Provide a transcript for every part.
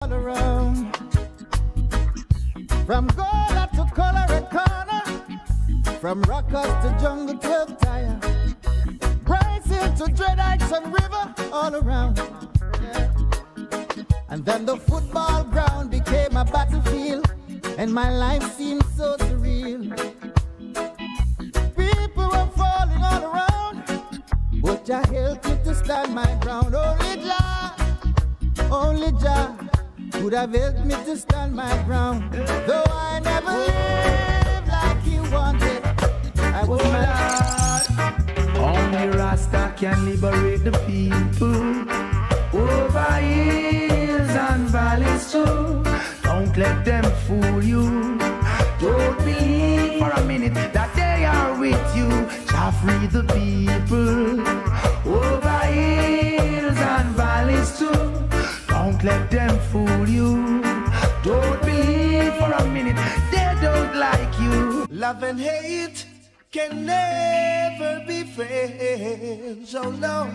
all around. From Gola to Colorado, from Rockers to Jungle 12 Tire, Bryson to Dread Heights and River, all around. Yeah. And then the football ground became a battlefield, and my life seemed so surreal. People were falling all around, but Jah helped me to stand my ground. Only Jah could have helped me to stand my ground. Though I never lived like He wanted, I was mad. Only Rasta can liberate the people over hills and valleys too. Don't let them fool you. Don't believe for a minute that they are with you. Jah free the people over hills and valleys too. Don't let them fool you. Don't believe for a minute they don't like you. Love and hate can never be friends. Oh no,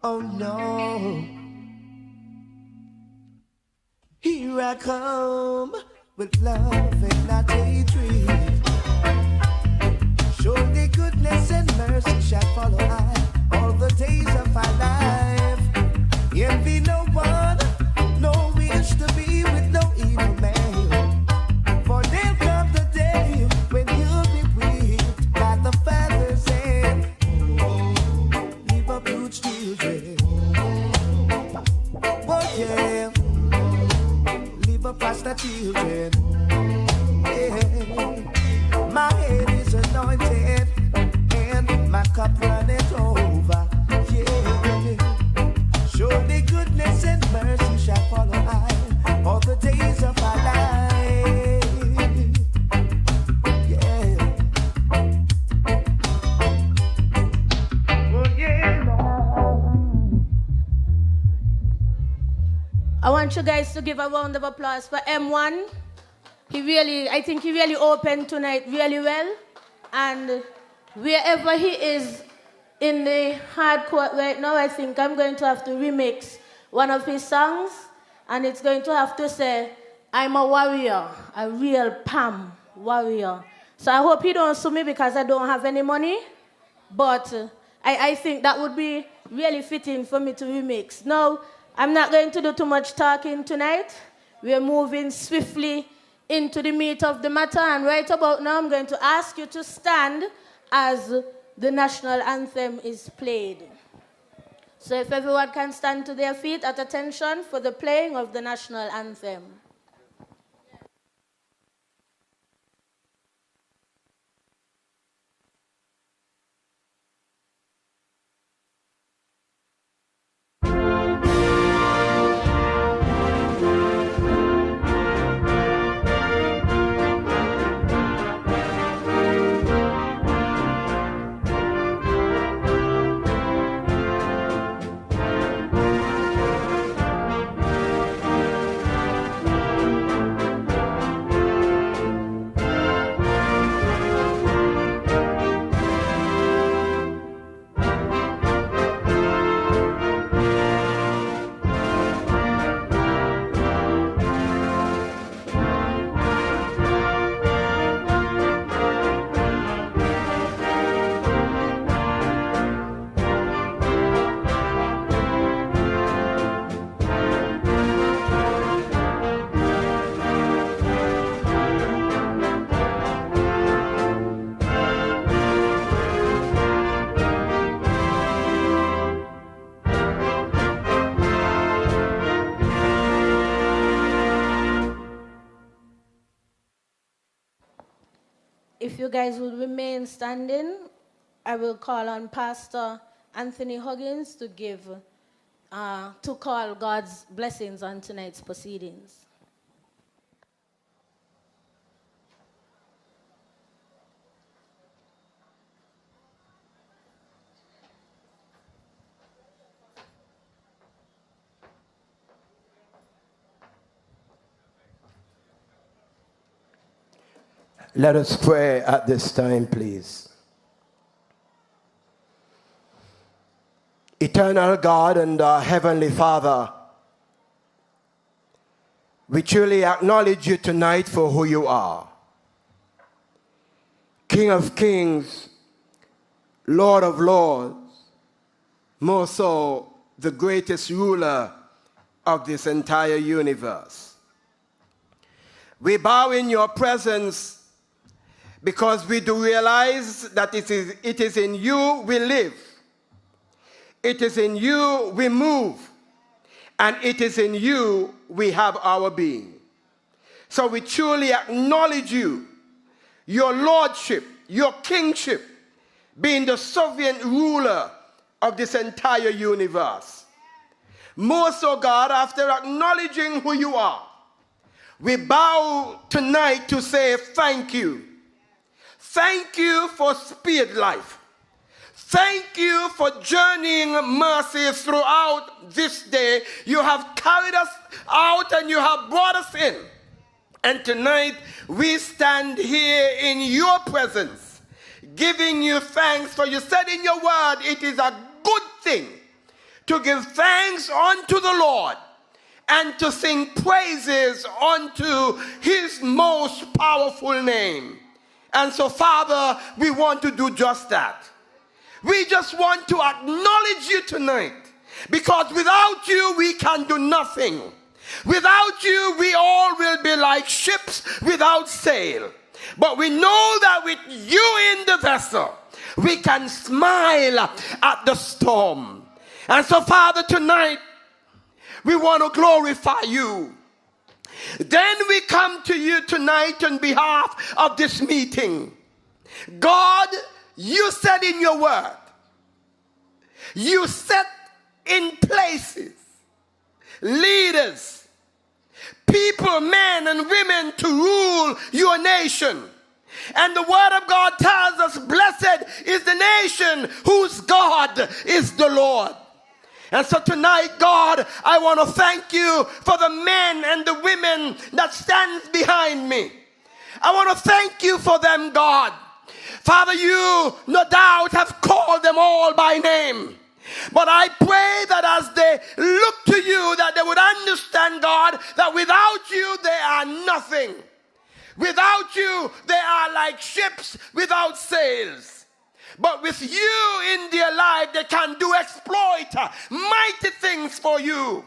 oh no. Here I come with love and not hatred. Surely goodness and mercy shall follow I all the days of my life. Envy no one, no wish to be with no evil man. For there'll come the day when you'll be whipped by the father's hand. Leave up huge children. Oh yeah. Leave up pastor children. Yeah. My head is anointed and my cup runneth over. Surely goodness and mercy shall follow I all the days of my life. Yeah. Oh yeah. I want you guys to give a round of applause for M1. I think he really opened tonight really well. And wherever he is in the hardcore right now, I think I'm going to have to remix one of his songs, and it's going to have to say, I'm a warrior, a real Pam warrior. So I hope you don't sue me because I don't have any money, but I think that would be really fitting for me to remix. Now, I'm not going to do too much talking tonight. We're moving swiftly into the meat of the matter, and right about now, I'm going to ask you to stand as the national anthem is played. So if everyone can stand to their feet at attention for the playing of the national anthem. If you guys would remain standing, I will call on Pastor Anthony Huggins to call God's blessings on tonight's proceedings. Let us pray at this time, please. Eternal God and Heavenly Father, We truly acknowledge you tonight for who you are. King of kings, Lord of lords, more so the greatest ruler of this entire universe. We bow in your presence because we do realize that it is in you we live. It is in you we move. And it is in you we have our being. So we truly acknowledge you, your lordship, your kingship, being the sovereign ruler of this entire universe. More so, God, after acknowledging who you are, we bow tonight to say thank you. Thank you for spared life. Thank you for journeying mercies throughout this day. You have carried us out and you have brought us in. And tonight we stand here in your presence, giving you thanks. For you said in your word, it is a good thing to give thanks unto the Lord and to sing praises unto his most powerful name. And so, Father, we want to do just that. We just want to acknowledge you tonight, because without you we can do nothing. Without you we all will be like ships without sail. But we know that with you in the vessel, we can smile at the storm. And so, Father, tonight we want to glorify you. Then we come to you tonight on behalf of this meeting. God, you said in your word, you set in places leaders, people, men and women to rule your nation. And the word of God tells us, blessed is the nation whose God is the Lord. And so tonight, God, I want to thank you for the men and the women that stands behind me. I want to thank you for them, God. Father, you no doubt have called them all by name. But I pray that as they look to you, that they would understand, God, that without you they are nothing. Without you they are like ships without sails. But with you in their life, they can do exploit, mighty things for you.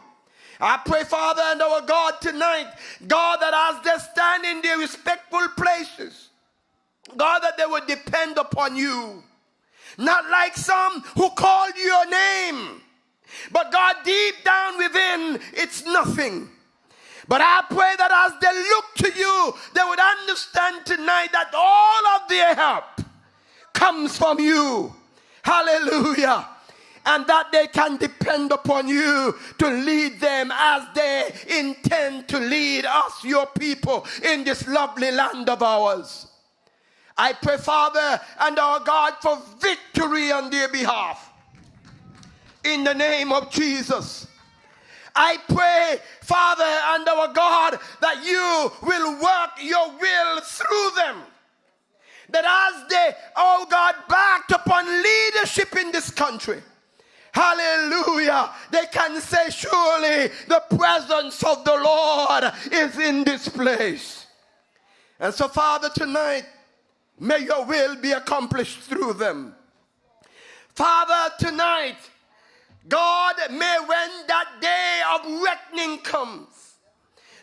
I pray, Father and our God, tonight, God, that as they stand in their respectful places, God, that they would depend upon you. Not like some who called your name, but God, deep down within, it's nothing. But I pray that as they look to you, they would understand tonight that all of their help comes from you. Hallelujah. And that they can depend upon you to lead them as they intend to lead us, your people, in this lovely land of ours. I pray, Father and our God, for victory on their behalf. In the name of Jesus. I pray, Father and our God, that you will work your will through them. That as they, oh God, backed upon leadership in this country, hallelujah, they can say, surely the presence of the Lord is in this place. And so, Father, tonight, may your will be accomplished through them. Father, tonight, God, may when that day of reckoning comes,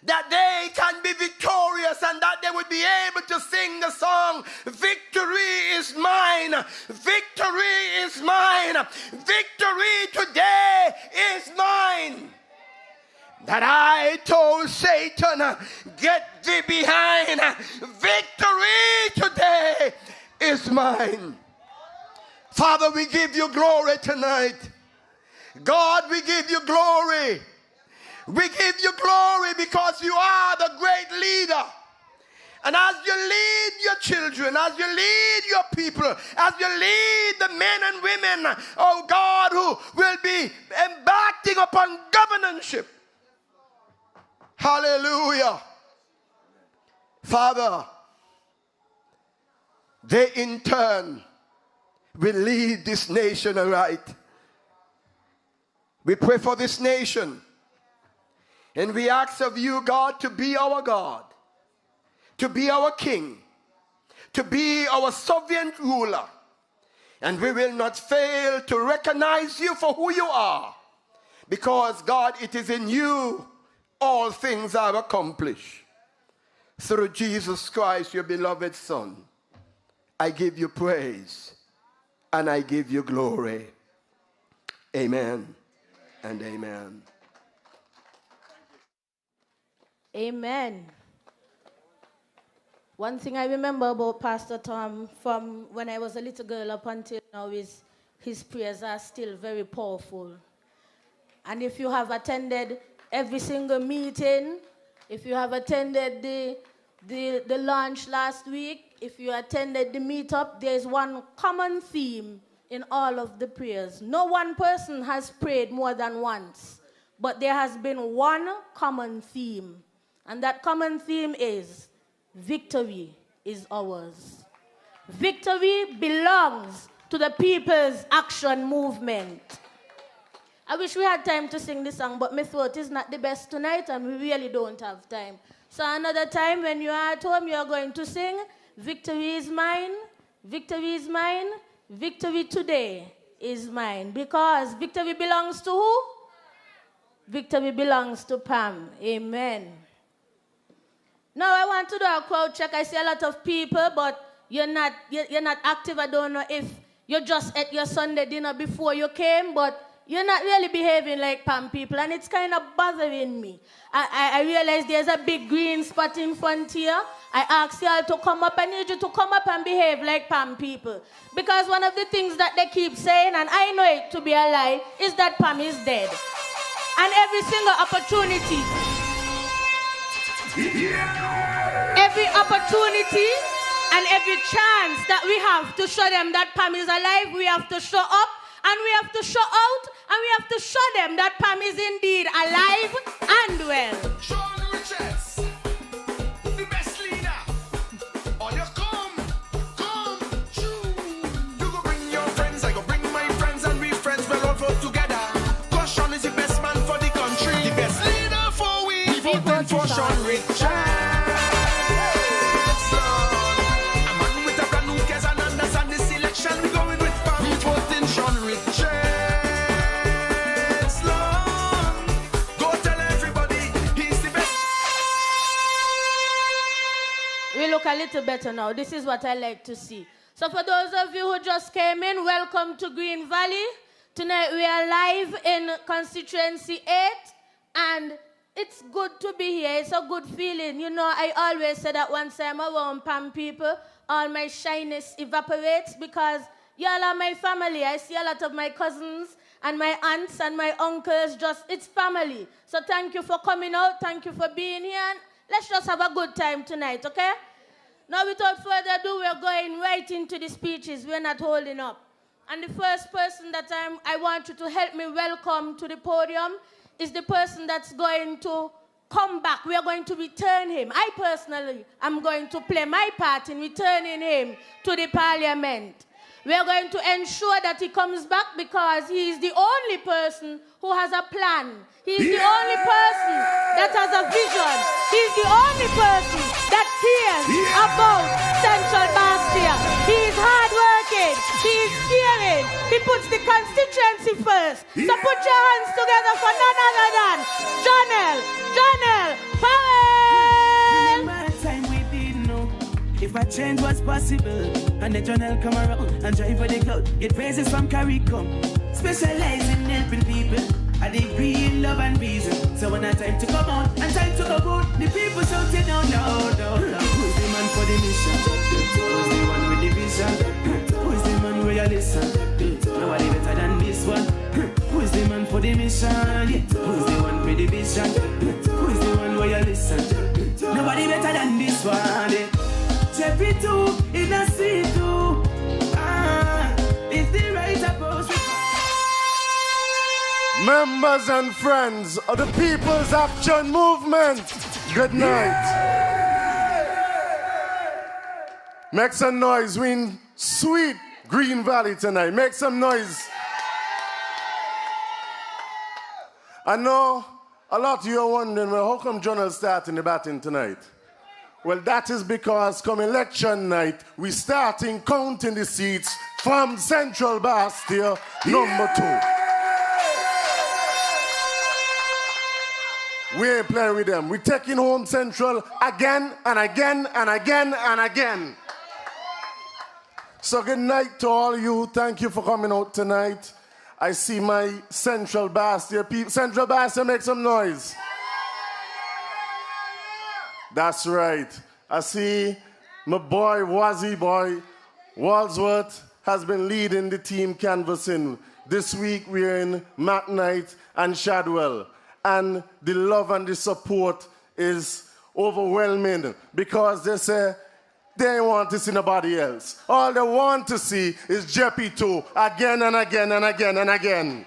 that they can be victorious and that they would be able to sing the song, victory is mine, victory is mine, victory today is mine. That I told Satan, get thee behind, victory today is mine. Father, we give you glory tonight. God, we give you glory. We give you glory because you are the great leader. And as you lead your children, as you lead your people, as you lead the men and women, oh God, who will be embarking upon governorship. Hallelujah. Father, they in turn will lead this nation aright. We pray for this nation. And we ask of you, God, to be our God, to be our King, to be our sovereign ruler. And we will not fail to recognize you for who you are. Because, God, it is in you all things are accomplished. Through Jesus Christ, your beloved Son, I give you praise and I give you glory. Amen and amen. Amen. One thing I remember about Pastor Tom from when I was a little girl up until now is his prayers are still very powerful. And if you have attended every single meeting, if you have attended the launch last week, if you attended the meetup, there's one common theme in all of the prayers. No one person has prayed more than once, but there has been one common theme. And that common theme is victory is ours. Victory belongs to the People's Action Movement. I wish we had time to sing this song, but my throat is not the best tonight, and we really don't have time. So another time when you are at home, you are going to sing, victory is mine, victory is mine, victory today is mine. Because victory belongs to who? Victory belongs to Pam. Amen. Now I want to do a crowd check. I see a lot of people, but you're not active. I don't know if you just ate your Sunday dinner before you came, but you're not really behaving like Pam people, and it's kind of bothering me. I realize there's a big green spot in front here. I ask y'all to come up. I need you to come up and behave like Pam people. Because one of the things that they keep saying, and I know it to be a lie, is that Pam is dead. And every single opportunity, every opportunity and every chance that we have to show them that Pam is alive, we have to show up. And we have to show out, and we have to show them that Pam is indeed alive and well. Show the riches, the best leader. All you come, true. You go bring your friends, I go bring my friends, and we friends will all vote together. Cause Sean is the best man for the country, the best leader for we voting for Sean Richards. A man with a brand new case and understand the selection, we going with Pam. We voting Sean Richards. Go tell everybody he's the best. We look a little better now. This is what I like to see. So for those of you who just came in, welcome to Green Valley. Tonight we are live in Constituency 8, and it's good to be here. It's a good feeling. You know, I always say that once I'm around Pam people, all my shyness evaporates because y'all are my family. I see a lot of my cousins and my aunts and my uncles. It's family. So thank you for coming out. Thank you for being here. And let's just have a good time tonight, okay? Now, without further ado, we're going right into the speeches. We're not holding up. And the first person that I want you to help me welcome to the podium is the person that's going to come back. We are going to return him. I personally am going to play my part in returning him to the parliament. We are going to ensure that he comes back because he is the only person who has a plan. He is the only person that has a vision. He is the only person that cares about Central Bastia. He is hardworking. He is caring. He puts the constituency first. So put your hands together for none other than Jonel Powell. If a change was possible, and the journal come around and drive for the cloud, get praises from CARICOM. Specialize in helping people, a degree in love and reason. So when a time to come out and time to go out, the people shouting down, down, down. Who's the man for the mission? Who's the one with the vision? Who's the man where you listen? Nobody better than this one. Who's the man for the mission? Who's the one with the vision? Who's the one where you listen? Nobody better than this one. Chevy 2 in a C2. It's the right approach. Members and friends of the People's Action Movement, good night. Make some noise. We in sweet Green Valley tonight. Make some noise. I know A lot of you are wondering, well, how come Jonah's starting the batting tonight? Well, that is because come election night, we starting counting the seats from Central Bastille, number 2. We ain't playing with them. We're taking home Central again and again and again and again. So good night to all you. Thank you for coming out tonight. I see my Central Bastille people. Central Bastille, make some noise. That's right. I see my boy, Wazzy boy, Walsworth has been leading the team canvassing. This week we're in McKnight and Shadwell. And the love and the support is overwhelming because they say they don't want to see nobody else. All they want to see is Jeppy 2 again and again and again and again.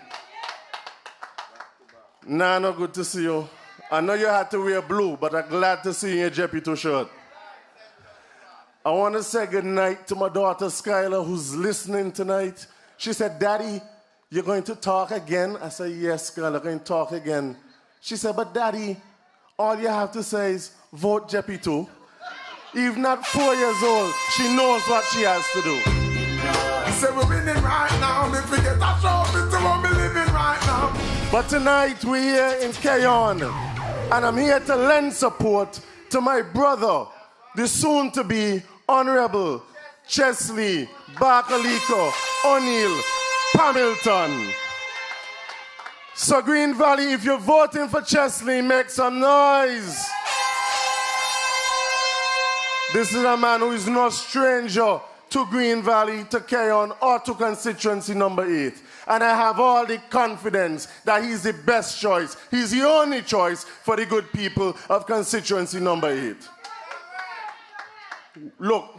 Nah, no good to see you. I know you had to wear blue, but I'm glad to see you in your Jeppy 2 shirt. I want to say good night to my daughter Skylar, who's listening tonight. She said, Daddy, you're going to talk again? I said, yes, Skylar, I'm going to talk again. She said, but Daddy, all you have to say is vote Jeppy 2. Even at 4 years old, she knows what she has to do. Say we're winning right now. Me forget that trophy to what we living right now. But tonight we're here in Keyon, and I'm here to lend support to my brother, the soon-to-be Honorable Chesley Barkaliko O'Neill Hamilton. So Green Valley, if you're voting for Chesley, make some noise. This is a man who is no stranger to Green Valley, to Keyon, or to constituency number 8. And I have all the confidence that he's the best choice. He's the only choice for the good people of constituency number 8. Look,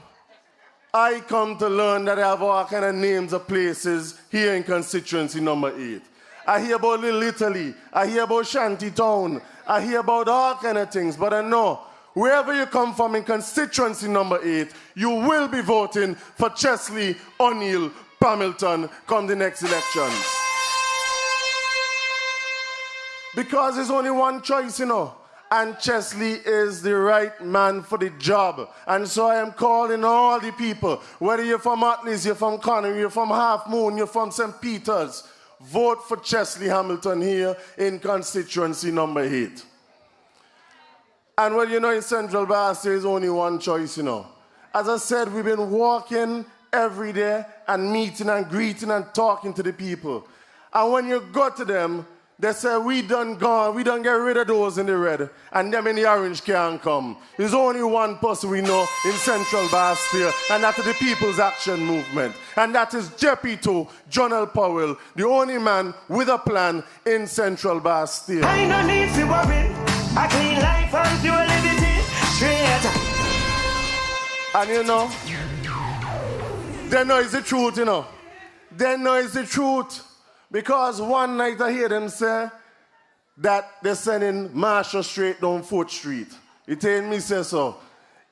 I come to learn that I have all kind of names of places here in constituency number 8. I hear about Little Italy. I hear about Shantytown. I hear about all kind of things. But I know wherever you come from in constituency number 8, you will be voting for Chesley O'Neill Hamilton come the next elections. Because there's only one choice, you know. And Chesley is the right man for the job. And so I am calling all the people, whether you're from Atlas, you're from Connery, you're from Half Moon, you're from St. Peter's, vote for Chesley Hamilton here in constituency number 8. And well, you know, in Central Bastille, there's only one choice, you know. As I said, we've been walking every day and meeting and greeting and talking to the people. And when you go to them, they say, we done gone, we done get rid of those in the red, and them in the orange can't come. There's only one person we know in Central Bastille, and that is the People's Action Movement. And that is Jeppy 2, John L. Powell, the only man with a plan in Central Bastille. I no need to worry, a clean life and pure liberty, straight. And you know, they know it's the truth, you know. They know it's the truth. Because one night I hear them say that they're sending Marshall straight down 4th Street. It ain't me say so.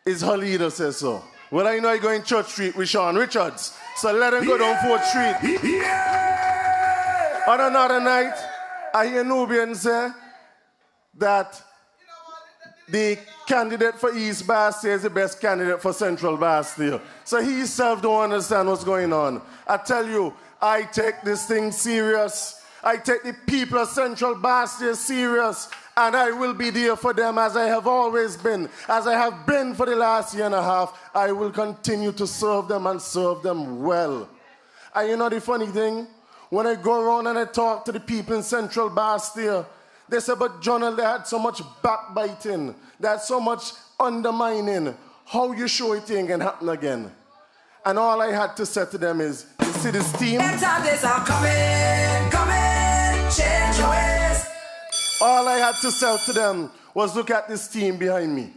It's her leader say so. Well, I know I go in Church Street with Sean Richards. So let him go down 4th Street. Yeah! On another night, I hear Nubian say that the candidate for East Bastille is the best candidate for Central Bastille. So he himself don't understand what's going on. I tell you, I take this thing serious. I take the people of Central Bastille serious. And I will be there for them as I have always been. As I have been for the last year and a half. I will continue to serve them and serve them well. And you know the funny thing? When I go around and I talk to the people in Central Bastille, they say, but John, they had so much backbiting. They had so much undermining. How you sure it ain't gonna happen again? And all I had to say to them is, you see this team? Change your ways. All I had to say to them was, look at this team behind me.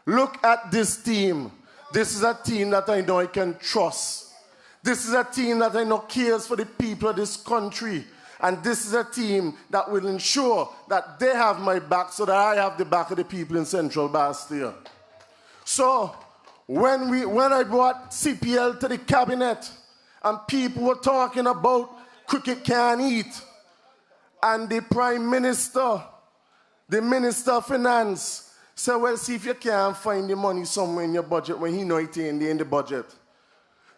Look at this team. This is a team that I know I can trust. This is a team that I know cares for the people of this country. And this is a team that will ensure that they have my back so that I have the back of the people in Central Bastille. So, when I brought CPL to the cabinet and people were talking about cricket can't eat, and the Prime Minister The Minister of Finance said, well, see if you can't find the money somewhere in your budget when he know it ain't in the budget.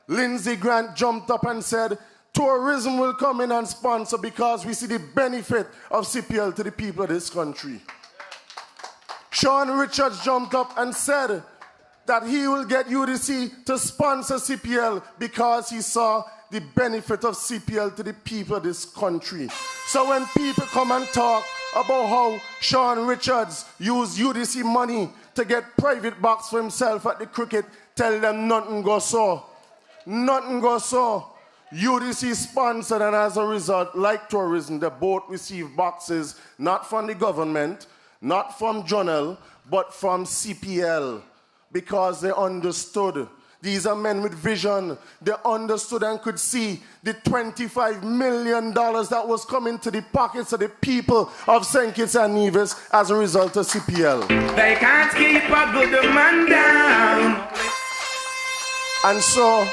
Lindsey Grant jumped up and said, tourism will come in and sponsor because we see the benefit of CPL to the people of this country. Sean Richards jumped up and said that he will get UDC to sponsor CPL because he saw the benefit of CPL to the people of this country. So when people come and talk about how Sean Richards used UDC money to get private box for himself at the cricket, tell them nothing goes so. Nothing goes so. UDC sponsored, and as a result, like tourism, they both receive boxes not from the government, not from Journal, but from CPL, because they understood. These are men with vision. They understood and could see the $25 million that was coming to the pockets of the people of St. Kitts and Nevis as a result of CPL. They can't keep a good man down. And so,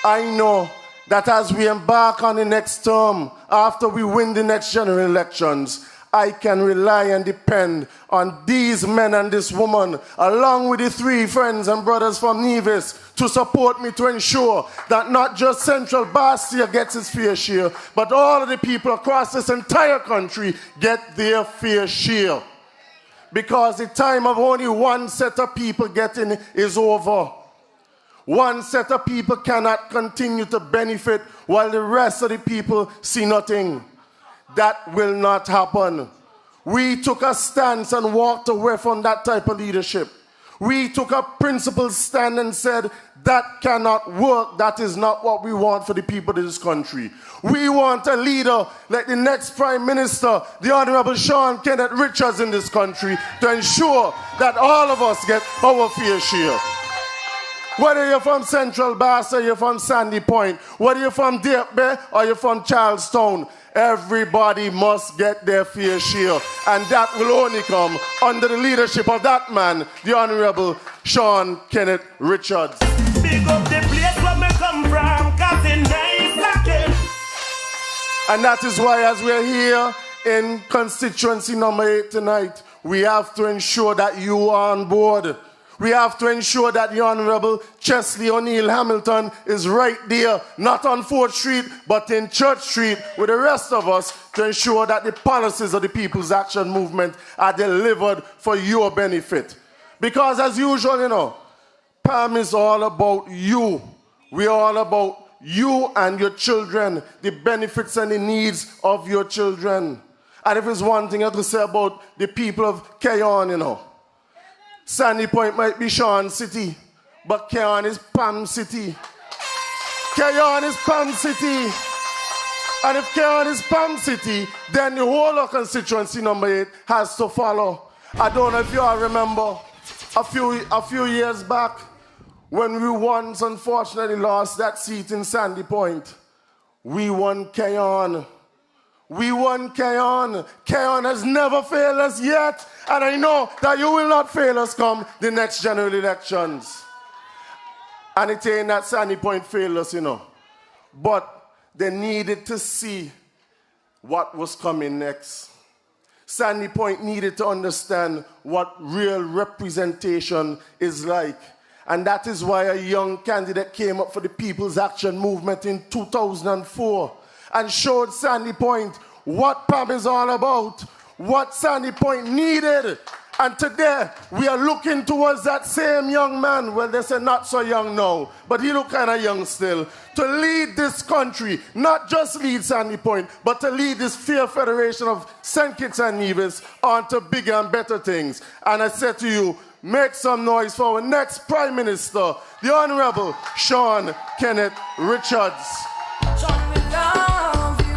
I know that as we embark on the next term, after we win the next general elections, I can rely and depend on these men and this woman, along with the 3 friends and brothers from Nevis, to support me to ensure that not just Central Bastia gets its fair share, but all of the people across this entire country get their fair share. Because the time of only one set of people getting is over. One set of people cannot continue to benefit while the rest of the people see nothing. That will not happen. We took a stance and walked away from that type of leadership. We took a principled stand and said, that cannot work. That is not what we want for the people of this country. We want a leader like the next Prime Minister, the Honorable Sean Kenneth Richards in this country, to ensure that all of us get our fair share. Whether you're from Central Bastia, you're from Sandy Point, whether you're from Deep Bay or you're from Charlestown, everybody must get their fair share. And that will only come under the leadership of that man, the Honorable Sean Kenneth Richards. Big up the place where me come from, cause in and that is why, as we're here in constituency number 8 tonight, we have to ensure that you are on board. We have to ensure that the Honorable Chesley O'Neill Hamilton is right there, not on 4th Street, but in Church Street with the rest of us to ensure that the policies of the People's Action Movement are delivered for your benefit. Because as usual, you know, Pam is all about you. We're all about you and your children, the benefits and the needs of your children. And if there's one thing I have to say about the people of Keyon, you know, Sandy Point might be Sean City, but Keyon is Pam City. Keyon is Pam City. And if Keyon is Pam City, then the whole of constituency number 8 has to follow. I don't know if you all remember a few years back when we once unfortunately lost that seat in Sandy Point. We won Keyon. We won Keyon. Keyon has never failed us yet. And I know that you will not fail us come the next general elections. And it ain't that Sandy Point failed us, you know. But they needed to see what was coming next. Sandy Point needed to understand what real representation is like. And that is why a young candidate came up for the People's Action Movement in 2004 and showed Sandy Point what Pam is all about, what Sandy Point needed. And today, we are looking towards that same young man, well, they say not so young now, but he look kind of young still, to lead this country, not just lead Sandy Point, but to lead this fair federation of St. Kitts and Nevis onto bigger and better things. And I said to you, make some noise for our next Prime Minister, the Honorable Sean Kenneth Richards. Sean, we love you,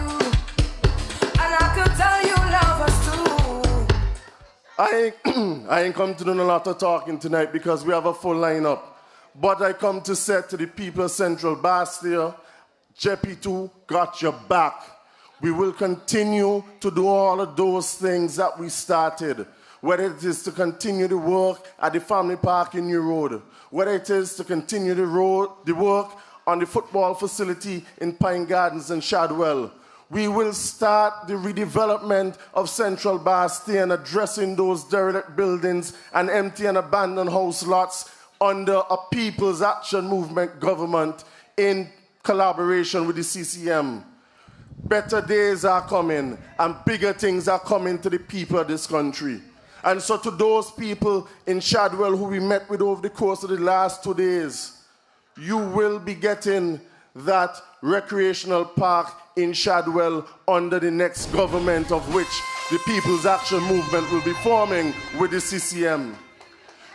and I could tell you love us too. I ain't come to do a lot of talking tonight because we have a full lineup. But I come to say to the people of Central Bastia, JP2 got your back. We will continue to do all of those things that we started. Whether it is to continue the work at the Family Park in New Road, whether it is to continue the work on the football facility in Pine Gardens and Shadwell, We will start the redevelopment of Central Bastille, addressing those derelict buildings and empty and abandoned house lots under a People's Action Movement government in collaboration with the CCM. Better days are coming and bigger things are coming to the people of this country. And so to those people in Shadwell who we met with over the course of the last 2 days, you will be getting that recreational park in Shadwell under the next government of which the People's Action Movement will be forming with the CCM.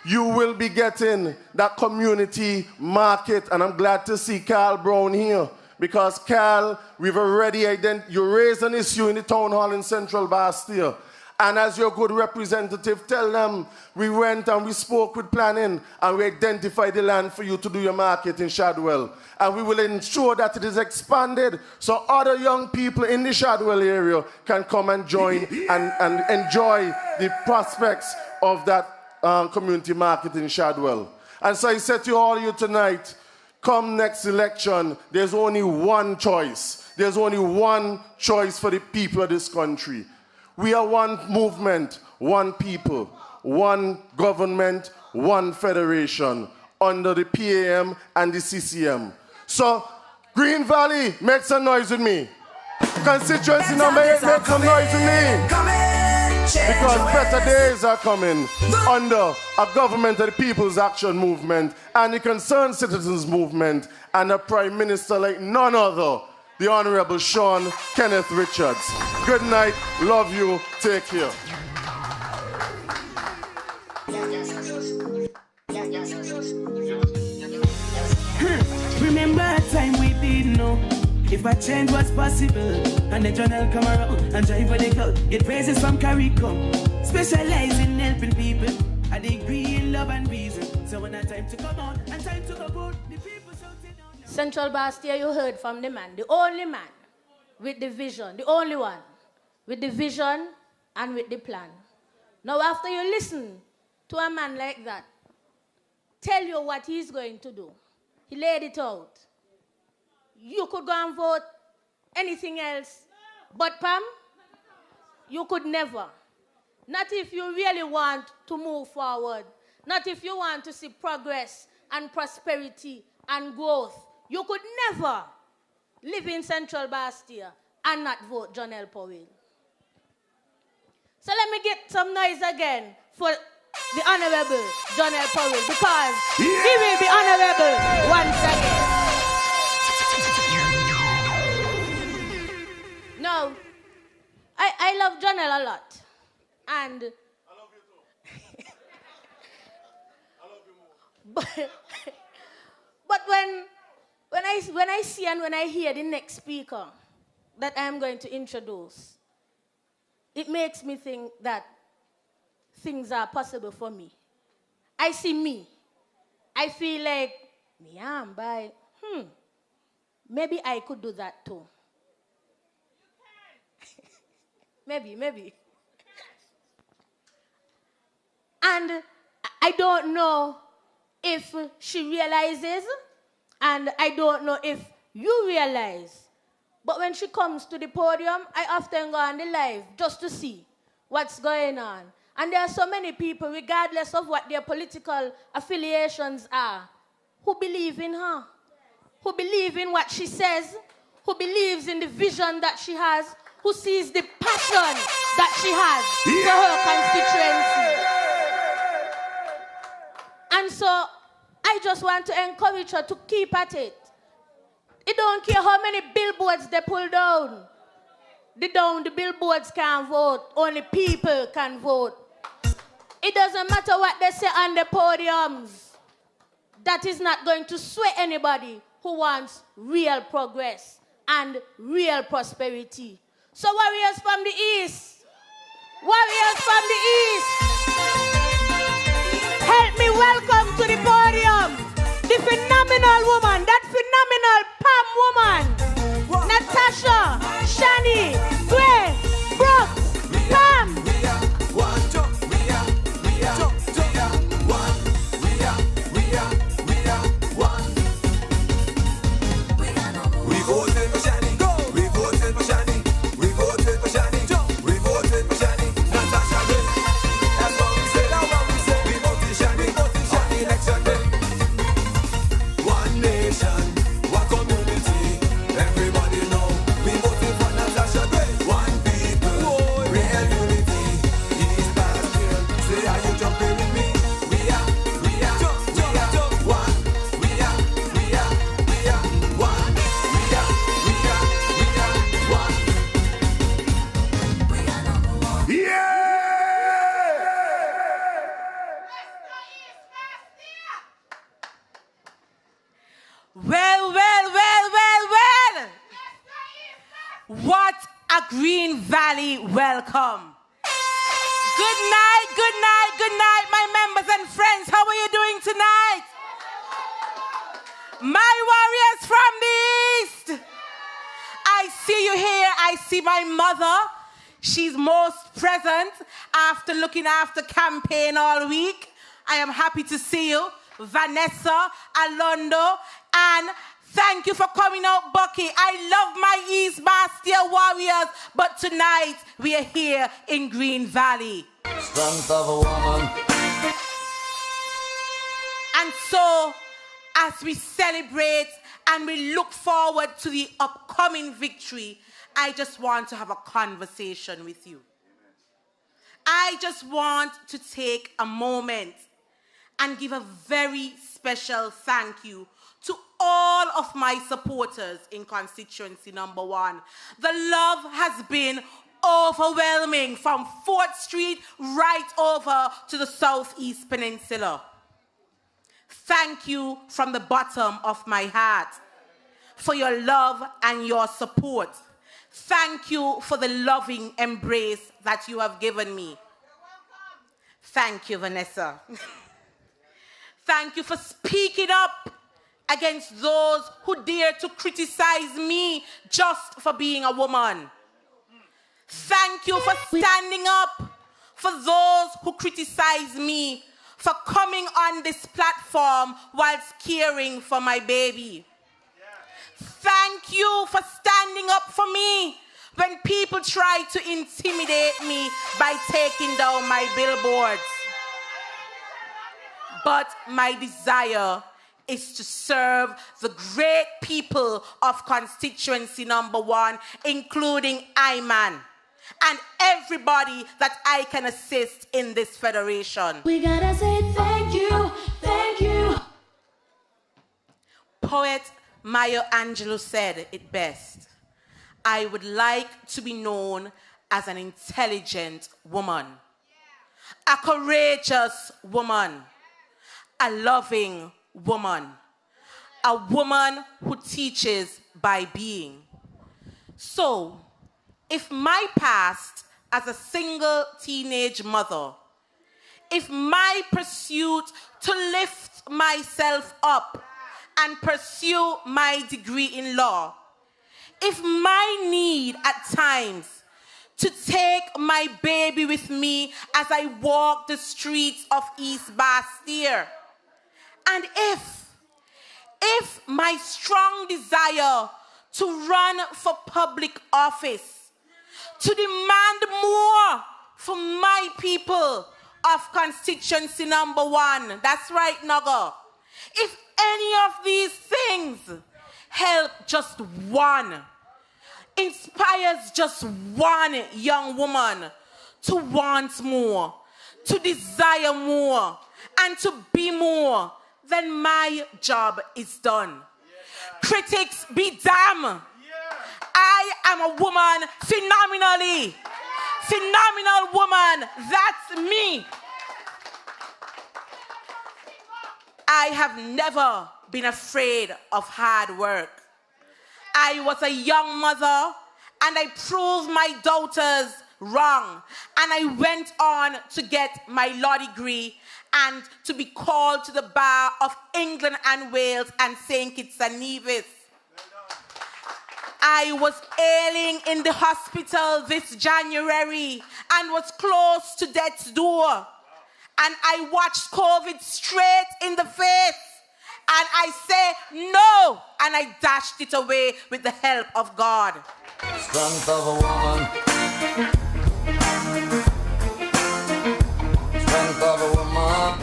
You will be getting that community market, and I'm glad to see Carl Brown here, because Carl, we've already you raised an issue in the town hall in Central Bastille. And as your good representative, tell them we went and we spoke with planning and we identified the land for you to do your market in Shadwell. And we will ensure that it is expanded so other young people in the Shadwell area can come and join and enjoy the prospects of that community market in Shadwell. And so I said to all you tonight, come next election, there's only one choice. There's only one choice for the people of this country. We are one movement, one people, one government, one federation under the PAM and the CCM. So, Green Valley, make some noise with me. Constituency number 8, make some noise with me. Because better days are coming under a government of the People's Action Movement and the Concerned Citizens Movement and a Prime Minister like none other, the Honorable Sean Kenneth Richards. Good night, love you, take care. Remember a time we didn't know if a change was possible, and the journal come around and drive for the crowd. Get praises from CARICOM, specialize in helping people, a degree in love and reason. So when a time to come on and time to go out, the people shouting out. Central Bastille, you heard from the man, the only man with the vision, the only one with the vision and with the plan. Now after you listen to a man like that, tell you what he's going to do. He laid it out. You could go and vote anything else, but Pam, you could never. Not if you really want to move forward. Not if you want to see progress and prosperity and growth. You could never live in Central Bastille and not vote John L. Powell. So let me get some noise again for the Honorable John L. Powell, because he will be honorable once again. No, I love John L. a lot. And I love you too. I love you more. But when I see and when I hear the next speaker that I am going to introduce, it makes me think that things are possible for me. I see me. I feel like, maybe I could do that too. Maybe. And I don't know if she realizes, and I don't know if you realize, but when she comes to the podium, I often go on the live just to see what's going on. And there are so many people, regardless of what their political affiliations are, who believe in her, who believe in what she says, who believes in the vision that she has, who sees the passion that she has for her constituency. And so I just want to encourage her to keep at it. It don't care how many billboards they pull down. The billboards can't vote. Only people can vote. It doesn't matter what they say on the podiums. That is not going to sway anybody who wants real progress and real prosperity. So warriors from the east, help me welcome to the podium the phenomenal woman, that phenomenal Pam woman, Natasha, Shani, Gwen, Brooks, Pam. We voted for Shani, we voted for Shani. Green Valley, welcome. Good night, good night, good night, my members and friends. How are you doing tonight? My warriors from the East. I see you here. I see my mother. She's most present after looking after campaign all week. I am happy to see you. Vanessa, Alondo, and thank you for coming out, Bucky. I love my East Bastia warriors, but tonight we are here in Green Valley. Strength of a woman. And so, as we celebrate and we look forward to the upcoming victory, I just want to have a conversation with you. I just want to take a moment and give a very special thank you to all of my supporters in constituency number 1. The love has been overwhelming from 4th Street right over to the Southeast Peninsula. Thank you from the bottom of my heart for your love and your support. Thank you for the loving embrace that you have given me. Thank you, Vanessa. Thank you for speaking up against those who dare to criticize me just for being a woman. Thank you for standing up for those who criticize me for coming on this platform whilst caring for my baby. Thank you for standing up for me when people try to intimidate me by taking down my billboards. But my desire is to serve the great people of constituency number 1, including Iman, and everybody that I can assist in this federation. We gotta say thank you, thank you. Poet Maya Angelou said it best. I would like to be known as an intelligent woman, a courageous woman, a loving woman, a woman who teaches by being. So, if my past as a single teenage mother, if my pursuit to lift myself up and pursue my degree in law, if my need at times to take my baby with me as I walk the streets of East Bastia, and if my strong desire to run for public office, to demand more for my people of constituency number 1, that's right, Nugger, if any of these things help just one, inspires just one young woman to want more, to desire more, and to be more, then my job is done. Critics be damned. I am a woman, phenomenal woman. That's me. I have never been afraid of hard work. I was a young mother and I proved my daughters wrong. And I went on to get my law degree and to be called to the bar of England and Wales and St. Kitts and Nevis. I was ailing in the hospital this January and was close to death's door. And I watched COVID straight in the face. And I say no, and I dashed it away with the help of God. Strength of a woman. Strength of a woman.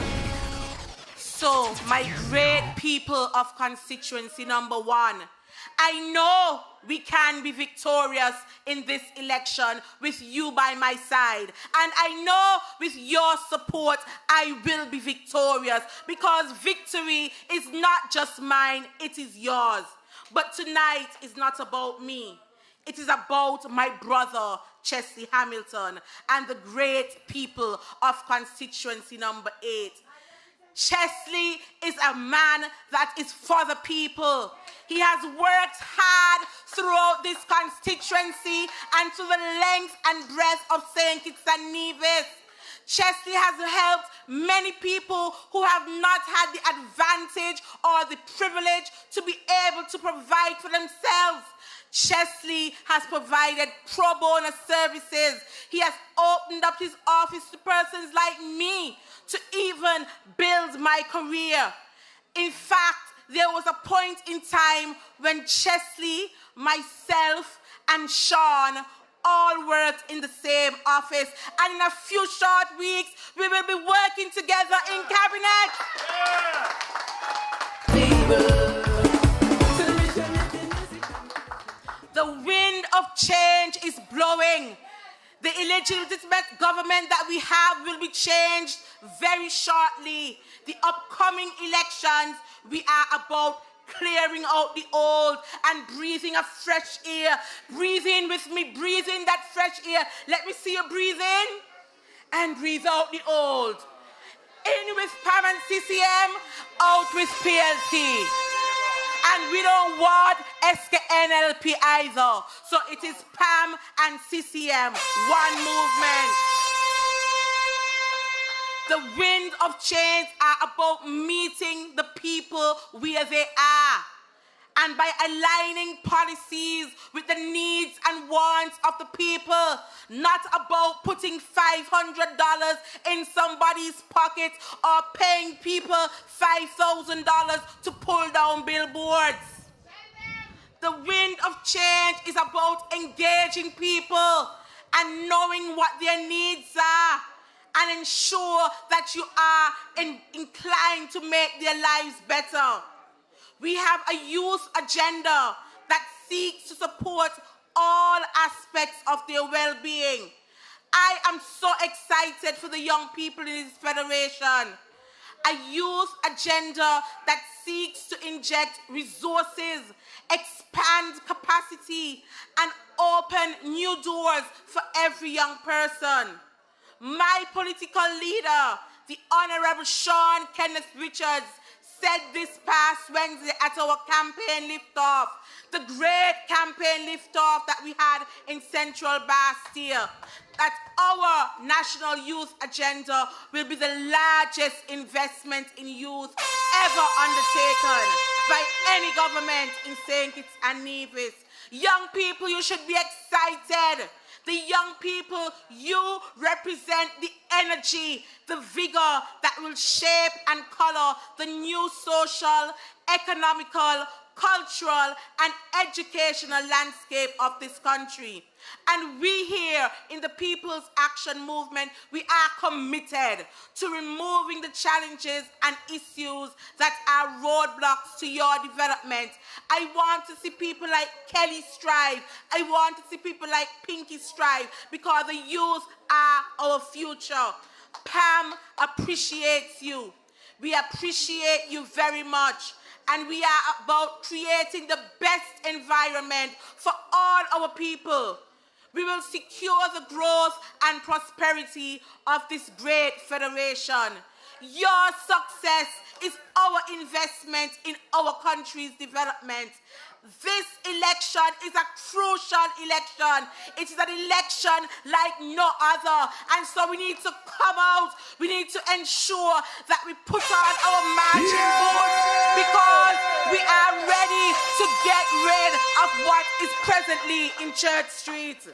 So, my great people of constituency number 1, I know we can be victorious in this election with you by my side. And I know with your support, I will be victorious, because victory is not just mine, it is yours. But tonight is not about me. It is about my brother, Chesley Hamilton, and the great people of constituency number 8. Chesley is a man that is for the people. He has worked hard throughout this constituency and to the length and breadth of St. Kitts and Nevis. Chesley has helped many people who have not had the advantage or the privilege to be able to provide for themselves. Chesley has provided pro bono services. He has opened up his office to persons like me to even build my career. In fact, there was a point in time when Chesley, myself, and Sean all worked in the same office. And in a few short weeks, we will be working together in cabinet. The wind of change is blowing. The illegitimate government that we have will be changed very shortly. The upcoming elections, we are about clearing out the old and breathing a fresh air. Breathe in with me, breathe in that fresh air. Let me see you breathe in and breathe out the old. In with Pam and CCM, out with PLP. And we don't want SKNLP either. So it is Pam and CCM, one movement. The wind of change are about meeting the people where they are. And by aligning policies with the needs and wants of the people, not about putting $500 in somebody's pocket or paying people $5,000 to pull down billboards. The wind of change is about engaging people and knowing what their needs are, and ensure that you are inclined to make their lives better. We have a youth agenda that seeks to support all aspects of their well-being. I am so excited for the young people in this federation. A youth agenda that seeks to inject resources, expand capacity, and open new doors for every young person. My political leader, the Honorable Sean Kenneth Richards, said this past Wednesday at our campaign liftoff, the great campaign liftoff that we had in Central Bastille, that our national youth agenda will be the largest investment in youth ever undertaken by any government in St. Kitts and Nevis. Young people, you should be excited. The young people, you represent the energy, the vigor that will shape and color the new social, economical, cultural, and educational landscape of this country. And we here in the People's Action Movement, we are committed to removing the challenges and issues that are roadblocks to your development. I want to see people like Kelly strive. I want to see people like Pinky strive, because the youth are our future. Pam appreciates you. We appreciate you very much. And we are about creating the best environment for all our people. We will secure the growth and prosperity of this great federation. Your success is our investment in our country's development. This election is a crucial election. It is an election like no other. And so we need to come out. We need to ensure that we put on our marching boots, because we are ready to get rid of what is presently in Church Street.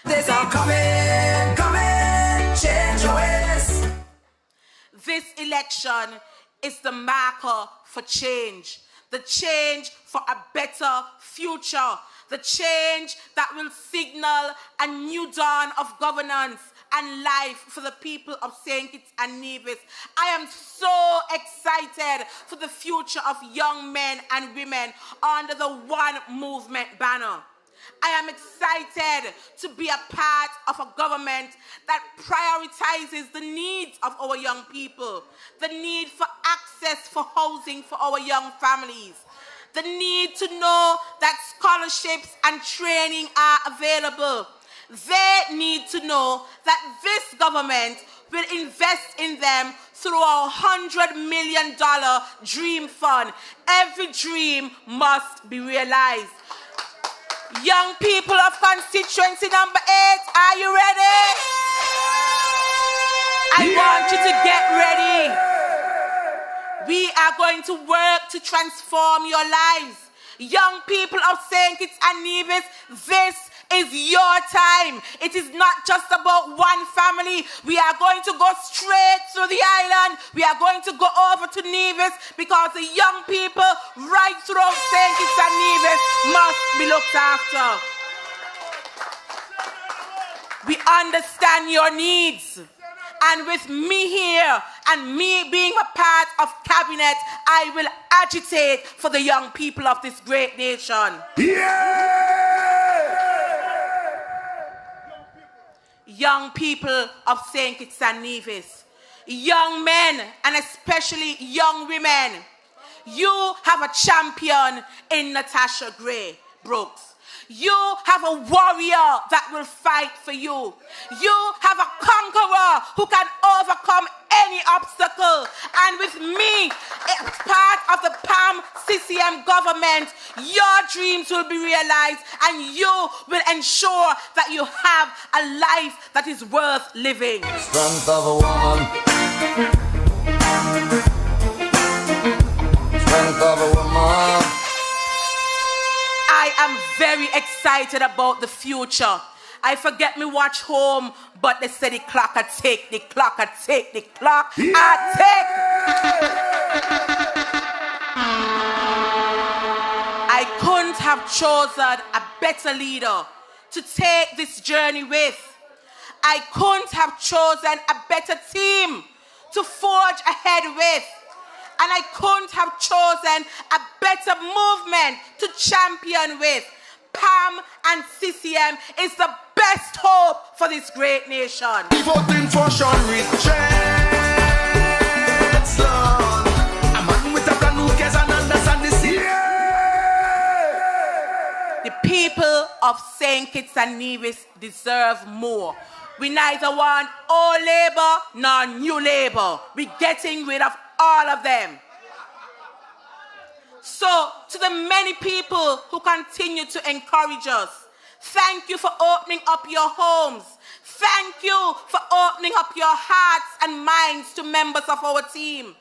There's a coming, change your ways. This election is the marker for change. The change for a better future. The change that will signal a new dawn of governance and life for the people of St. Kitts and Nevis. I am so excited for the future of young men and women under the One Movement banner. I am excited to be a part of a government that prioritizes the needs of our young people, the need for access for housing for our young families, the need to know that scholarships and training are available. They need to know that this government will invest in them through our $100 million dream fund. Every dream must be realized. Young people of constituency number 8, are you ready? I want you to get ready. We are going to work to transform your lives. Young people of St. Kitts and Nevis, this is your time. It is not just about one family. We are going to go straight through the island. We are going to go over to Nevis because the young people right throughout St. Kitts and Nevis must be looked after. We understand your needs. And with me here and me being a part of cabinet, I will agitate for the young people of this great nation. Young people of St. Kitts and Nevis, young men and especially young women, you have a champion in Natasha Brooks. You have a warrior that will fight for you. You have a conqueror who can overcome any obstacle. And with me, as part of the Pam CCM government, your dreams will be realized and you will ensure that you have a life that is worth living. Strength of a woman. Strength of a woman. I am very excited about the future. I forget me watch home, but they say the clock a tick, the clock a tick, the clock a tick. I couldn't have chosen a better leader to take this journey with. I couldn't have chosen a better team to forge ahead with. And I couldn't have chosen a better movement to champion with. Pam and CCM is the best hope for this great nation. Voting for Sean Richardson. A man with a brand new case and understand the scene. The people of St. Kitts and Nevis deserve more. We neither want old labor nor new labor. We're getting rid of all of them. So, to the many people who continue to encourage us, thank you for opening up your homes. Thank you for opening up your hearts and minds to members of our team.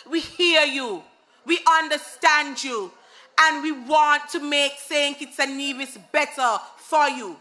We hear you, we understand you, and we want to make St. Kitts and Nevis better for you.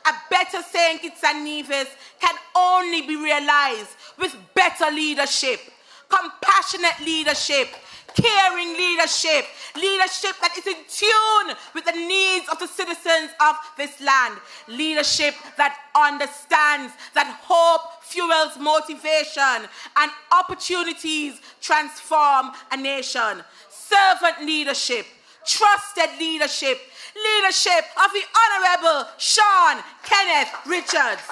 A better St. Kitts and Nevis can only be realized with better leadership, compassionate leadership, caring leadership, leadership that is in tune with the needs of the citizens of this land, leadership that understands that hope fuels motivation and opportunities transform a nation, servant leadership, trusted leadership, leadership of the Honorable Sean Kenneth Richards.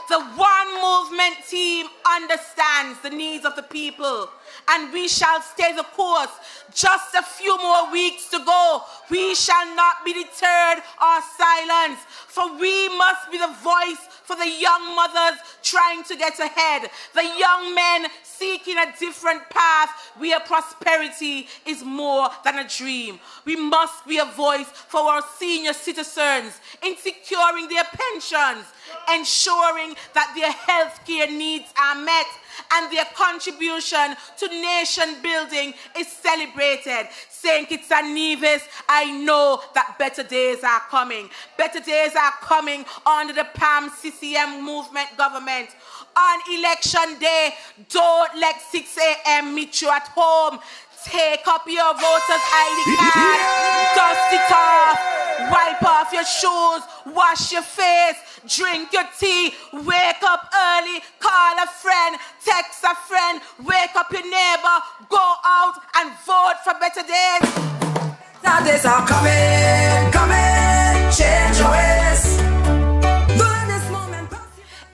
The One Movement team understands the needs of the people, and we shall stay the course. Just a few more weeks to go. We shall not be deterred or silenced, for we must be the voice for the young mothers trying to get ahead, the young men seeking a different path where prosperity is more than a dream. We must be a voice for our senior citizens in securing their pensions, ensuring that their health care needs are met, and their contribution to nation building is celebrated. St. Kitts and Nevis, I know that better days are coming. Better days are coming under the Pam CCM movement government. On election day, don't let 6 a.m. meet you at home. Take up your voter's ID card, dust it off, wipe off your shoes, wash your face, drink your tea, wake up early, call a friend, text a friend, wake up your neighbor, go out and vote for better days. Now days are coming, change your ways. During this moment,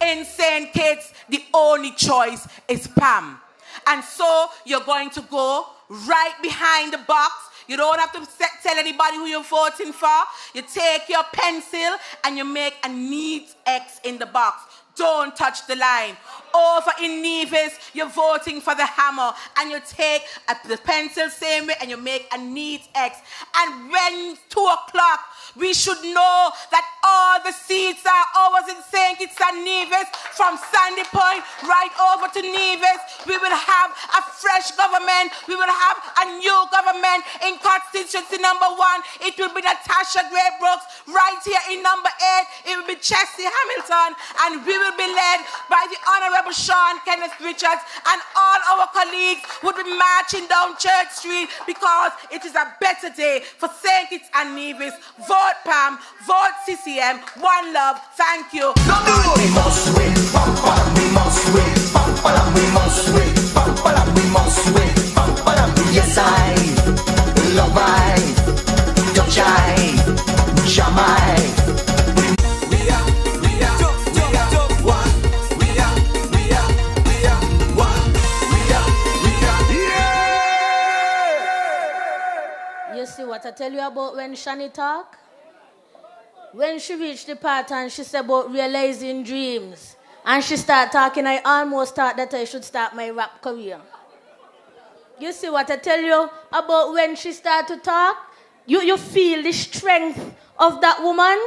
in St. Kitts, the only choice is Pam. And so you're going to go right behind the box. You don't have to tell anybody who you're voting for. You take your pencil and you make a neat X in the box. don't touch the line. Over in Nevis, you're voting for the hammer, and you take the pencil same way and you make a neat X. And when 2 o'clock, we should know that all the seats are ours in St. Kitts and Nevis, from Sandy Point right over to Nevis. We will have a fresh government. We will have a new government in constituency number 1. It will be Natasha Gray Brooks. Right here in number 8, it will be Chessie Hamilton, and we will be led by the Honorable Sean Kenneth Richards, and all our colleagues would be marching down Church Street, because it is a better day for St. Kitts and Nevis. Vote Pam, vote CCM, one love, thank you. We must win, we must win, we must win, we must win. Yes, I love I, touch I, jam I. We are one. We are one. You see what I tell you about when Shani talk? When she reached the part and she said about realizing dreams, and she started talking, I almost thought that I should start my rap career. You see what I tell you about when she started to talk? You feel the strength of that woman.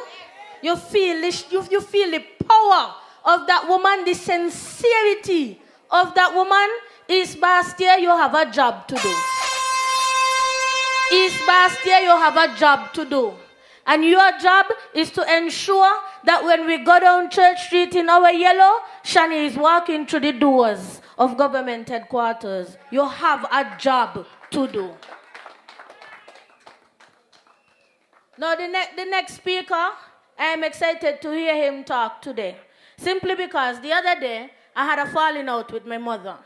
You feel the power of that woman, the sincerity of that woman. East Bastia, you have a job to do. East Bastia, you have a job to do. And your job is to ensure that when we go down Church Street in our yellow, Shani is walking through the doors of government headquarters. You have a job to do. Now, the next speaker, I am excited to hear him talk today. Simply because the other day, I had a falling out with my mother.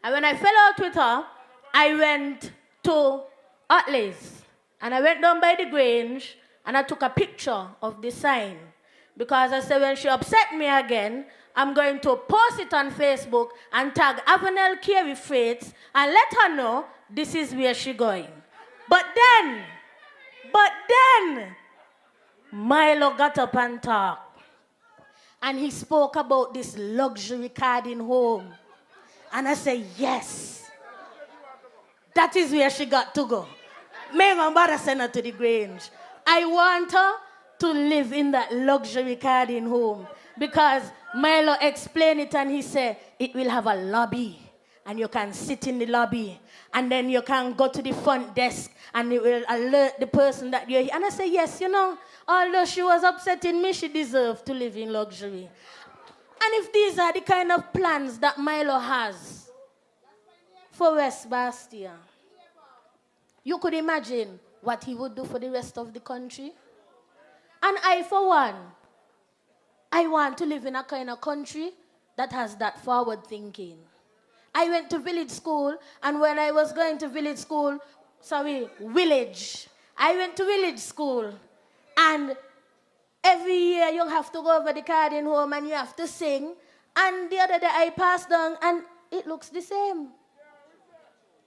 And when I fell out with her, I went to Atleys. And I went down by the Grange, and I took a picture of the sign. Because I said, when she upset me again, I'm going to post it on Facebook and tag Avenel Carey Freights and let her know this is where she's going. But then, Milo got up and talked. And he spoke about this luxury garden home. And I said, yes, that is where she got to go. May my mother send her to the Grange. I want her to live in that luxury garden home, because Milo explained it and he said it will have a lobby and you can sit in the lobby and then you can go to the front desk and it will alert the person that you're here. And I said, yes, you know, although she was upsetting me, she deserved to live in luxury. And if these are the kind of plans that Milo has for West Bastia, you could imagine what he would do for the rest of the country. And I, for one, I want to live in a kind of country that has that forward thinking. I went to village school, and when I was going to village, I went to village school, and every year you have to go over the garden home and you have to sing. And the other day I passed down, and it looks the same.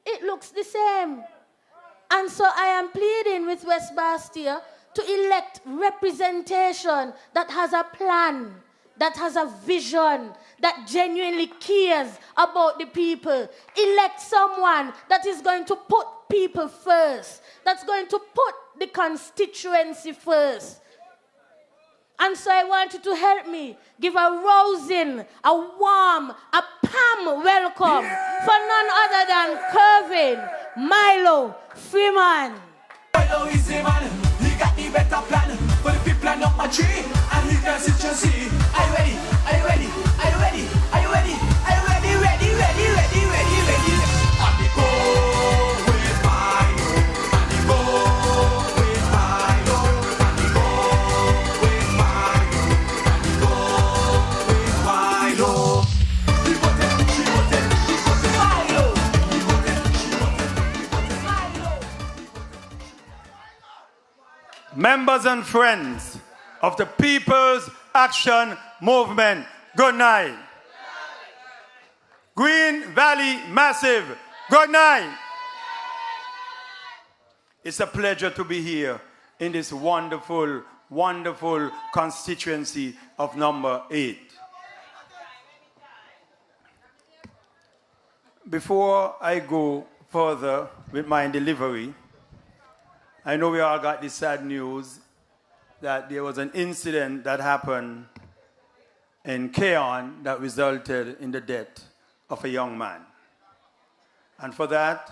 It looks the same. And so I am pleading with West Bastia to elect representation that has a plan, that has a vision, that genuinely cares about the people. Elect someone that is going to put people first, that's going to put the constituency first. And so I want you to help me give a rousing, a warm, a Pam welcome for none other than Kervin Milo Freeman. Milo is the man, he got the better plan for the people and not my tree, and he can sit and see. Are you ready? Are you ready? Are you ready? Are you ready? Are you ready? Ready, ready, ready, ready, ready. On the go with Milo, on the go with Milo, on the go with Milo, on the go with Milo. He voted, she voted, he voted Milo. He voted, she voted, he voted Milo. Members and friends of the People's Action Movement, good night. Green Valley Massive, good night. It's a pleasure to be here in this wonderful, wonderful constituency of number 8. Before I go further with my delivery, I know we all got the sad news that there was an incident that happened in Keon that resulted in the death of a young man. And for that,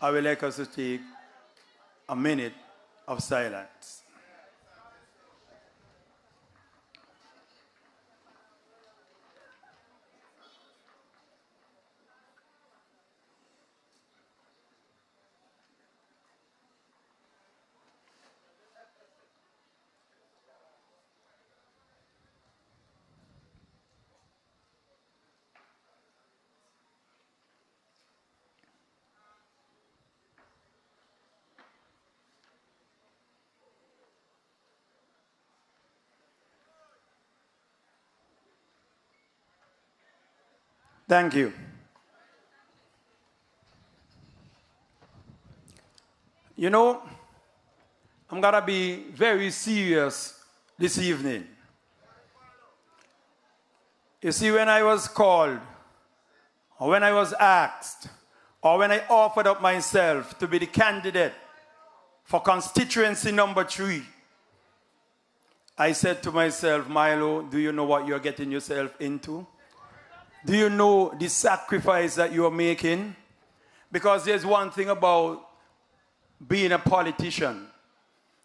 I would like us to take a minute of silence. Thank you. You know, I'm going to be very serious this evening. You see, when I was called, or when I was asked, or when I offered up myself to be the candidate for constituency number 3, I said to myself, Milo, do you know what you're getting yourself into? Do you know the sacrifice that you are making? Because there's one thing about being a politician,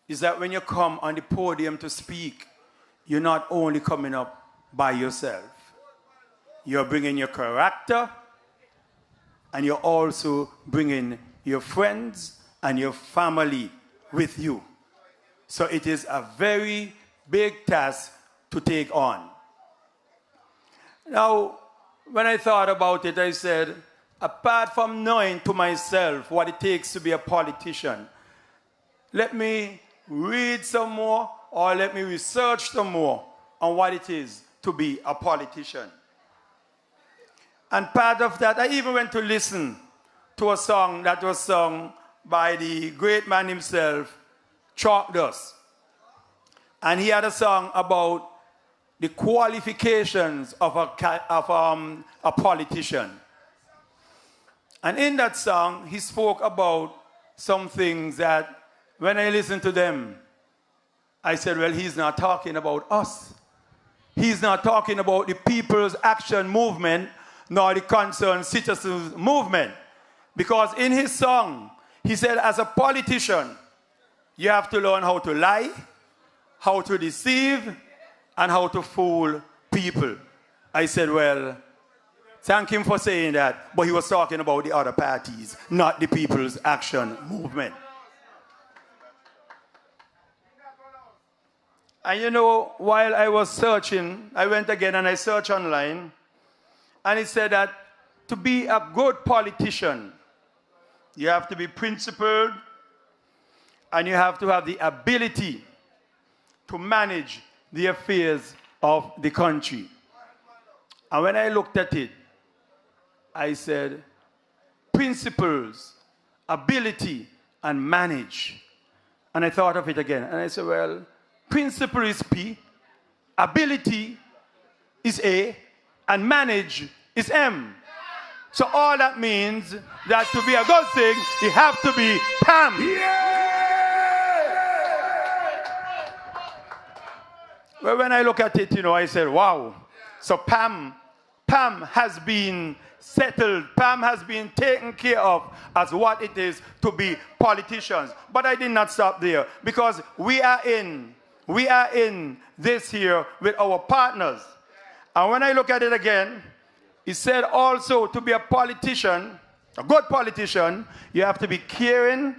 is that when you come on the podium to speak, you're not only coming up by yourself. You're bringing your character, and you're also bringing your friends and your family with you. So it is a very big task to take on. Now, when I thought about it, I said, apart from knowing to myself what it takes to be a politician, let me read some more, or let me research some more on what it is to be a politician. And part of that, I even went to listen to a song that was sung by the great man himself, Chalk Dust. And he had a song about the qualifications of a politician. And in that song, he spoke about some things that when I listened to them, I said, well, he's not talking about us. He's not talking about the People's Action Movement, nor the Concerned Citizens Movement. Because in his song, he said, as a politician, you have to learn how to lie, how to deceive, and how to fool people. I said, well, thank him for saying that, but he was talking about the other parties, not the People's Action Movement. And you know, while I was searching, I went again and I searched online, and it said that to be a good politician, you have to be principled, and you have to have the ability to manage the affairs of the country. And when I looked at it, I said, principles, ability, and manage. And I thought of it again. And I said, well, principle is P, ability is A, and manage is M. So all that means that to be a good thing, you have to be Pam. Yeah! Well, when I look at it, you know, I said, wow. So Pam has been settled. Pam has been taken care of as what it is to be politicians. But I did not stop there, because we are in this here with our partners. And when I look at it again, he said also to be a politician, a good politician, you have to be caring,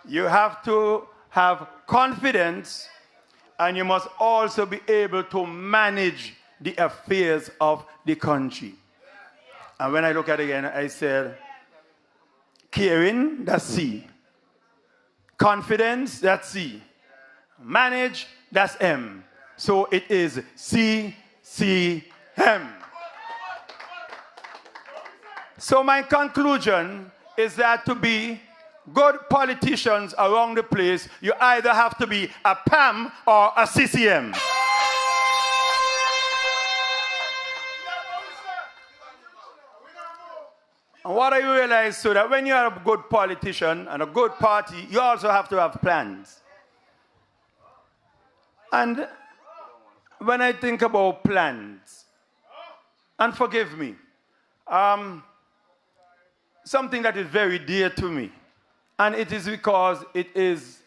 you have to have confidence, and you must also be able to manage the affairs of the country. And when I look at it again, I said, caring, that's C. Confidence, that's C. Manage, that's M. So it is CCM. So my conclusion is that to be good politicians around the place, you either have to be a PAM or a CCM. And what I realized so that when you are a good politician and a good party, you also have to have plans. And when I think about plans, and forgive me, something that is very dear to me, and it is because it is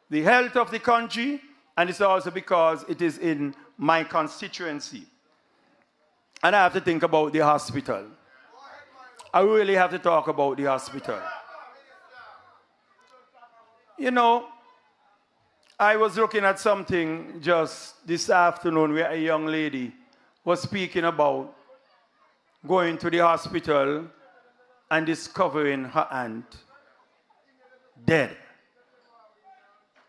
the health of the country, and it's also because it is in my constituency. And I have to think about the hospital. I really have to talk about the hospital. You know, I was looking at something just this afternoon where a young lady was speaking about going to the hospital and discovering her aunt dead.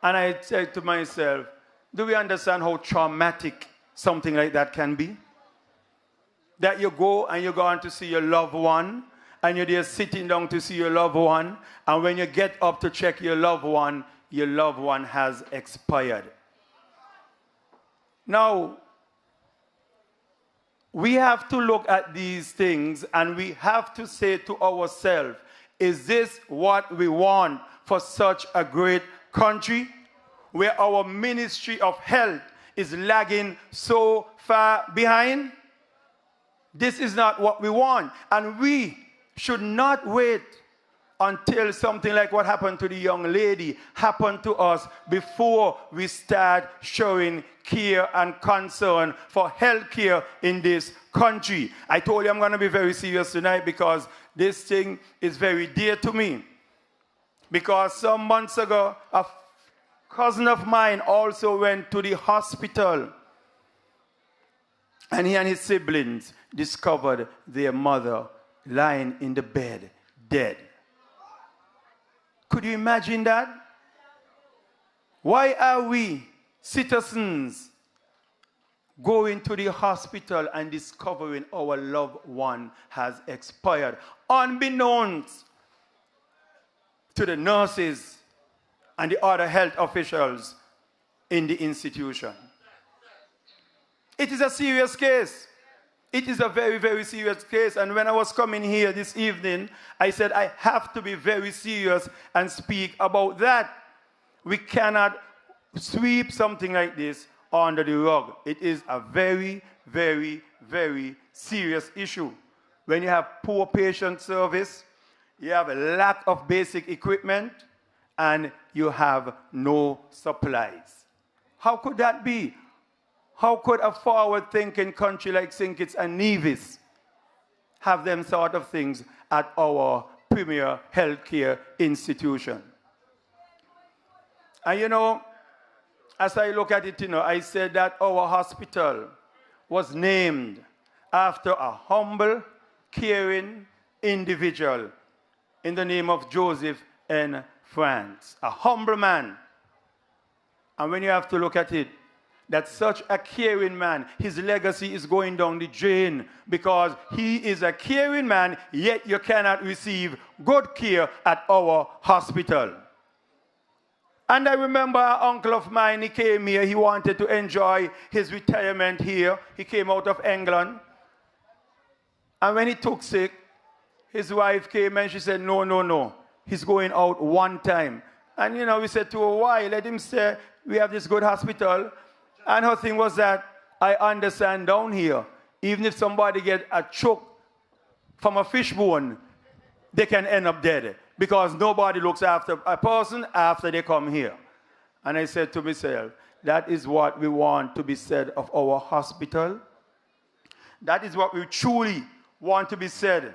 And I said to myself, do we understand how traumatic something like that can be? That you go and you're going to see your loved one, and you're there sitting down to see your loved one, and when you get up to check your loved one has expired. Now, we have to look at these things and we have to say to ourselves, is this what we want for such a great country where our Ministry of Health is lagging so far behind? This is not what we want. And we should not wait until something like what happened to the young lady happened to us before we start showing care and concern for health care in this country. I told you I'm going to be very serious tonight because this thing is very dear to me. Because some months ago, a cousin of mine also went to the hospital, and he and his siblings discovered their mother lying in the bed, dead. Could you imagine that? Why are we, citizens, going to the hospital and discovering our loved one has expired, unbeknownst to the nurses and the other health officials in the institution? It is a serious case. It is a very, very serious case. And when I was coming here this evening, I said I have to be very serious and speak about that. We cannot sweep something like this under the rug. It is a very, very, very serious issue. When you have poor patient service, you have a lack of basic equipment, and you have no supplies. How could that be? How could a forward-thinking country like St. Kitts and Nevis have them sort of things at our premier healthcare institution? And you know, as I look at it, you know, I said that our hospital was named after a humble, caring individual in the name of Joseph N. France, a humble man. And when you have to look at it, that such a caring man, his legacy is going down the drain because he is a caring man, yet you cannot receive good care at our hospital. And I remember an uncle of mine, he came here, he wanted to enjoy his retirement here. He came out of England. And when he took sick, his wife came and she said, no, he's going out one time. And you know, we said to her, why? Let him stay. We have this good hospital. And her thing was that, I understand down here, even if somebody get a choke from a fishbone, they can end up dead because nobody looks after a person after they come here. And I said to myself, that is what we want to be said of our hospital. That is what we truly want to be said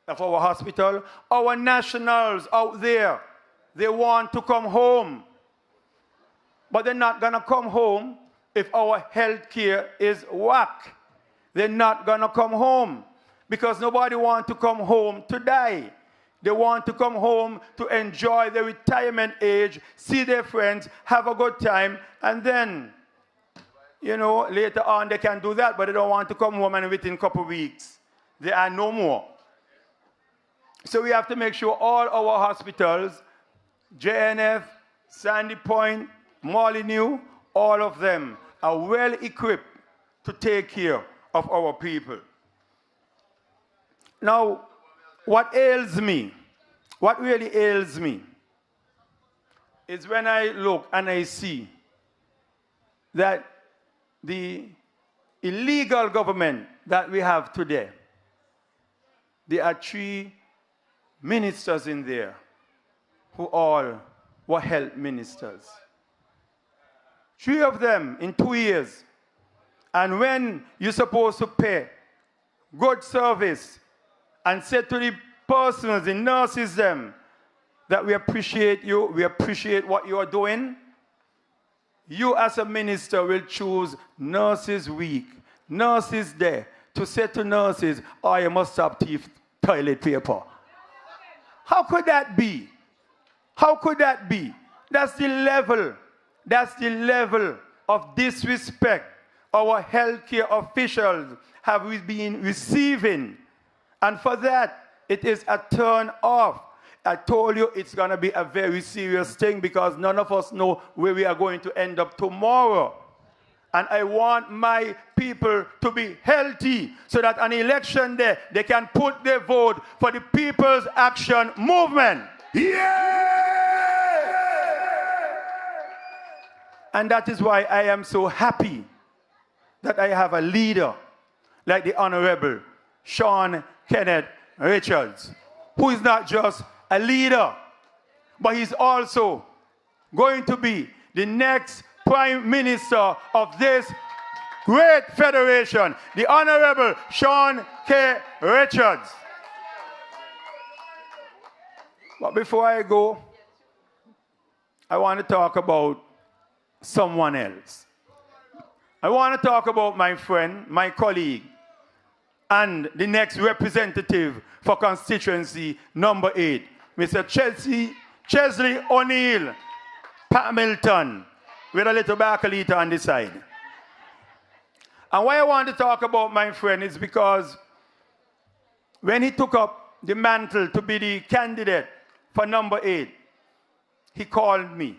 of our hospital. Our nationals out there, they want to come home. But they're not going to come home if our health care is whack. They're not going to come home because nobody wants to come home to die. They want to come home to enjoy their retirement age, see their friends, have a good time, and then, you know, later on they can do that, but they don't want to come home and within a couple of weeks, they are no more. So we have to make sure all our hospitals, JNF, Sandy Point, Molyneux, all of them are well equipped to take care of our people. Now, what ails me, what really ails me, is when I look and I see that the illegal government that we have today, there are 3 ministers in there who all were health ministers. 3 of them in 2 years. And when you're supposed to pay good service and say to the persons, the nurses them, that we appreciate you, we appreciate what you are doing, you as a minister will choose Nurses Week, Nurses Day, to say to nurses, oh, you must have toilet paper. How could that be? How could that be? That's the level of disrespect our healthcare officials have been receiving. And for that, it is a turn off. I told you it's going to be a very serious thing because none of us know where we are going to end up tomorrow. And I want my people to be healthy so that on election day, they can put their vote for the People's Action Movement. Yeah! And that is why I am so happy that I have a leader like the Honorable Sean Kenneth Richards, who is not just a leader, but he's also going to be the next Prime Minister of this great federation, the Honorable Sean K. Richards. But before I go, I want to talk about someone else. I want to talk about my friend, my colleague, and the next representative for constituency number 8, Mr. Chesley O'Neill Hamilton, with a little bakalita on the side. And why I want to talk about my friend is because when he took up the mantle to be the candidate for number 8, he called me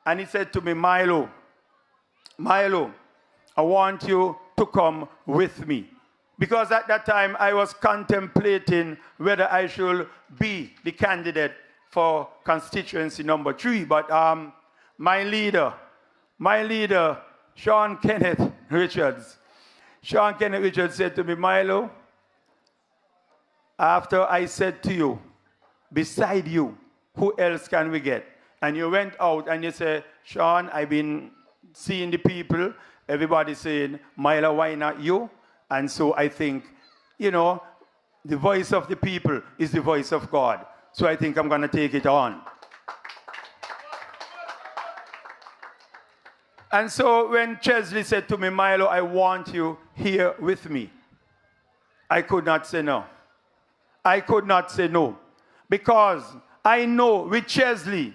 and he said to me, Milo, I want you to come with me. Because at that time, I was contemplating whether I should be the candidate for constituency number 3. But my leader, Sean Kenneth Richards said to me, Milo, after I said to you, beside you, who else can we get? And you went out and you said, Sean, I've been seeing the people, everybody saying, Milo, why not you? And so I think, the voice of the people is the voice of God. So I think I'm going to take it on. And so when Chesley said to me, Milo, I want you here with me, I could not say no. I could not say no. Because I know with Chesley,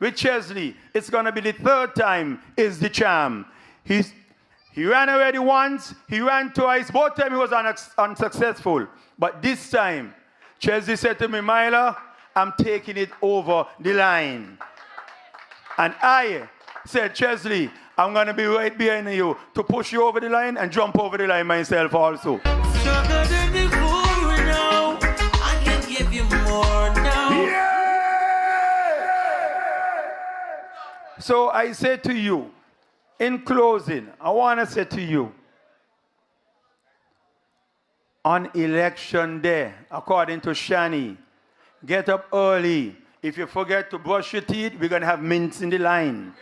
it's going to be the 3rd time is the charm. He ran already once, he ran twice, both times he was unsuccessful. But this time, Chesley said to me, Milo, I'm taking it over the line. And I said, Chesley, I'm going to be right behind you to push you over the line and jump over the line myself also. Stronger than before now, I can give you more now. Yeah! So I say to you, in closing, I want to say to you, on election day, according to Shani, get up early. If you forget to brush your teeth, we're going to have mints in the line.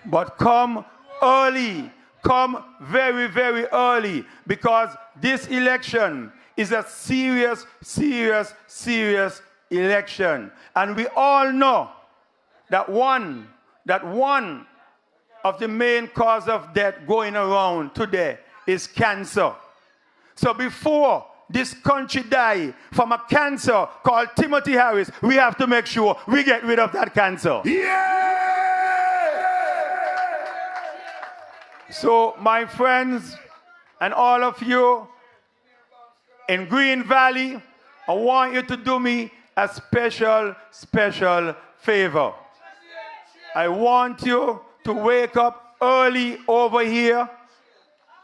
But come early. Come very, very early. Because this election is a serious, serious, serious election. And we all know that one of the main cause of death going around today is cancer. So before this country die from a cancer called Timothy Harris, we have to make sure we get rid of that cancer. Yeah! So my friends and all of you in Green Valley, I want you to do me a special, special favor. I want you to wake up early over here,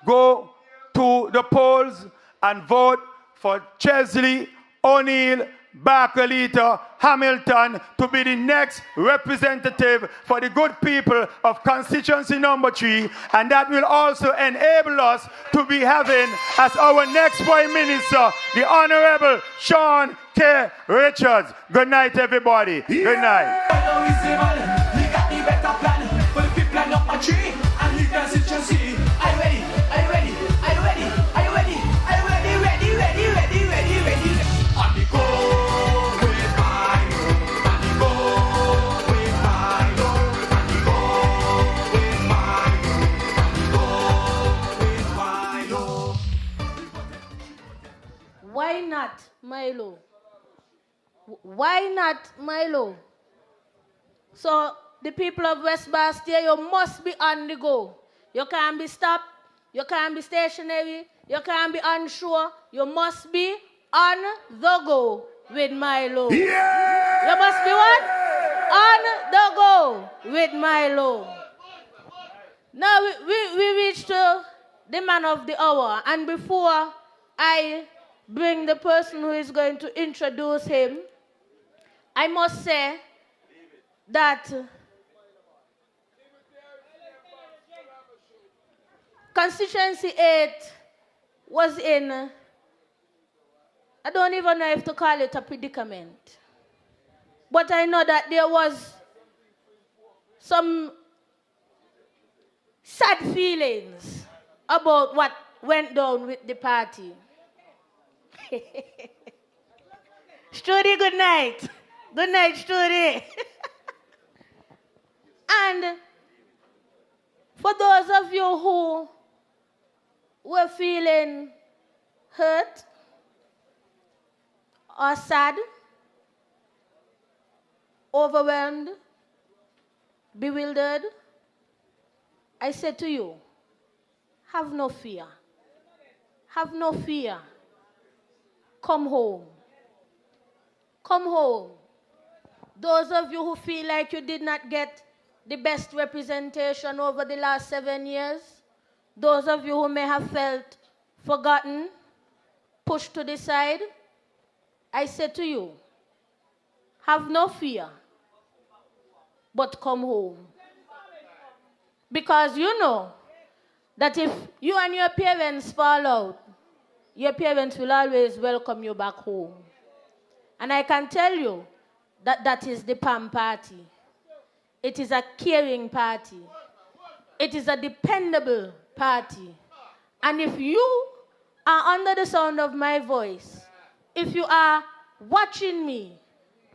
go to the polls and vote for Chesley O'Neill Barcolita Hamilton to be the next representative for the good people of constituency number 3, and that will also enable us to be having as our next Prime Minister the Honorable Sean K. Richards. Good night, everybody. Good night. Why not Milo? Why not Milo? So the people of West Bastia, you must be on the go. You can't be stopped. You can't be stationary. You can't be unsure. You must be on the go with Milo. Yeah! You must be what? On the go with Milo. Now we reached the man of the hour, and before I bring the person who is going to introduce him, I must say that Constituency 8 was in, I don't even know if to call it a predicament, but I know that there was some sad feelings about what went down with the party. Studi, good night. Good night, Studi. And for those of you who were feeling hurt or sad, overwhelmed, bewildered, I say to you, have no fear. Have no fear. Come home. Come home. Those of you who feel like you did not get the best representation over the last 7 years, those of you who may have felt forgotten, pushed to the side, I say to you, have no fear, but come home. Because you know that if you and your parents fall out, your parents will always welcome you back home. And I can tell you that that is the Pam party. It is a caring party. It is a dependable party. And if you are under the sound of my voice, if you are watching me,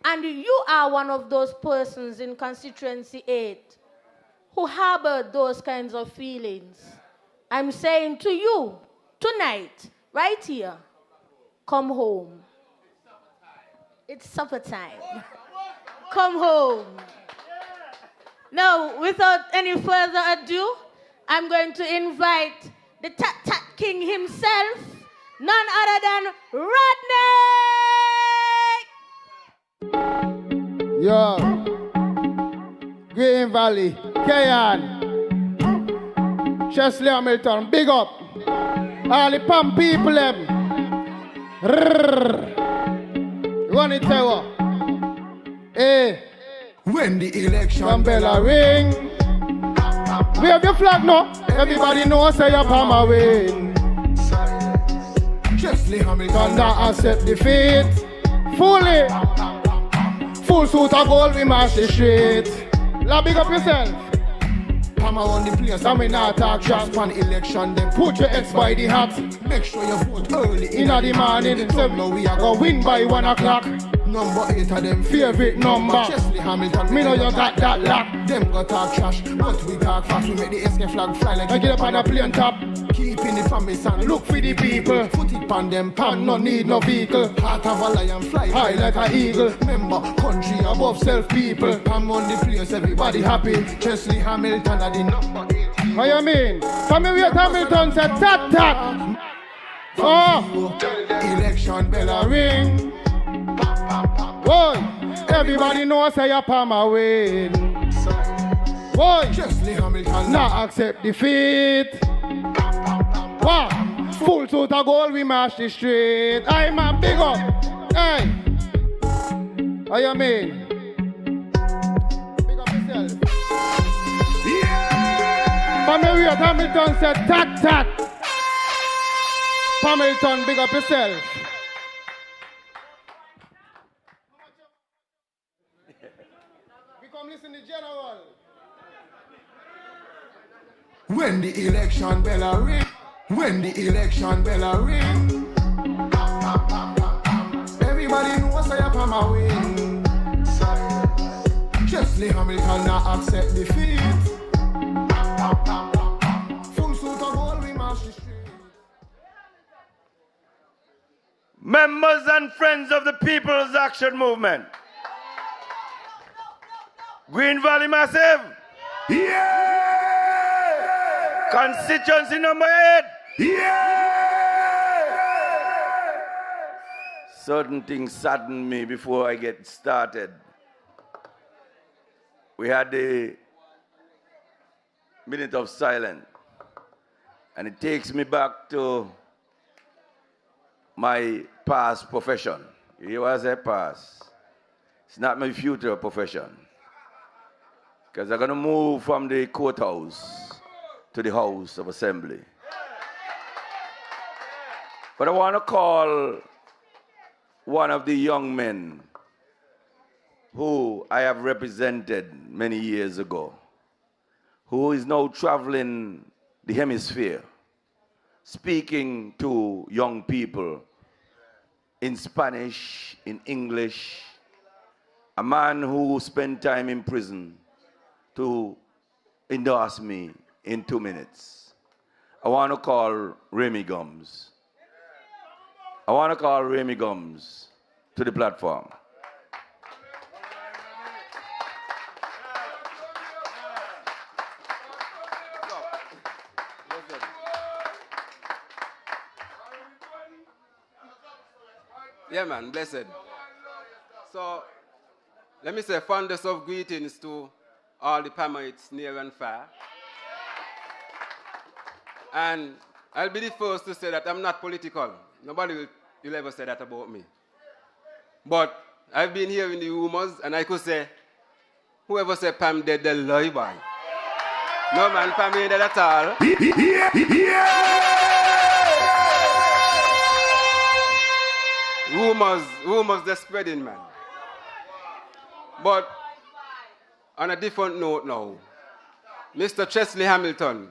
and you are one of those persons in Constituency 8 who harbor those kinds of feelings, I'm saying to you tonight, right here, come home. It's supper time. Come home. Now, without any further ado, I'm going to invite the Tat King himself, none other than Rodney! Yo, Green Valley, Kayan, Chesley Hamilton, big up. All the Pam people, them. Run it, Tower. Hey. When the election bell ring, we have your flag now. Everybody knows say your Pam win. Chesley Hamilton not accept defeat. Fully. Full suit of gold, we mash the street. La, big up yourself. Pam on the place, and we not talk shop. For election, then put your ex by the hat. Make sure you vote early in the morning. Now we are gonna win by 1 o'clock. Number 8 of them favorite number. Chesley Hamilton, me know you got that lock. Them go talk trash, but we talk fast. We make the SK flag fly like I get up on a plane top. Keeping the promise and look for the people. Put it on them Pam no need no vehicle. Heart of a lion fly high like an eagle. Remember, country above self people. Pam on the place, everybody happy. Chesley Hamilton at the number 8. What you mean? Come here, Hamilton said tat tat. Oh, election bell ring. Boy, everybody knows say your Pam win. Boy, Chesley Hamilton not accept defeat. Wow, Full suit of gold, we march the street. Hey man, big up. Hey. How you mean? Big up yourself. Yeah! Family Hamilton said, tat tat. Hamilton, big up yourself. We come listen to General. When the election bell a ring, when the election bell a ring, everybody knows I am on my win. Chesley Hamilton not accept defeat. Full suit of gold, we march the street. Members and friends of the People's Action Movement. Green Valley Massive. Yeah! Constituency number 8. Yeah! Certain things sadden me before I get started. We had the minute of silence, and it takes me back to my past profession. It was a past. It's not my future profession. Because I'm going to move from the courthouse to the House of Assembly. But I want to call one of the young men who I have represented many years ago, who is now traveling the hemisphere, speaking to young people in Spanish, in English, a man who spent time in prison to endorse me in 2 minutes. I want to call Remy Gums. I want to call Remy Gums to the platform. Yeah, man, blessed. So, let me say fondest of greetings to all the Pamites near and far. And I'll be the first to say that I'm not political. Nobody will ever say that about me. But I've been hearing the rumors, and I could say, whoever said Pam dead, they'll lie by. No, man, Pam ain't dead at all. Rumors, they're spreading, man. But on a different note now, Mr. Chesley Hamilton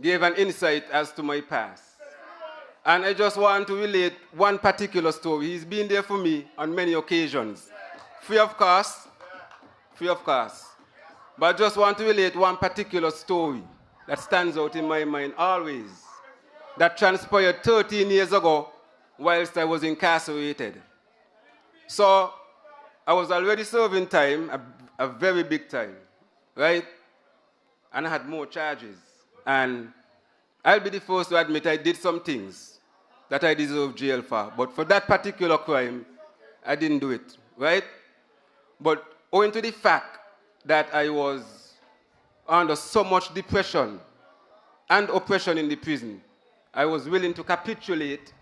gave an insight as to my past. And I just want to relate one particular story. He's been there for me on many occasions. Free of cost. But I just want to relate one particular story that stands out in my mind always, that transpired 13 years ago whilst I was incarcerated. So I was already serving time, a very big time, right? And I had more charges. And I'll be the first to admit I did some things that I deserve jail for. But for that particular crime, I didn't do it, right? But owing to the fact that I was under so much depression and oppression in the prison, I was willing to capitulate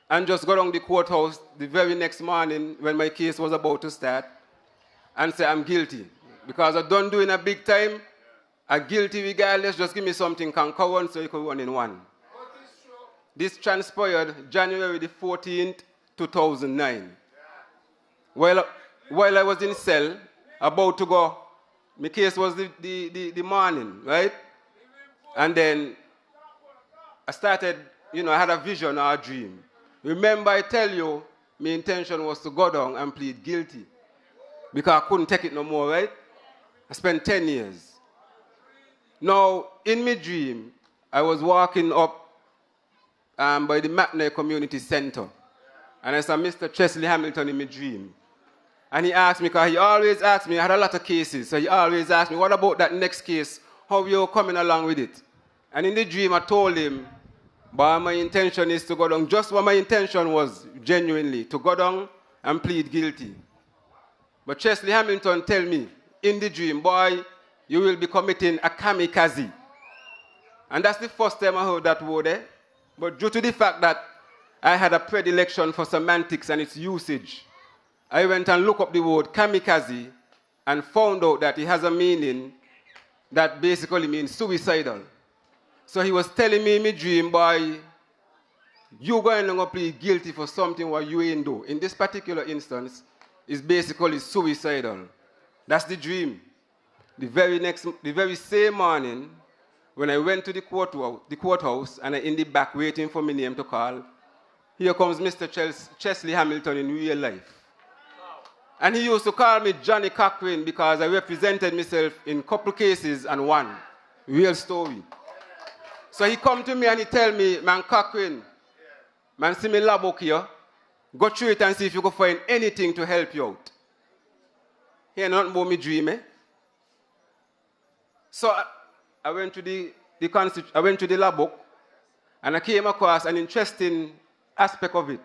and just go down the courthouse the very next morning when my case was about to start and say I'm guilty. Because I don't do in a big time, I'm guilty regardless, just give me something concurrent so you can run in one. This transpired January the 14th, 2009. While I was in cell, about to go, my case was the morning, right? And then I started, I had a vision or a dream. Remember, I tell you, my intention was to go down and plead guilty because I couldn't take it no more, right? I spent 10 years. Now, in my dream, I was walking up by the Matney Community Center, and I saw Mr. Chesley Hamilton in my dream. And he asked me, because he always asked me, I had a lot of cases, so he always asked me, what about that next case? How are you coming along with it? And in the dream, I told him, but my intention is to go down. Just what my intention was, genuinely, to go down and plead guilty. But Chesley Hamilton tell me, in the dream, boy, you will be committing a kamikaze. And that's the first time I heard that word, But due to the fact that I had a predilection for semantics and its usage, I went and looked up the word kamikaze and found out that it has a meaning that basically means suicidal. So he was telling me in my dream, boy, you going to plead guilty for something what you ain't do. In this particular instance, it's basically suicidal. That's the dream. The very same morning, when I went to the courthouse and I in the back waiting for my name to call, here comes Mr. Chesley Hamilton in real life. And he used to call me Johnny Cochran because I represented myself in a couple cases and one. Real story. So he come to me and he tell me, man, Cochran, man, see me lab book here. Go through it and see if you can find anything to help you out. He ain't nothing about me dream, eh? So I went to the lab book and I came across an interesting aspect of it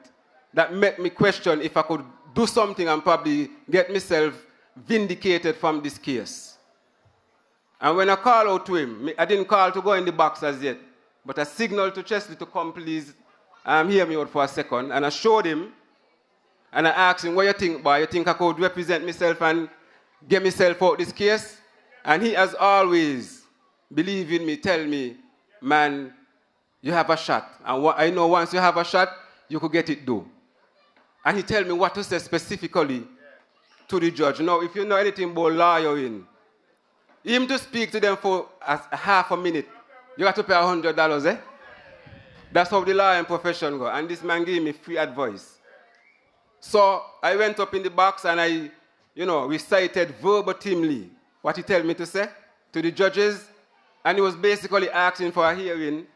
that made me question if I could do something and probably get myself vindicated from this case. And when I called out to him, I didn't call to go in the box as yet, but I signaled to Chesley to come, please, hear me out for a second. And I showed him, and I asked him, what you think, boy? You think I could represent myself and get myself out this case? And he, as always, believe in me, tell me, man, you have a shot. And I know once you have a shot, you could get it done. And he tell me what to say specifically to the judge. Now, if you know anything about lawyering, him to speak to them for a half a minute, you have to pay $100, eh? That's how the lawyering profession goes. And this man gave me free advice. So I went up in the box and I, recited verbatimly what he told me to say to the judges. And he was basically asking for a hearing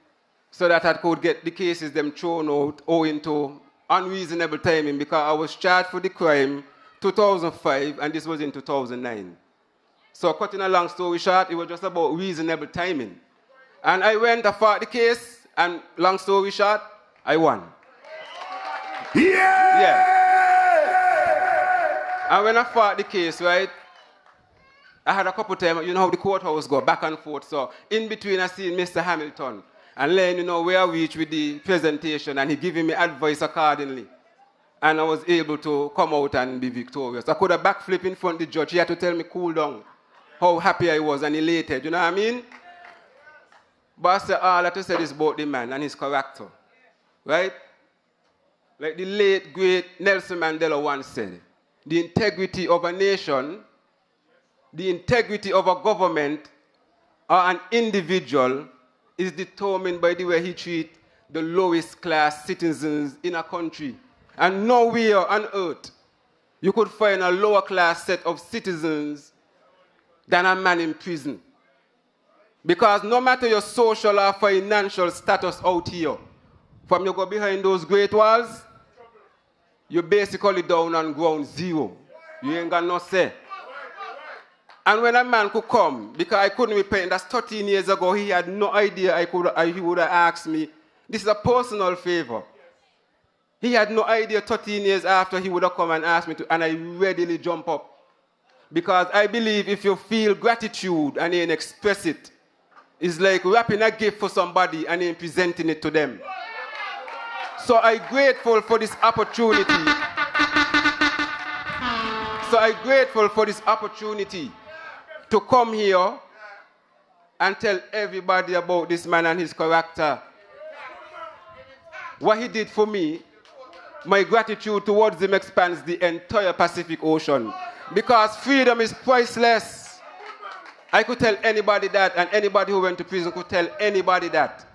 so that I could get the cases them thrown out owing to unreasonable timing, because I was charged for the crime 2005 and this was in 2009. So cutting a long story short, it was just about reasonable timing. And I went, I fought the case, and long story short, I won. Yeah! And when I fought the case, right, I had a couple times, you know how the courthouse go, back and forth. So in between, I seen Mr. Hamilton and letting where I reached with the presentation, and he giving me advice accordingly. And I was able to come out and be victorious. I could have backflipped in front of the judge. He had to tell me, cool down, how happy I was and elated, you know what I mean? But I said, all I have to say is about the man and his character, right? Like the late, great Nelson Mandela once said, the integrity of a nation, the integrity of a government, or an individual is determined by the way he treats the lowest class citizens in a country. And nowhere on earth you could find a lower class set of citizens than a man in prison. Because no matter your social or financial status out here, from you go behind those great walls, you're basically down on ground zero. You ain't got no say. And when a man could come, because I couldn't be paying, that's 13 years ago, he had no idea he would have asked me. This is a personal favor. He had no idea 13 years after he would have come and asked me to, and I readily jump up. Because I believe if you feel gratitude and then express it, it's like wrapping a gift for somebody and then presenting it to them. So I'm grateful for this opportunity. To come here and tell everybody about this man and his character. What he did for me, my gratitude towards him expands the entire Pacific Ocean. Because freedom is priceless. I could tell anybody that, and anybody who went to prison could tell anybody that.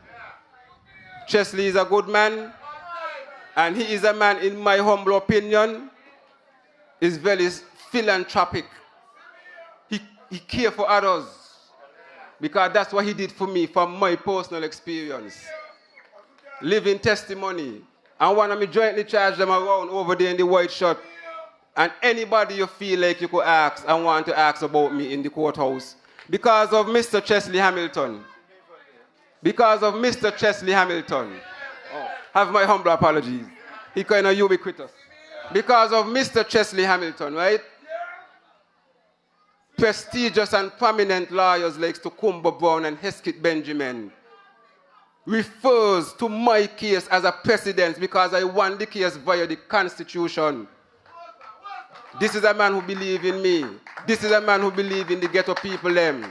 Chesley is a good man, and he is a man, in my humble opinion, is very philanthropic. He cares for others, because that's what he did for me from my personal experience. Living testimony. And one of me jointly charge them around over there in the white shirt. And anybody you feel like you could ask and want to ask about me in the courthouse. Because of Mr. Chesley Hamilton. Because of Mr. Chesley Hamilton. Oh, have my humble apologies. He kind of ubiquitous. Because of Mr. Chesley Hamilton, right? Prestigious and prominent lawyers like Tukumba Brown and Hesketh Benjamin refers to my case as a precedent because I won the case via the Constitution. This is a man who believes in me. This is a man who believes in the ghetto people them.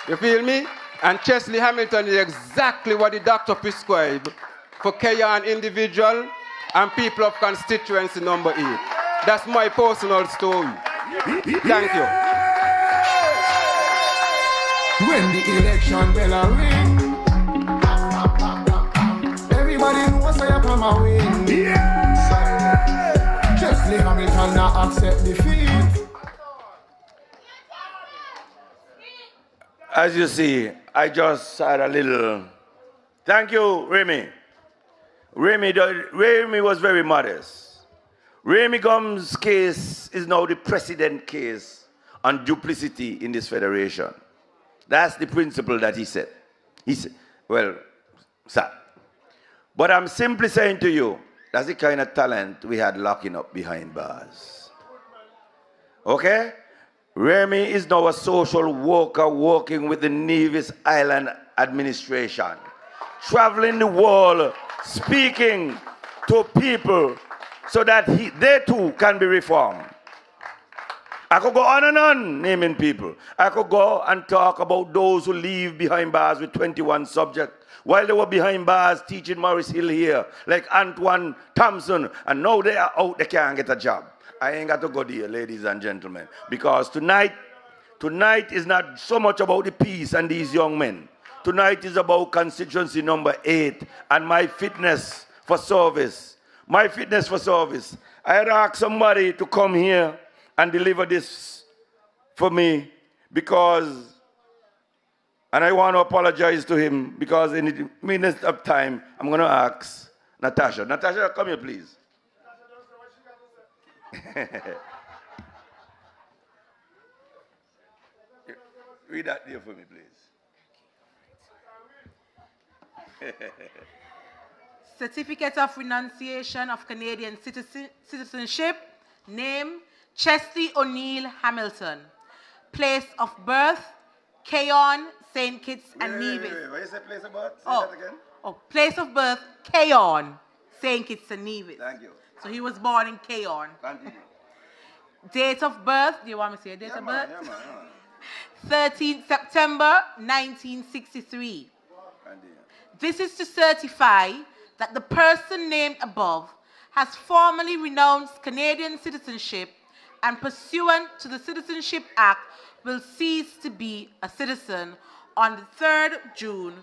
You feel me? And Chesley Hamilton is exactly what the doctor prescribed for Keyan individual and people of constituency number 8. That's my personal story. Thank you. When the election bell a ring, everybody knows I am a win. Yeah! Chesley Hamilton not accept defeat. As you see, I just had a little... Thank you, Remy. Remy was very modest. Remy Gum's case is now the precedent case on duplicity in this federation. That's the principle that he said. He said, well, sir. But I'm simply saying to you, that's the kind of talent we had locking up behind bars. Okay? Remy is now a social worker working with the Nevis Island administration, traveling the world, speaking to people so that they too can be reformed. I could go on and on naming people. I could go and talk about those who leave behind bars with 21 subjects while they were behind bars teaching Morris Hill here, like Antoine Thompson, and now they are out, they can't get a job. I ain't got to go there, ladies and gentlemen, because tonight is not so much about the peace and these young men. Tonight is about constituency number 8 and my fitness for service. My fitness for service. I had asked somebody to come here and deliver this for me because, and I want to apologize to him because in the minutes of time, I'm going to ask Natasha. Natasha, come here, please. Read that there for me, please. Certificate of Renunciation of Canadian Citizenship. Name, Chesley O'Neill Hamilton. Place of birth, Keyon, St. Kitts and Nevis. What is the place of birth? Say that again. Oh, place of birth, Keyon, St. Kitts and Nevis. Thank you. So he was born in Keyon. Continue. Date of birth, do you want me to say date of birth? Yeah, man. 13th September 1963. This is to certify that the person named above has formally renounced Canadian citizenship and pursuant to the Citizenship Act will cease to be a citizen on the 3rd of June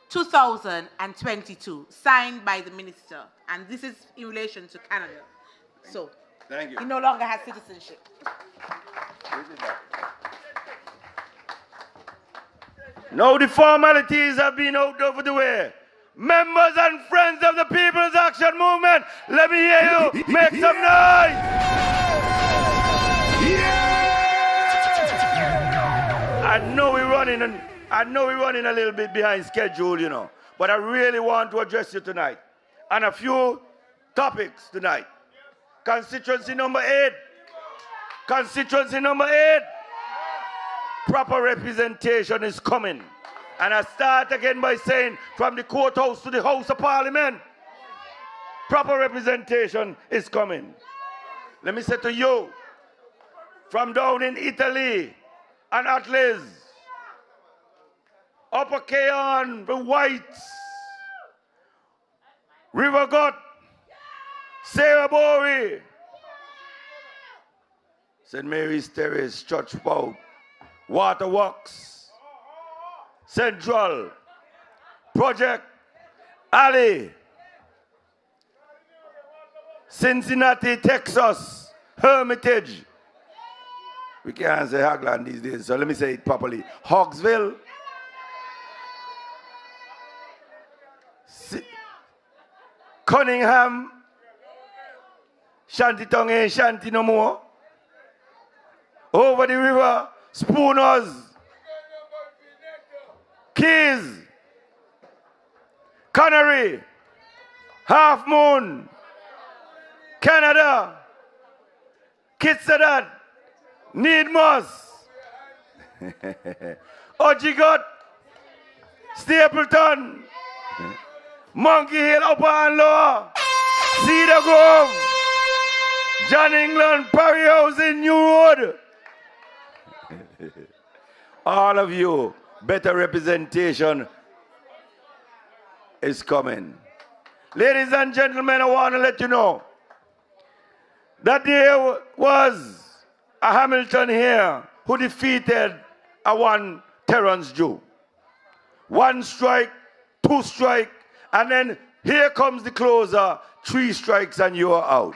2022, signed by the minister. And this is in relation to Canada. So, thank you. He no longer has citizenship. Now the formalities have been out over the way. Members and friends of the People's Action Movement, let me hear you make some noise. I know we're running a little bit behind schedule, you know, but I really want to address you tonight on a few topics tonight. Constituency number 8. Constituency number 8. Proper representation is coming. And I start again by saying, from the courthouse to the House of Parliament, proper representation is coming. Let me say to you, from down in Italy and Atlas, Upper Keyon, the Whites, River Gut, Sarah Bory, St. Mary's Terrace, Church Pout, Waterworks, Central, Project, Alley, Cincinnati, Texas, Hermitage. We can't say Hagland these days, so let me say it properly. Hogsville, Cunningham, Shantytown ain't Shanty no more. Over the river, Spooners, Keys, Canary, Half Moon, Canada, Kitsadat, Needmos, Ojigot, Stapleton, Monkey Hill upper and lower. Cedar Grove. John England, Perry House in New Road. All of you, better representation is coming. Ladies and gentlemen, I want to let you know that there was a Hamilton here who defeated a one Terrence Jew. 1 strike, 2 strike, and then here comes the closer, 3 strikes and you are out.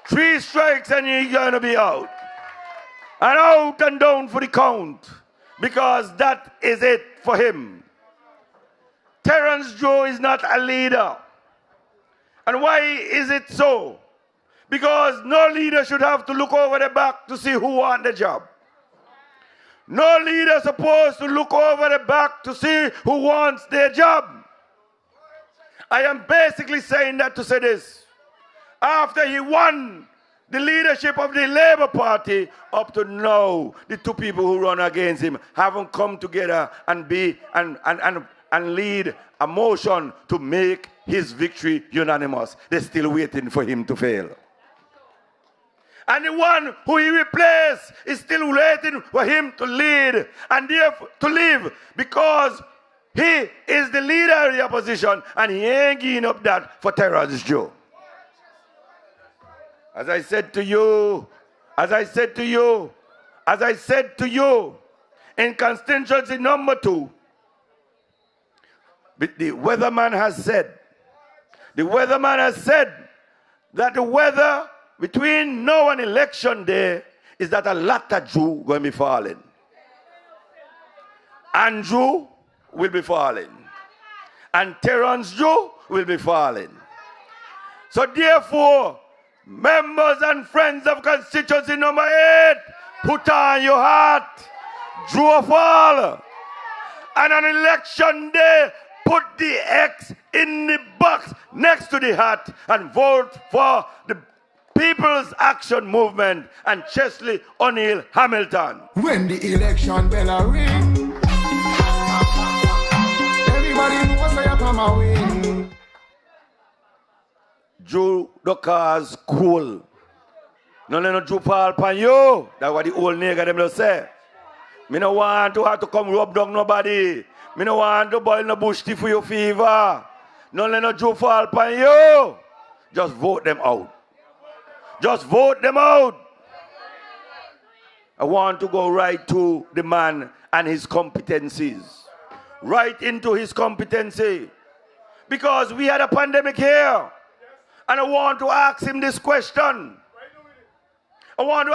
3 strikes and you're going to be out. And out and down for the count, because that is it for him. Terrence Joe is not a leader. And why is it so? Because no leader should have to look over the back to see who won the job. No leader is supposed to look over the back to see who wants their job. I am basically saying that to say this. After he won the leadership of the Labour Party, up to now, the 2 people who run against him haven't come together and lead a motion to make his victory unanimous. They're still waiting for him to fail. And the one who he replaced is still waiting for him to lead and therefore to live, because he is the leader of the opposition and he ain't giving up that for Terrence Joe. As I said to you, in constituency number 2, the weatherman has said that the weather between now and election day is that a lot of Jew going to be falling. Andrew will be falling. And Terrence Jew will be falling. So therefore, members and friends of constituency number 8, put on your heart, Jew fall. And on election day, put the X in the box next to the hat and vote for the People's Action Movement and Chesley O'Neill Hamilton. When the election bell ring, everybody knows I am a win. Jew the cause cool. No let no Jew fall upon you. That's what the old nigga them will say. Me no want to have to come rub down nobody. Me no want to boil no bush tea for your fever. No let no Jew fall upon you. Just vote them out. Just vote them out. I want to go right to the man and his competencies. Right into his competency. Because we had a pandemic here. And I want to ask him this question. When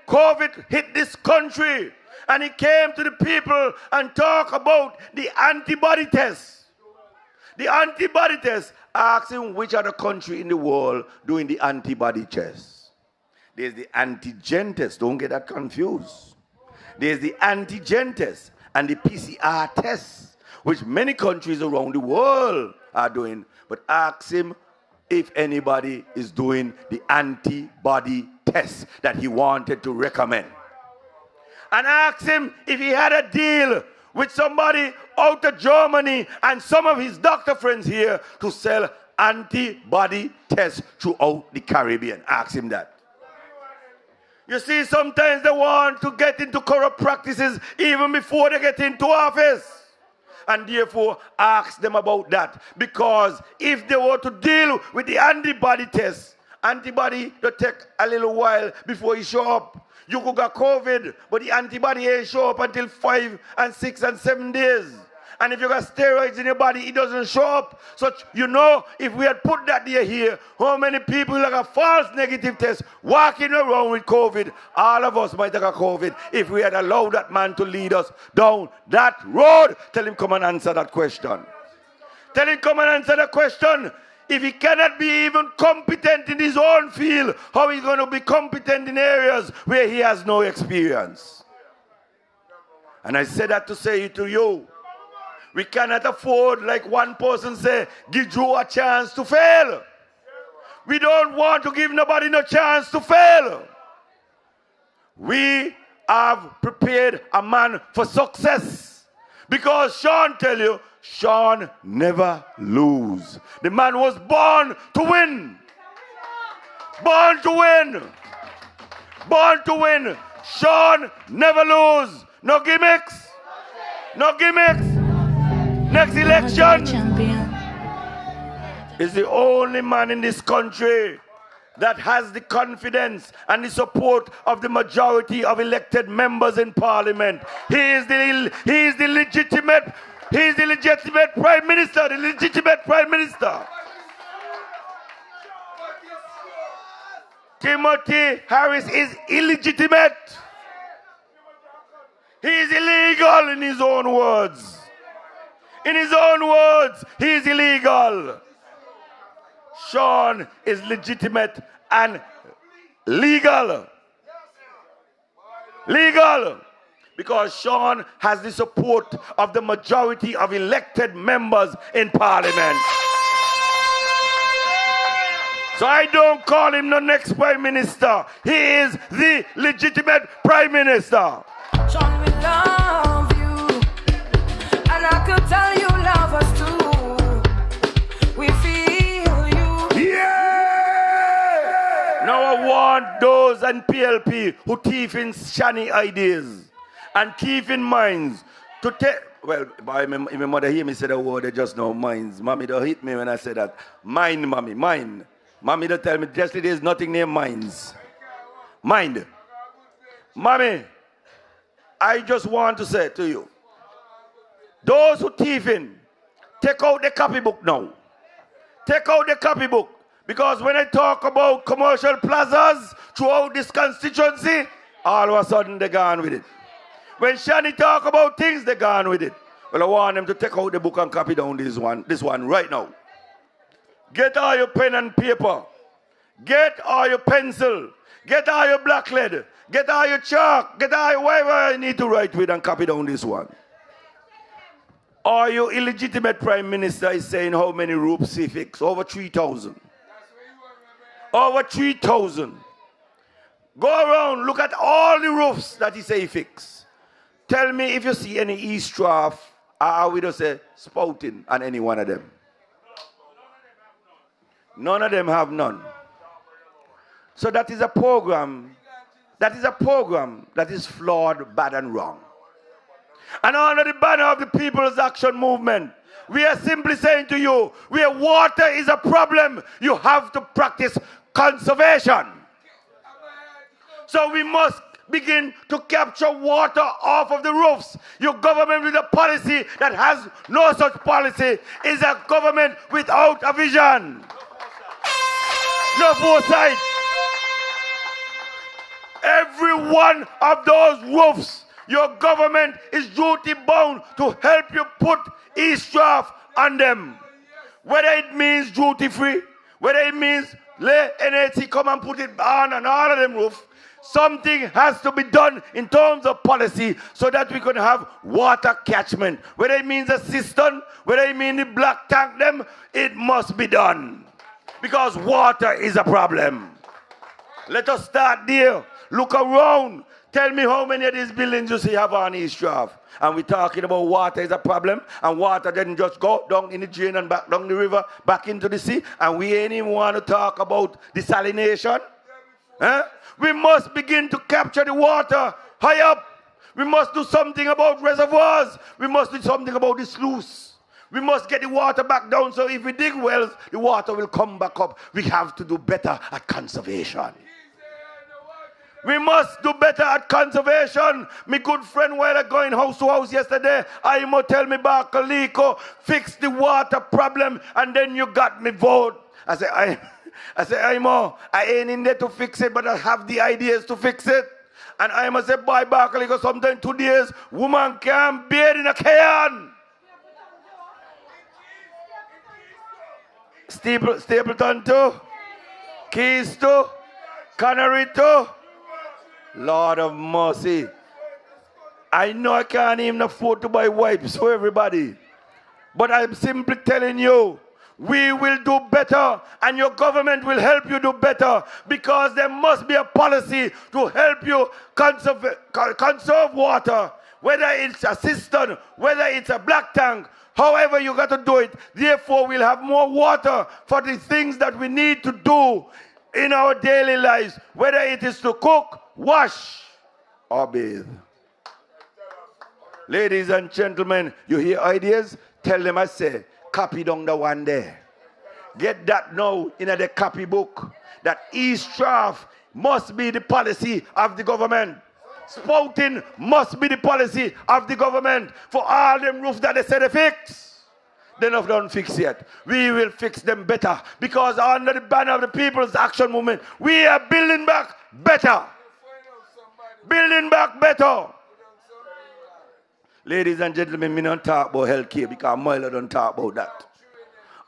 COVID hit this country and he came to the people and talked about the antibody test. Ask him which other country in the world doing the antibody test. There's the antigen test. Don't get that confused. There's the antigen test and the PCR test, which many countries around the world are doing. But ask him if anybody is doing the antibody test that he wanted to recommend. And ask him if he had a deal with somebody out of Germany and some of his doctor friends here to sell antibody tests throughout the Caribbean. Ask him that. You see, sometimes they want to get into corrupt practices even before they get into office. And therefore, ask them about that. Because if they were to deal with the antibody test, antibody will take a little while before it show up. You could get COVID, but the antibody ain't show up until 5 and 6 and 7 days. And if you got steroids in your body, it doesn't show up. So, you know, if we had put that there here, how many people like a false negative test walking around with COVID? All of us might have got COVID if we had allowed that man to lead us down that road. Tell him come and answer that question. Tell him come and answer the question. If he cannot be even competent in his own field, how is he going to be competent in areas where he has no experience? And I said that to say it to you. We cannot afford, like one person say, give Joe a chance to fail. We don't want to give nobody no chance to fail. We have prepared a man for success. Because Sean tell you, Sean never lose. The man was born to win. Born to win. Born to win. Sean never lose. No gimmicks. No gimmicks. Next election is the only man in this country that has the confidence and the support of the majority of elected members in parliament. He is the legitimate prime minister, the legitimate prime minister. Timothy Harris is illegitimate. He is illegal in his own words. In his own words, he is illegal. Sean is legitimate and legal. Legal. Because Sean has the support of the majority of elected members in parliament. So I don't call him the next prime minister. He is the legitimate prime minister. Sean, we love you, and I could tell you love us too. We feel you. Yeah! Now I want those and PLP who thief in shiny ideas and thief in minds to take. Well, my mother hear me say the word, they just know minds. Mommy don't hit me when I say that. Mind, mommy, mind. Mommy don't tell me, Jessie, there's nothing named minds. Mind. Mommy, I just want to say to you, those who thief in, take out the copybook now. Take out the copybook. Because when I talk about commercial plazas throughout this constituency, all of a sudden they're gone with it. When Shani talk about things, they're gone with it. Well, I want them to take out the book and copy down this one right now. Get all your pen and paper. Get all your pencil. Get all your black lead. Get all your chalk. Get all your whatever you need to write with and copy down this one. Or your illegitimate prime minister is saying how many roofs he fixed? Over 3,000. Over 3,000. Go around, look at all the roofs that he say he fixed. Tell me if you see any eavesdrop, or we just say spouting on any one of them. None of them have none. So that is a program. That is flawed, bad, and wrong. And under the banner of the People's Action Movement, we are simply saying to you, where water is a problem, you have to practice conservation. So we must begin to capture water off of the roofs. Your government with a policy that has no such policy is a government without a vision. No foresight. Every one of those roofs, your government is duty bound to help you put eavesdrop on them. Whether it means duty free, whether it means let NAT come and put it on all of them roofs, something has to be done in terms of policy so that we can have water catchment. Whether it means a cistern, whether it means the black tank them, it must be done. Because water is a problem. Let us start there. Look around. Tell me how many of these buildings you see have on eavesdrop. And we're talking about water is a problem. And water didn't just go down in the drain and back down the river, back into the sea. And we ain't even want to talk about desalination. Huh? We must begin to capture the water high up. We must do something about reservoirs. We must do something about the sluice. We must get the water back down so if we dig wells, the water will come back up. We have to do better at conservation. We must do better at conservation. My good friend, while I going house to house yesterday, Imo tell me back, Kaliko, fix the water problem, and then you got me vote. I say, Imo, I ain't in there to fix it, but I have the ideas to fix it. And Imo say, bye, Kaliko, sometime 2 days, woman can't bathe in a can. Stapleton too, Keys too, Canary too. Lord of mercy. I know I can't even afford to buy wipes for everybody. But I'm simply telling you, we will do better and your government will help you do better because there must be a policy to help you conserve water. whether it's a cistern, whether it's a black tank, however you got to do it. Therefore, we'll have more water for the things that we need to do in our daily lives, whether it is to cook, wash, or bathe. Ladies and gentlemen, you hear ideas? Tell them I say, copy down the one there. Get that now in the copy book. That East Draft must be the policy of the government. Spouting must be the policy of the government. For all them roofs that they say they fix, they not done fix yet. We will fix them better. Because under the banner of the People's Action Movement, we are building back better. Building back better. Ladies and gentlemen, we don't talk about healthcare because Milo don't talk about that.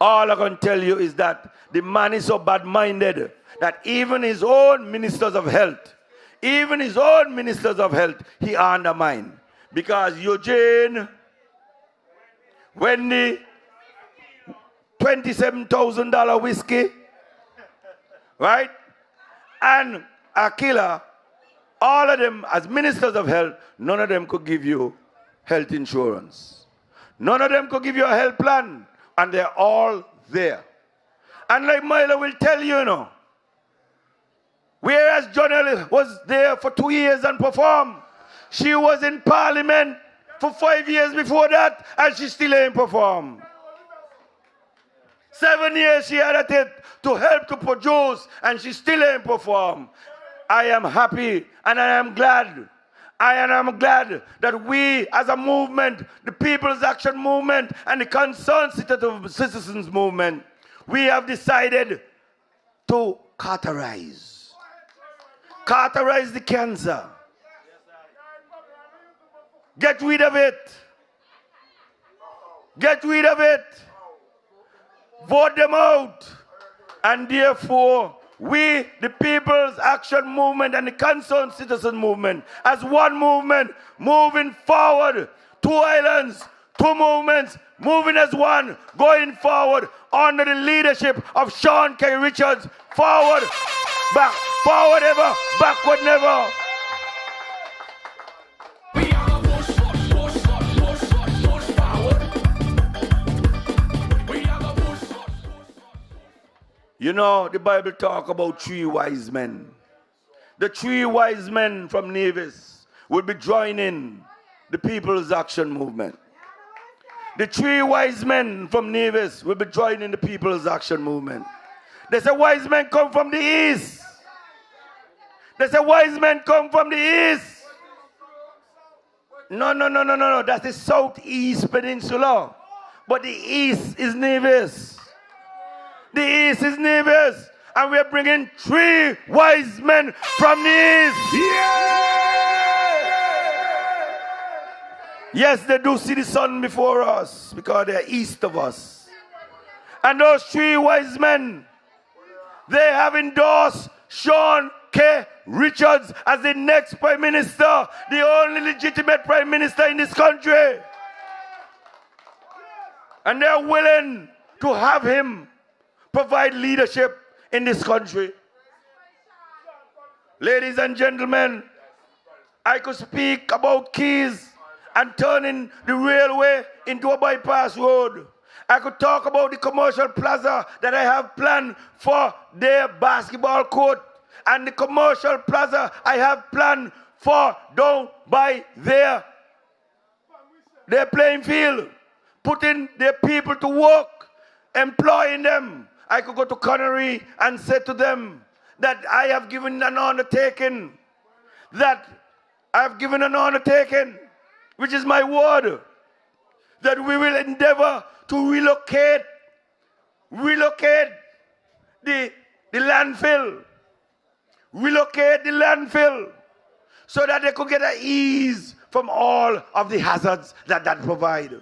All I can tell you is that the man is so bad-minded that even his own ministers of health, he undermined. Because Eugene, when the $27,000 whiskey, right, and Aquila, all of them as ministers of health, none of them could give you health insurance. None of them could give you a health plan. And they're all there. And like Milo will tell you, whereas Jonelle was there for 2 years and performed, she was in Parliament for 5 years before that, and she still ain't performed. 7 years she had at it to help to produce, and she still ain't performed. I am happy, and I am glad. I'm glad that we as a movement, the People's Action Movement and the Concerned Citizens Movement, we have decided to cauterize the cancer. Get rid of it. Get rid of it. Vote them out. And therefore, we, the People's Action Movement and the Concerned Citizen Movement, as one movement, moving forward, 2 islands, 2 movements, moving as one, going forward under the leadership of Sean K. Richards. Forward, back, forward ever, backward never. You know, the Bible talk about 3 wise men. The 3 wise men from Nevis will be joining the People's Action Movement. The 3 wise men from Nevis will be joining the People's Action Movement. They say wise men come from the east. They say wise men come from the east. No. That's the southeast peninsula. But the east is Nevis. The east is Nevis. And we're bringing 3 wise men from the east. Yes, they do see the sun before us because they're east of us. And those 3 wise men, they have endorsed Sean K. Richards as the next Prime Minister, the only legitimate Prime Minister in this country. And they're willing to have him provide leadership in this country. Ladies and gentlemen, I could speak about Keys and turning the railway into a bypass road. I could talk about the commercial plaza that I have planned for their basketball court and the commercial plaza I have planned for down by their playing field, putting their people to work, employing them. I could go to Connery and say to them that I have given an undertaking, which is my word, that we will endeavor to relocate the landfill, so that they could get an ease from all of the hazards that provide.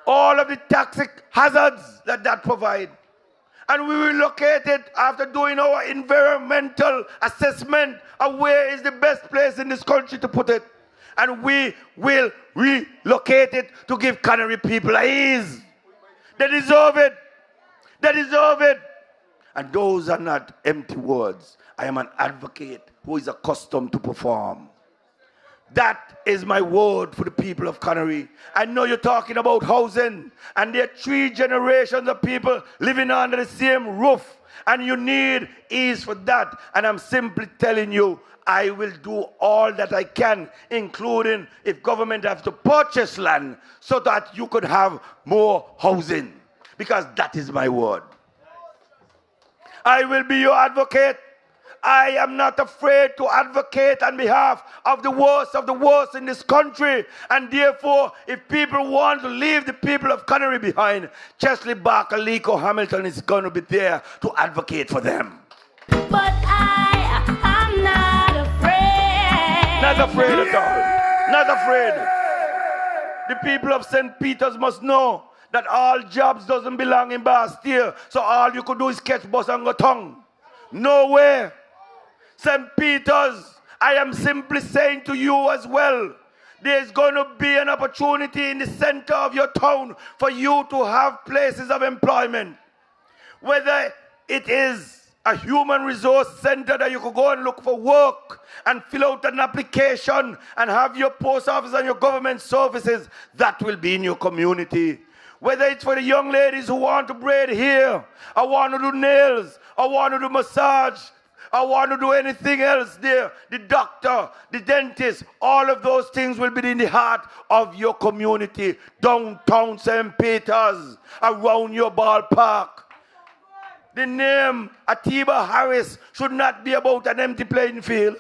All of the toxic hazards that provide. And we will locate it after doing our environmental assessment of where is the best place in this country to put it. And we will relocate it to give Canary people ease. They deserve it. They deserve it. And those are not empty words. I am an advocate who is accustomed to perform. That is my word for the people of Canary. I know you're talking about housing, and there are 3 generations of people living under the same roof, and you need ease for that. And I'm simply telling you, I will do all that I can, including if government has to purchase land so that you could have more housing, because that is my word. I will be your advocate. I am not afraid to advocate on behalf of the worst in this country. And therefore, if people want to leave the people of Canary behind, Chesley Barker, Liko Hamilton is going to be there to advocate for them. But I'm not afraid. Not afraid at all. Not afraid. The people of St. Peter's must know that all jobs doesn't belong in Bastille. So all you could do is catch bus and go tongue. Nowhere. St. Peter's, I am simply saying to you as well, there's going to be an opportunity in the center of your town for you to have places of employment. Whether it is a human resource center that you could go and look for work and fill out an application and have your post office and your government services, that will be in your community. Whether it's for the young ladies who want to braid hair, or want to do nails, or want to do massage, I want to do anything else there. The doctor, the dentist, all of those things will be in the heart of your community. Downtown St. Peter's, around your ballpark. The name Atiba Harris should not be about an empty playing field.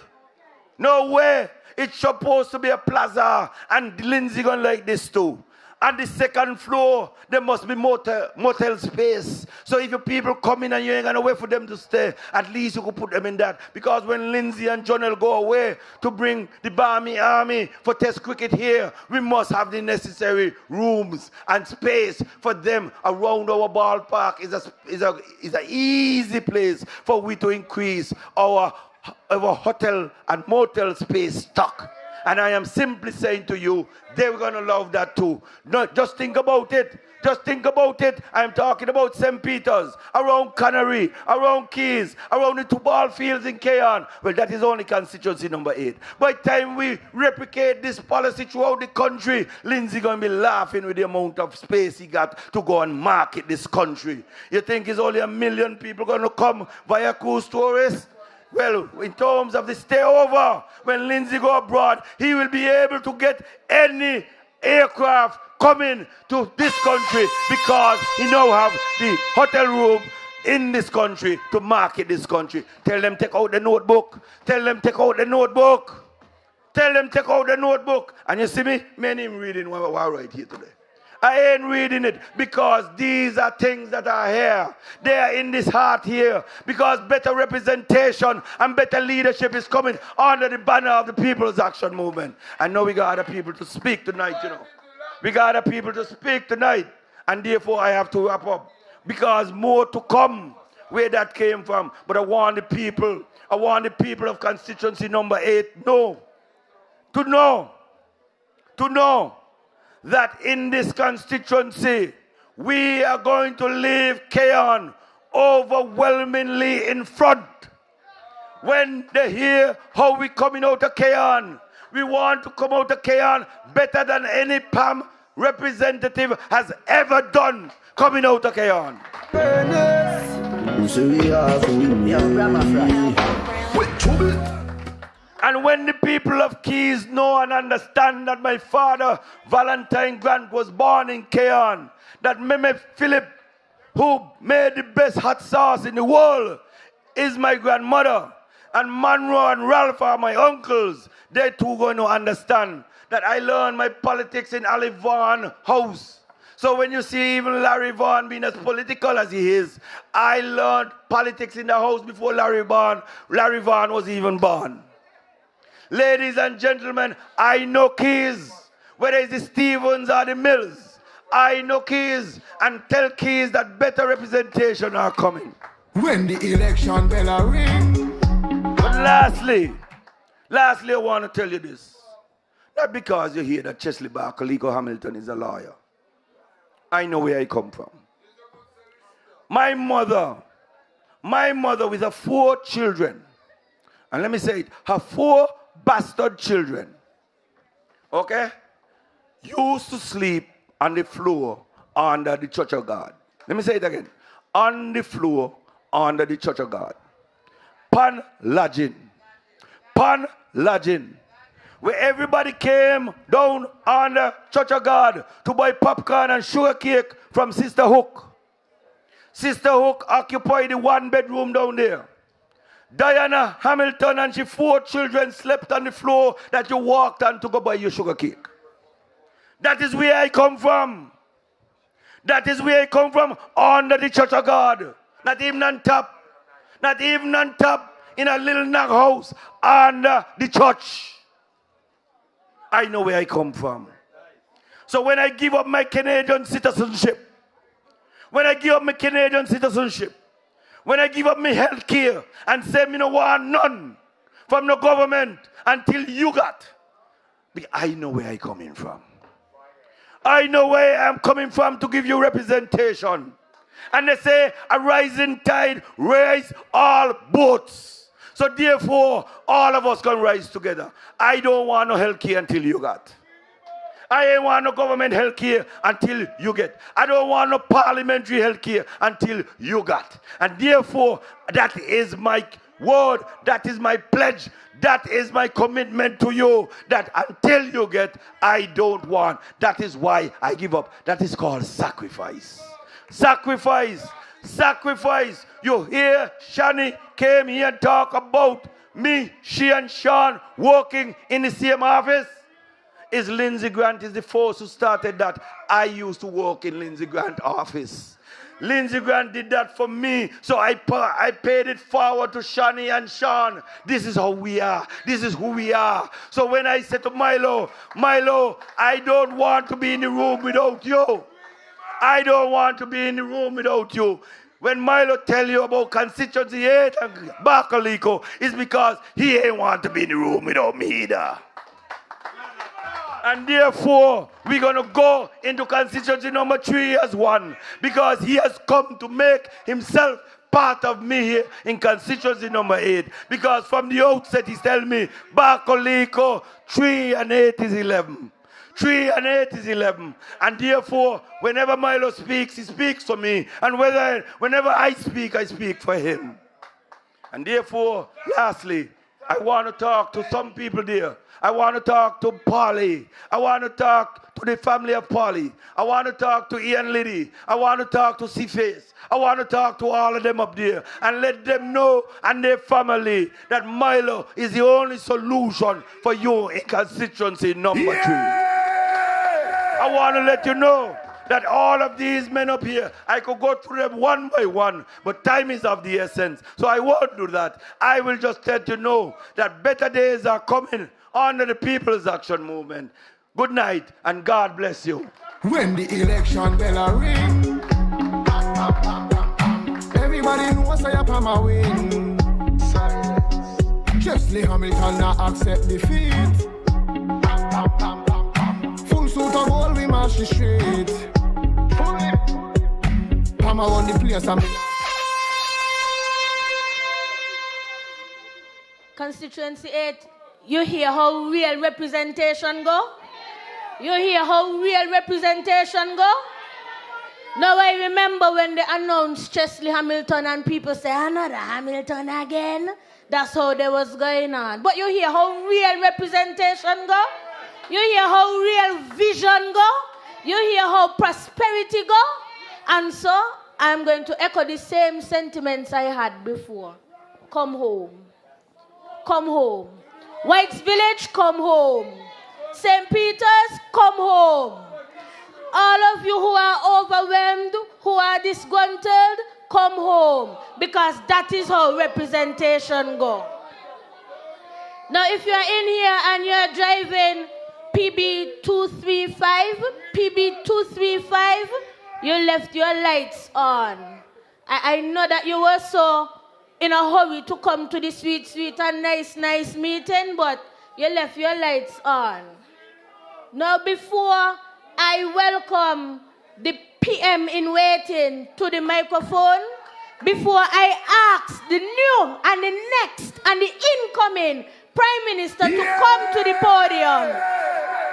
No way. It's supposed to be a plaza, and Lindsay gonna like this too. On the second floor, there must be motel space. So if your people come in and you ain't gonna wait for them to stay, at least you could put them in that. Because when Lindsay and Jonel go away to bring the Barmy Army for test cricket here, we must have the necessary rooms and space for them around our ballpark. Is an easy place for we to increase our hotel and motel space stock. And I am simply saying to you, they're going to love that too. No, just think about it. Just think about it. I'm talking about St. Peter's, around Canary, around Keys, around the 2 ball fields in Keyon. Well, that is only constituency number 8. By the time we replicate this policy throughout the country, Lindsay going to be laughing with the amount of space he got to go and market this country. You think it's only 1 million people going to come via cruise tourists? Well, in terms of the stay over, when Lindsay go abroad, he will be able to get any aircraft coming to this country because he now have the hotel room in this country to market this country. Tell them take out the notebook. Tell them take out the notebook. Tell them take out the notebook. And you see me? Many reading what I write here today. I ain't reading it because these are things that are here. They are in this heart here because better representation and better leadership is coming under the banner of the People's Action Movement. I know we got other people to speak tonight, you know. We got other people to speak tonight, and therefore I have to wrap up because more to come where that came from. But I want the people of constituency number 8 to know that in this constituency, we are going to leave Keyon overwhelmingly in front. When they hear how we coming out of Keyon, we want to come out of Keyon better than any Pam representative has ever done coming out of Keyon. And when the people of Keys know and understand that my father, Valentine Grant, was born in Keyon, that Meme Philip, who made the best hot sauce in the world, is my grandmother, and Monroe and Ralph are my uncles, they too going to understand that I learned my politics in Ali Vaughan house. So when you see even Larry Vaughan being as political as he is, I learned politics in the house before Larry Vaughan was even born. Ladies and gentlemen, I know Keys, whether it's the Stevens or the Mills. I know Keys and tell Keys that better representation are coming. When the election bell ring. But lastly, I want to tell you this. Not because you hear that Chesley Barker, Liko Hamilton is a lawyer. I know where I come from. My mother with her 4 children, and let me say it, her 4 bastard children, okay, used to sleep on the floor under the Church of God. Let me say it again. On the floor under the Church of God. Pan lodging. Pan lodging. Where everybody came down on the Church of God to buy popcorn and sugar cake from Sister Hook. Sister Hook occupied the 1 bedroom down there. Diana Hamilton and she 4 children slept on the floor that you walked on to go buy your sugar cake. That is where I come from. That is where I come from, under the Church of God. Not even on top. Not even on top in a little knock house under the church. I know where I come from. So when I give up my Canadian citizenship, when I give up my Canadian citizenship, when I give up my health care and say me no want none from the government until you got, I know where I coming from. I know where I'm coming from to give you representation. And they say a rising tide raise all boats. So therefore, all of us can rise together. I don't want no health care until you got. I ain't want no government health care until you get. I don't want no parliamentary health care until you got. And therefore, that is my word, that is my pledge, that is my commitment to you, that until you get, I don't want. That is why I give up. That is called sacrifice. Sacrifice. Sacrifice. You hear Shani came here and talk about me, she and Sean working in the same office. Is Lindsey Grant is the first who started that. I used to work in Lindsey Grant's office. Lindsey Grant did that for me, so I paid it forward to Shani and Sean. This is how we are. This is who we are. So when I said to Milo, I don't want to be in the room without you. I don't want to be in the room without you. When Milo tell you about constituency 8 and Bakaliko, it's because he ain't want to be in the room without me either. And therefore, we're going to go into constituency number 3 as one. Because he has come to make himself part of me here in constituency number 8. Because from the outset, he's telling me, Bakaliko, 3 and 8 is 11. 3 and 8 is 11. And therefore, whenever Milo speaks, he speaks for me. And whenever I speak for him. And therefore, lastly, I want to talk to some people there. I want to talk to Polly. I want to talk to the family of Polly. I want to talk to Ian Liddy. I want to talk to C-Face. I want to talk to all of them up there and let them know and their family that Milo is the only solution for you in constituency number 3. I want to let you know that all of these men up here, I could go through them one by one, but time is of the essence. So I won't do that. I will just let you know that better days are coming under the People's Action Movement. Good night, and God bless you. When the election bell ring, everybody knows I am a win. Chesley Hamilton not accept defeat. Full suit of gold, we march the street. Pam around the place and Constituency 8, you hear how real representation go? You hear how real representation go? Now I remember when they announced Chesley Hamilton and people say, another Hamilton again. That's how they was going on. But you hear how real representation go? You hear how real vision go? You hear how prosperity go? And so I'm going to echo the same sentiments I had before. Come home. Come home. White's Village, come home. St. Peter's, come home. All of you who are overwhelmed, who are disgruntled, come home. Because that is how representation goes. Now, if you're in here and you're driving PB235, you left your lights on. I know that you were so in a hurry to come to the sweet and nice meeting, but you left your lights on. Now, before I welcome the PM in waiting to the microphone, before I ask the new and the next and the incoming Prime Minister to come to the podium,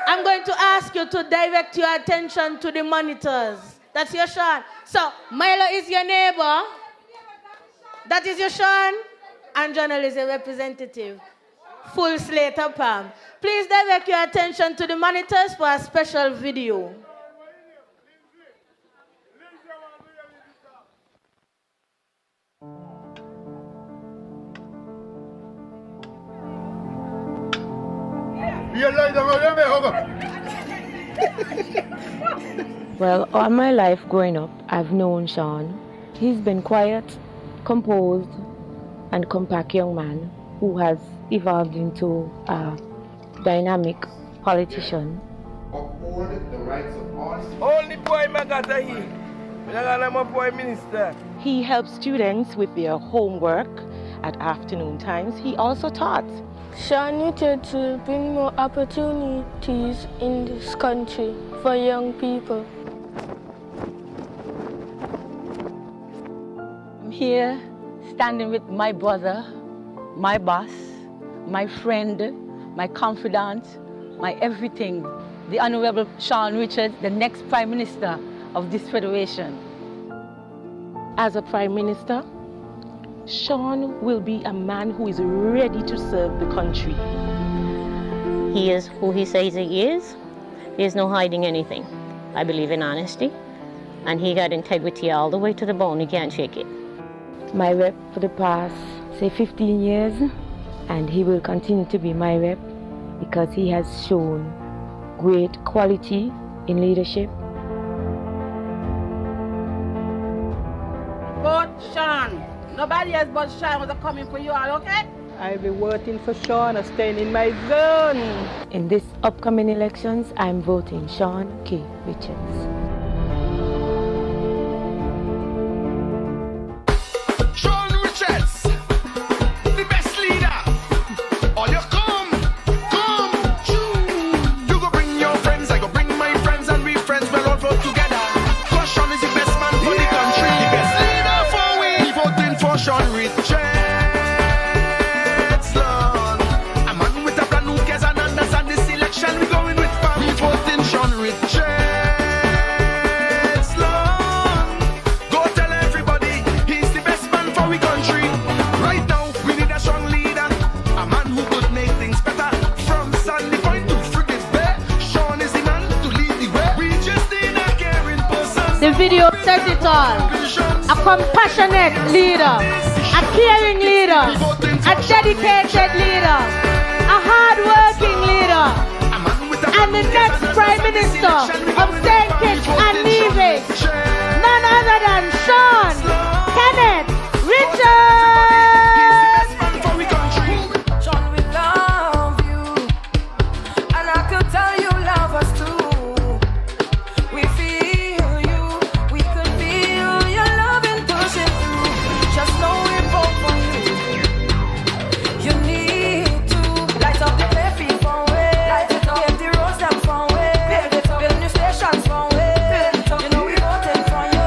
I'm going to ask you to direct your attention to the monitors. That's your Sean. So, Milo is your neighbor. That is your Sean. And Jonel is a representative. Full slate of Pam. Please direct your attention to the monitors for a special video. Well, all my life growing up, I've known Sean. He's been quiet, composed, and compact young man who has evolved into a dynamic politician. Uphold the rights of all. Only boy Magata he. I'm a boy minister. He helps students with their homework at afternoon times. He also taught. Sean needed to bring more opportunities in this country for young people. I'm here standing with my brother, my boss, my friend, my confidant, my everything, the Honorable Sean Richards, the next Prime Minister of this federation. As a Prime Minister, Sean will be a man who is ready to serve the country. He is who he says he is. There's no hiding anything. I believe in honesty, and he got integrity all the way to the bone. You can't shake it. My rep for the past, say, 15 years, and he will continue to be my rep because he has shown great quality in leadership. Vote Sean. Nobody else but Sean was coming for you all, okay? I'll be voting for Sean or staying in my zone. In this upcoming elections, I'm voting Sean K. Richards. Sean Richards, the best leader. All you come, true. You go bring your friends, I go bring my friends, and we friends will all vote together. Cause Sean is the best man for the country, the best leader for we. We voting for Sean Richards, Lord. A man with a brand new case and understand this election. We going with Pam. We voting Sean Richards, Lord. Go tell everybody he's the best man for we country. Right now we need a strong leader, a man who could make things better. From Sandy Point to Frigate Bay, Sean is the man to lead the way. We just need a caring person. The video says it all. A compassionate leader, a caring leader, a dedicated leader, a hard-working leader, and the next Prime Minister of St. Kitts and Nevis, none other than Sean Kenneth Richards. Sean, we love you, and I could tell you love us too. We feel you, we could feel your loving pushing through. Just know we vote for you. You need to light up the playfield from way, light it up, give the roads them from way, build it up, build new stations from way. You know we voting for you.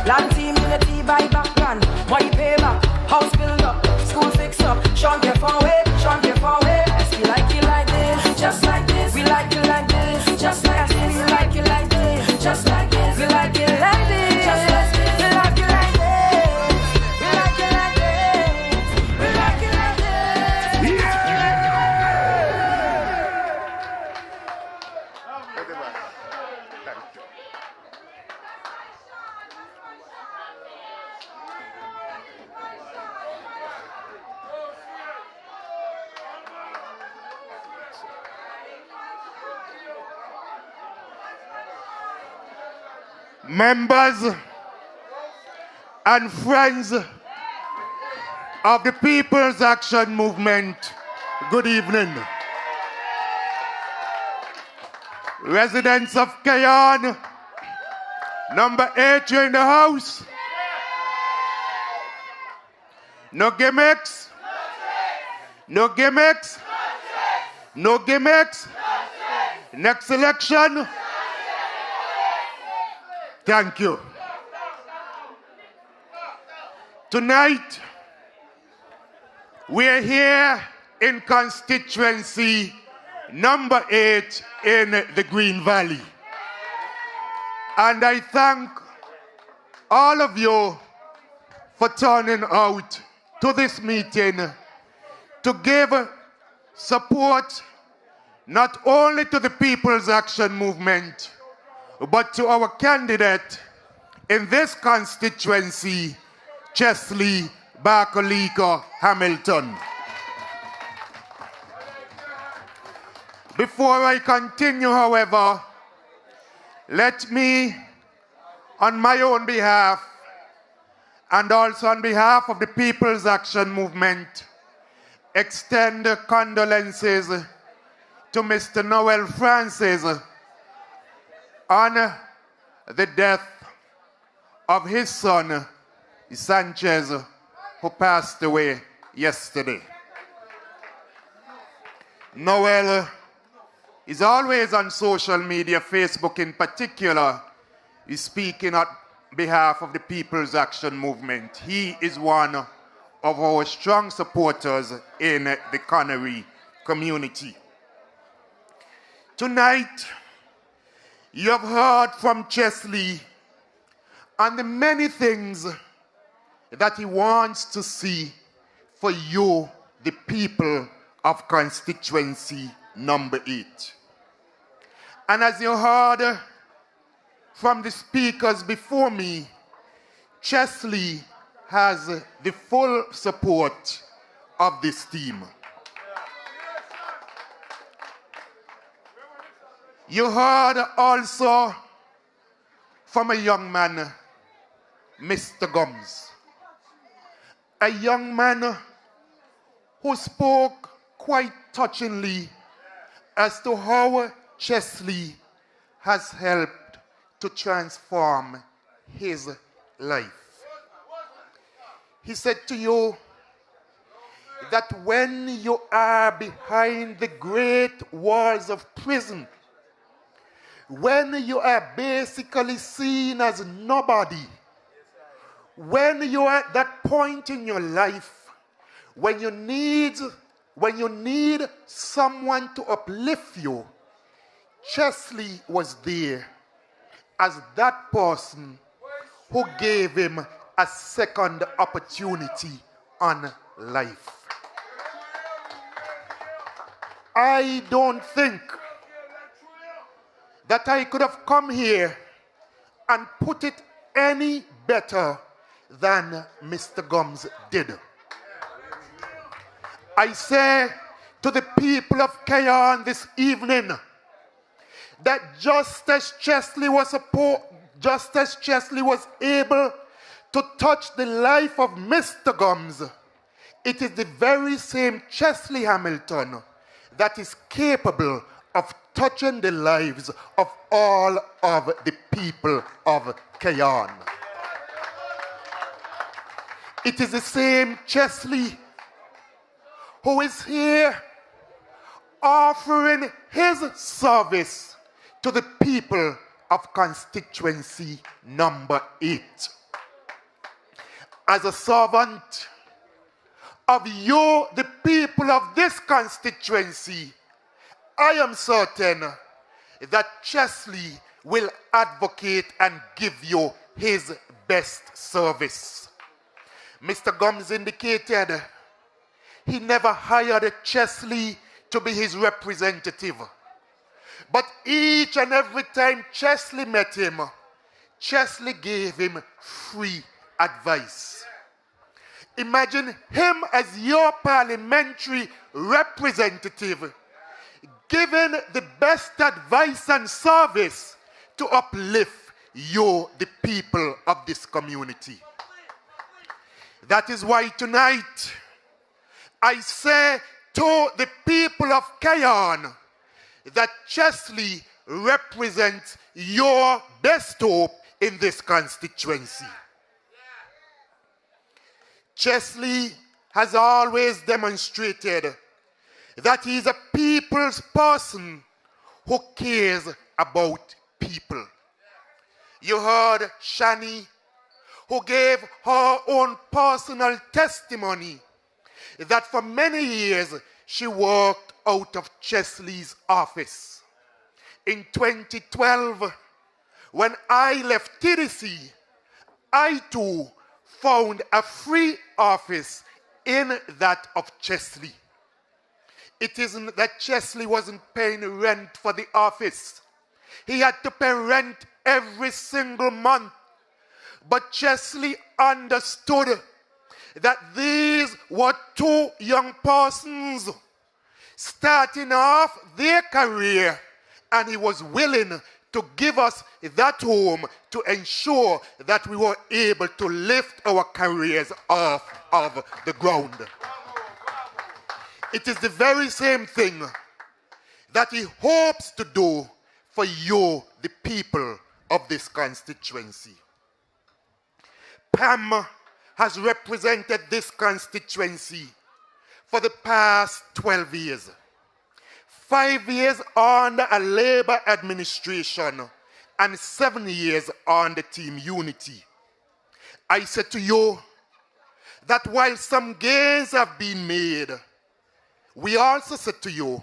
Land team unity by background, money pay back, house build up, school fix up. Sean get from way, Sean get from way. We like you like this, just like this. We like you like this, just like this. We like you like this, just like this. We like you like this, just like this. We like you like this, we like you like this. We like you like this. Members and friends of the People's Action Movement, good evening. Residents of Kayan, number 8, you're in the house. No gimmicks? No gimmicks? No gimmicks? Next election? Thank you. Tonight, we're here in constituency number 8 in the Green Valley. And I thank all of you for turning out to this meeting to give support not only to the People's Action Movement, but to our candidate in this constituency, Chesley Barkalika Hamilton. Before I continue, however, let me, on my own behalf, and also on behalf of the People's Action Movement, extend condolences to Mr. Noel Francis on the death of his son, Sanchez, who passed away yesterday. Noel is always on social media, Facebook in particular. He's speaking on behalf of the People's Action Movement. He is one of our strong supporters in the Connery community. Tonight, you have heard from Chesley on the many things that he wants to see for you, the people of constituency number 8. And as you heard from the speakers before me, Chesley has the full support of this team. You heard also from a young man, Mr. Gums. A young man who spoke quite touchingly as to how Chesley has helped to transform his life. He said to you that when you are behind the great walls of prison, when you are basically seen as nobody, when you are at that point in your life, when you need someone to uplift you, Chesley was there as that person who gave him a second opportunity on life. I don't think that I could have come here and put it any better than Mr. Gums did. I say to the people of Cayon this evening that just as Chesley was able to touch the life of Mr. Gums, it is the very same Chesley Hamilton that is capable of touching the lives of all of the people of Cayon. It is the same Chesley who is here offering his service to the people of constituency number 8. As a servant of you, the people of this constituency, I am certain that Chesley will advocate and give you his best service. Mr. Gums indicated he never hired Chesley to be his representative. But each and every time Chesley met him, Chesley gave him free advice. Imagine him as your parliamentary representative, giving the best advice and service to uplift you, the people of this community. That is why tonight I say to the people of Cayon that Chesley represents your best hope in this constituency. Chesley has always demonstrated that he is a people's person who cares about people. You heard Shani, who gave her own personal testimony that for many years she worked out of Chesley's office. In 2012, when I left TDC, I too found a free office in that of Chesley. It isn't that Chesley wasn't paying rent for the office. He had to pay rent every single month. But Chesley understood that these were two young persons starting off their career, and he was willing to give us that home to ensure that we were able to lift our careers off of the ground. It is the very same thing that he hopes to do for you, the people of this constituency. Pam has represented this constituency for the past 12 years. 5 years under a Labour administration and 7 years under Team Unity. I said to you that while some gains have been made, we also said to you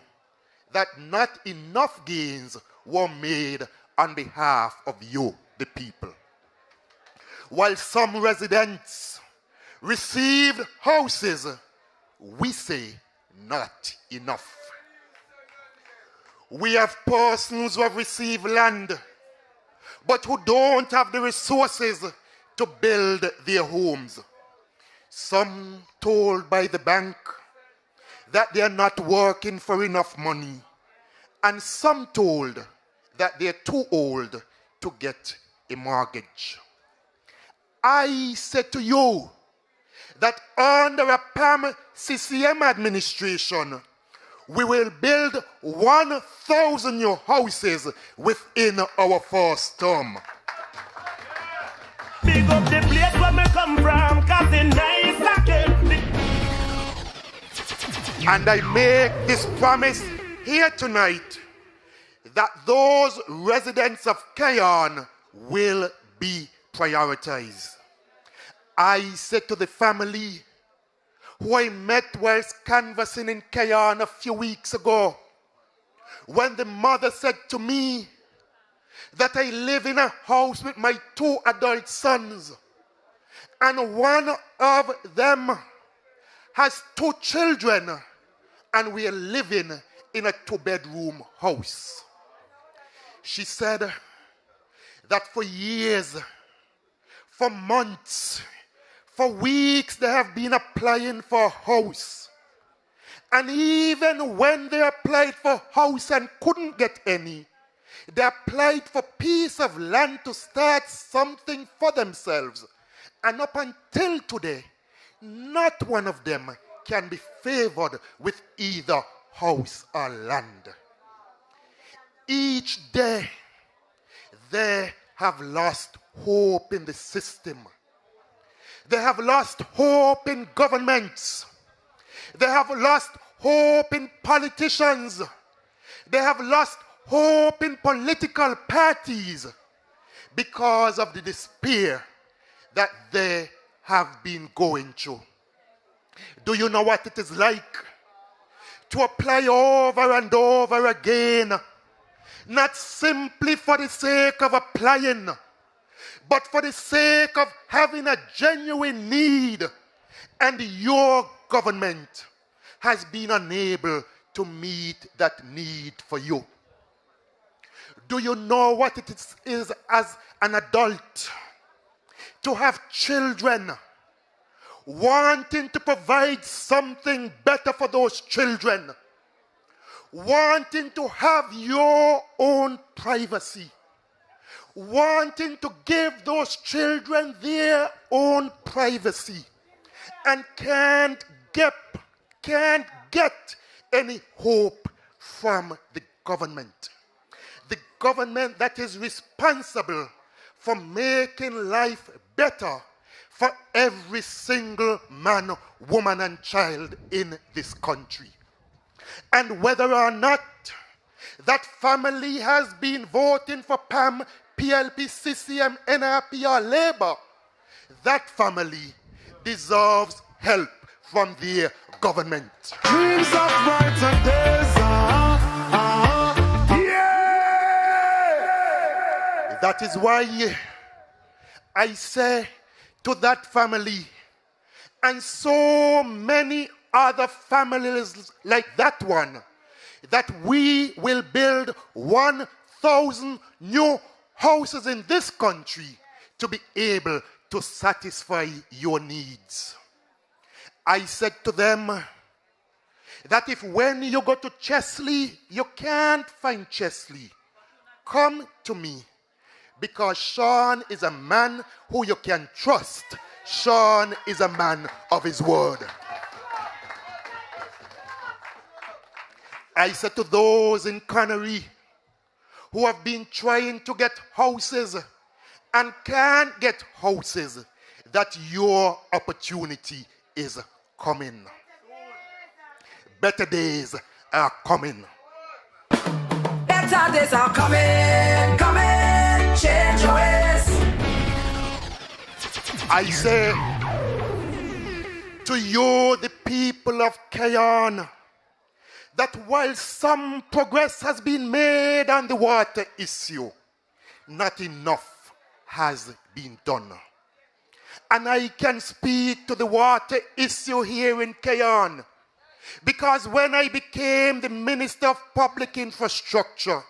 that not enough gains were made on behalf of you, the people. While some residents received houses, we say not enough. We have persons who have received land, but who don't have the resources to build their homes. Some told by the bank that they are not working for enough money, and some told that they are too old to get a mortgage. I said to you that under a Pam CCM administration, we will build 1,000 new houses within our first term. Big up the place where me come from, 'cause it's nice again. And I make this promise here tonight that those residents of Cayon will be prioritized. I said to the family who I met whilst canvassing in Cayon a few weeks ago, when the mother said to me that I live in a house with my 2 adult sons, and one of them has 2 children, and we are living in a 2-bedroom house. She said that for years, for months, for weeks, they have been applying for a house. And even when they applied for a house and couldn't get any, they applied for a piece of land to start something for themselves. And up until today, not one of them can be favored with either house or land. Each day, they have lost hope in the system. They have lost hope in governments. They have lost hope in politicians. They have lost hope in political parties because of the despair that they have been going through. Do you know what it is like to apply over and over again, not simply for the sake of applying, but for the sake of having a genuine need, and your government has been unable to meet that need for you? Do you know what it is as an adult to have children, wanting to provide something better for those children, wanting to have your own privacy, wanting to give those children their own privacy, and can't get any hope from the government? The government that is responsible for making life better for every single man, woman, and child in this country. And whether or not that family has been voting for Pam, PLP, CCM, NRP, or Labour, that family deserves help from their government. Dreams of brighter days. That is why I say to that family and so many other families like that one, that we will build 1,000 new houses in this country to be able to satisfy your needs. I said to them that if when you go to Chesley, you can't find Chesley, come to me, because Sean is a man who you can trust. Sean is a man of his word. I said to those in Connery who have been trying to get houses and can't get houses, that your opportunity is coming. Better days are coming. Better days are coming, coming, change your ways. I say to you, the people of Cayon, that while some progress has been made on the water issue, not enough has been done. And I can speak to the water issue here in Cayon, because when I became the Minister of Public Infrastructure,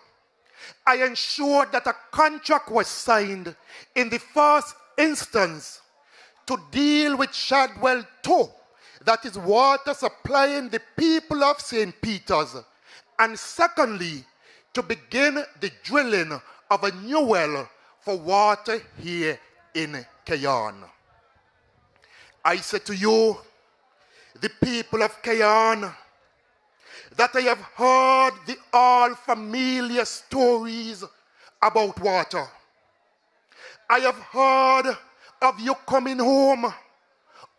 I ensured that a contract was signed in the first instance to deal with Shadwell 2, that is water supplying the people of St. Peter's, and secondly, to begin the drilling of a new well for water here in Cayon. I say to you, the people of Cayon, that I have heard the all familiar stories about water. I have heard of you coming home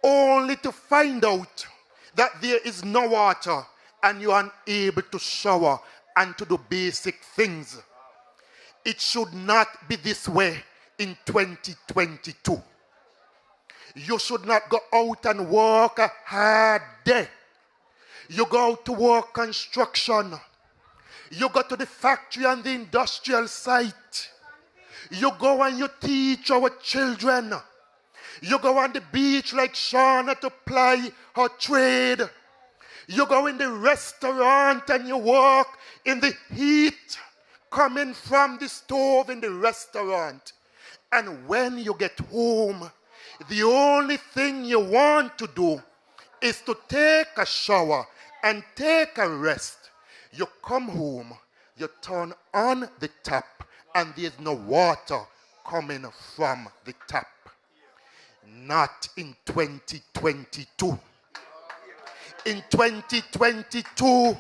only to find out that there is no water and you are unable to shower and to do basic things. It should not be this way in 2022. You should not go out and work a hard day. You go out to work construction. You go to the factory and the industrial site. You go and you teach our children. You go on the beach like Shauna to ply her trade. You go in the restaurant and you work in the heat coming from the stove in the restaurant. And when you get home, the only thing you want to do is to take a shower and take a rest. You come home, you turn on the tap, and there's no water coming from the tap. Not in 2022. In 2022,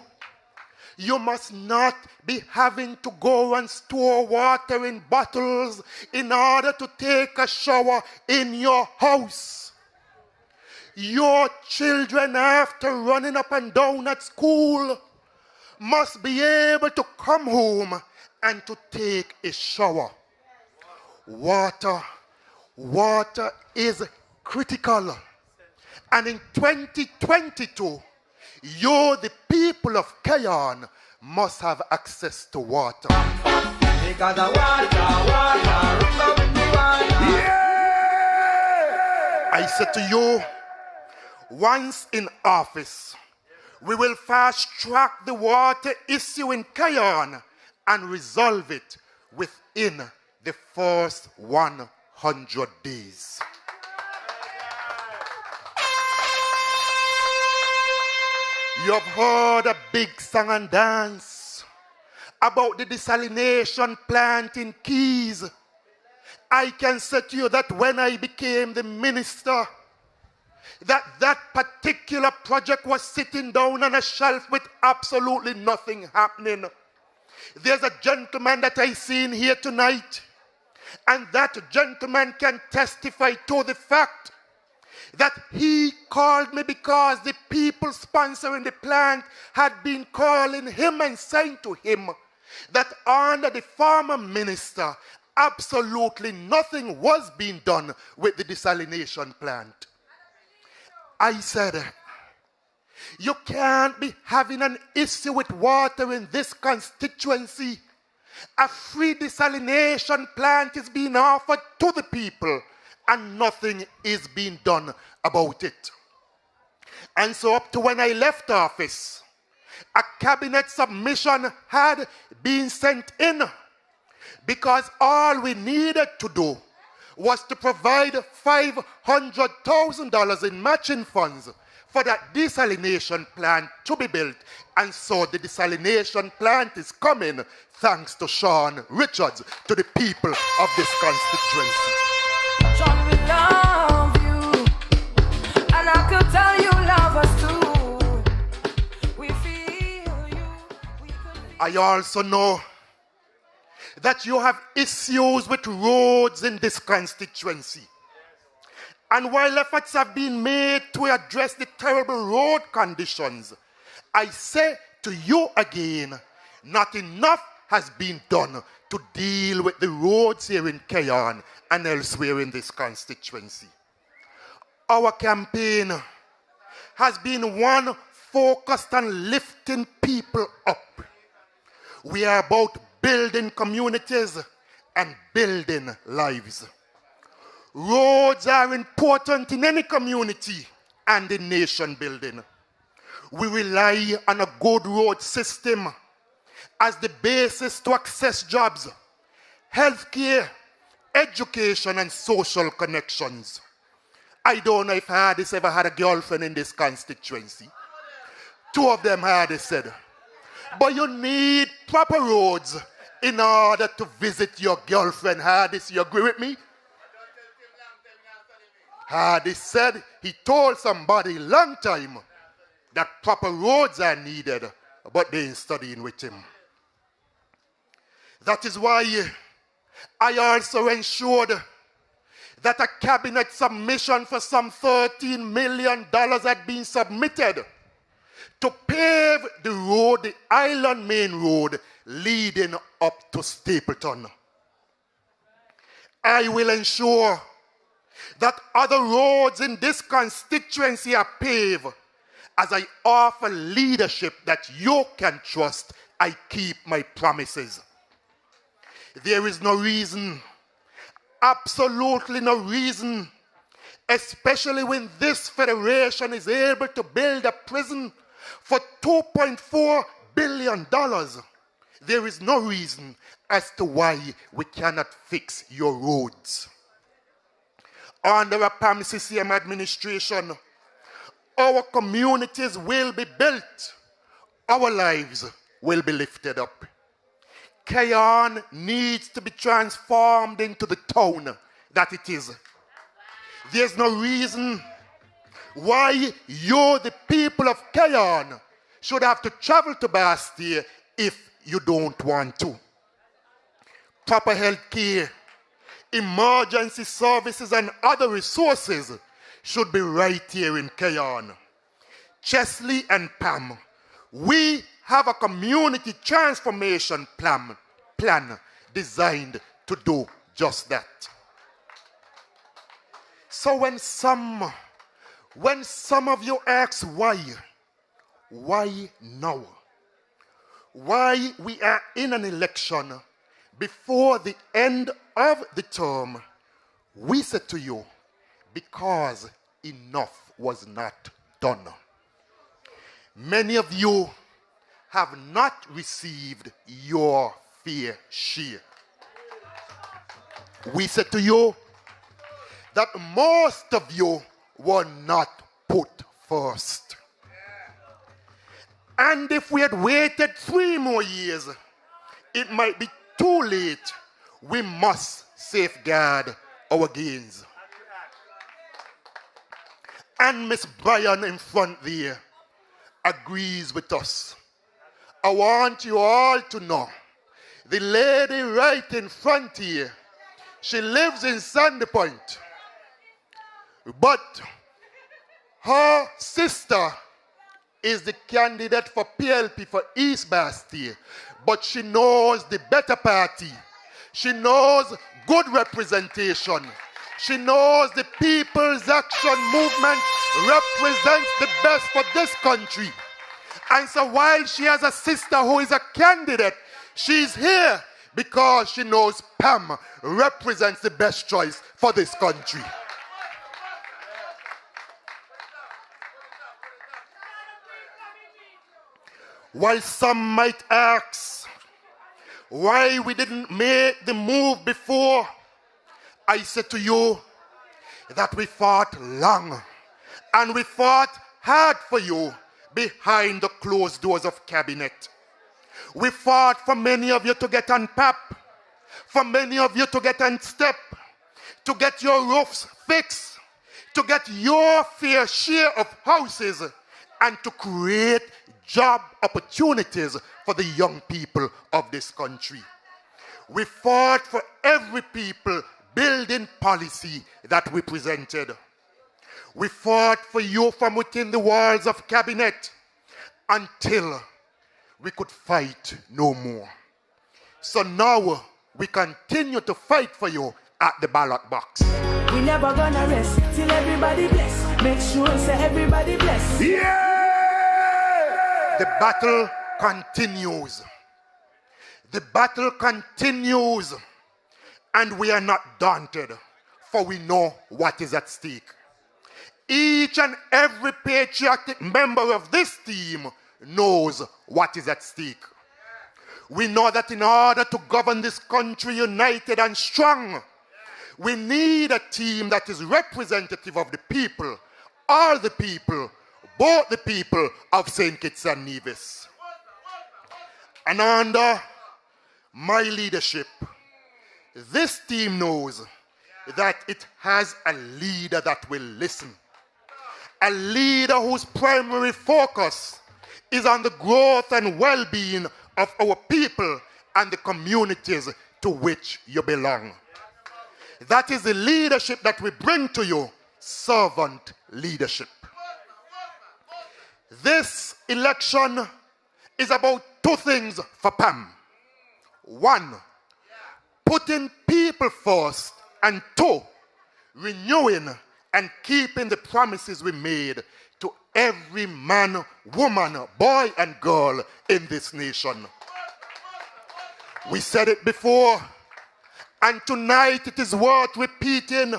you must not be having to go and store water in bottles in order to take a shower in your house. Your children, after running up and down at school, must be able to come home and to take a shower. Water is critical. And in 2022, you, the people of Cayon, must have access to water. Because the water. I said to you, once in office, we will fast track the water issue in Cayon and resolve it within the first 100 days. You have heard a big song and dance about the desalination plant in Keys. I can say to you that when I became the minister, that particular project was sitting down on a shelf with absolutely nothing happening. There's a gentleman that I seen here tonight, and that gentleman can testify to the fact that he called me because the people sponsoring the plant had been calling him and saying to him that under the former minister, absolutely nothing was being done with the desalination plant. I said, You can't be having an issue with water in this constituency. A free desalination plant is being offered to the people and nothing is being done about it. And so up to when I left office, a cabinet submission had been sent in because all we needed to do was to provide $500,000 in matching funds for that desalination plant to be built. And so the desalination plant is coming thanks to Sean Richards, to the people of this constituency. Sean, we love you, and I could tell you love us too. We feel you. I also know that you have issues with roads in this constituency. And while efforts have been made to address the terrible road conditions, I say to you again, not enough has been done to deal with the roads here in Keyon and elsewhere in this constituency. Our campaign has been one focused on lifting people up. We are about building communities and building lives. Roads are important in any community and in nation building. We rely on a good road system as the basis to access jobs, healthcare, education, and social connections. I don't know if Hardis ever had a girlfriend in this constituency. 2 of them Hardis said. But you need proper roads in order to visit your girlfriend. Hardis, you agree with me? Hardis said he told somebody long time that proper roads are needed, but they ain't studying with him. That is why I also ensured that a cabinet submission for some $13 million had been submitted to pave the road, the Island Main Road, leading up to Stapleton. I will ensure that other roads in this constituency are paved as I offer leadership that you can trust. I keep my promises. There is no reason, absolutely no reason, especially when this federation is able to build a prison for $2.4 billion. There is no reason as to why we cannot fix your roads. Under a Pam CCM administration, our communities will be built. Our lives will be lifted up. Keyon needs to be transformed into the town that it is. There's no reason why you, the people of Keyon, should have to travel to Bastille if you don't want to. Proper health care, emergency services, and other resources should be right here in Keyon. Chesley and Pam, we have a community transformation plan designed to do just that. So when some of you ask why now? Why we are in an election before the end of the term, we said to you, because enough was not done. Many of you have not received your fair share. We said to you that most of you were not put first. And if we had waited 3 more years, it might be too late. We must safeguard our gains. And Miss Bryan in front there agrees with us. I want you all to know, the lady right in front here, she lives in Sandy Point. But her sister is the candidate for PLP for East Bastille. But she knows the better party. She knows good representation. She knows the People's Action Movement represents the best for this country. And so while she has a sister who is a candidate, she's here because she knows Pam represents the best choice for this country. While some might ask why we didn't make the move before, I say to you that we fought long and we fought hard for you behind the closed doors of cabinet. We fought for many of you to get on PAP, for many of you to get on STEP, to get your roofs fixed, to get your fair share of houses, and to create job opportunities for the young people of this country. We fought for every people building policy that we presented. We fought for you from within the walls of cabinet until we could fight no more. So now we continue to fight for you at the ballot box. We never gonna rest till everybody bless. Make sure say everybody bless. Yeah! The battle continues. The battle continues, and we are not daunted, for we know what is at stake. Each and every patriotic member of this team knows what is at stake. We know that in order to govern this country united and strong, we need a team that is representative of the people, all the people, both the people of St. Kitts and Nevis. And under my leadership, this team knows that it has a leader that will listen. A leader whose primary focus is on the growth and well-being of our people and the communities to which you belong. That is the leadership that we bring to you, servant leadership. This election is about two things for Pam. One, putting people first, and two, renewing and keeping the promises we made to every man, woman, boy, and girl in this nation. We said it before, and tonight it is worth repeating.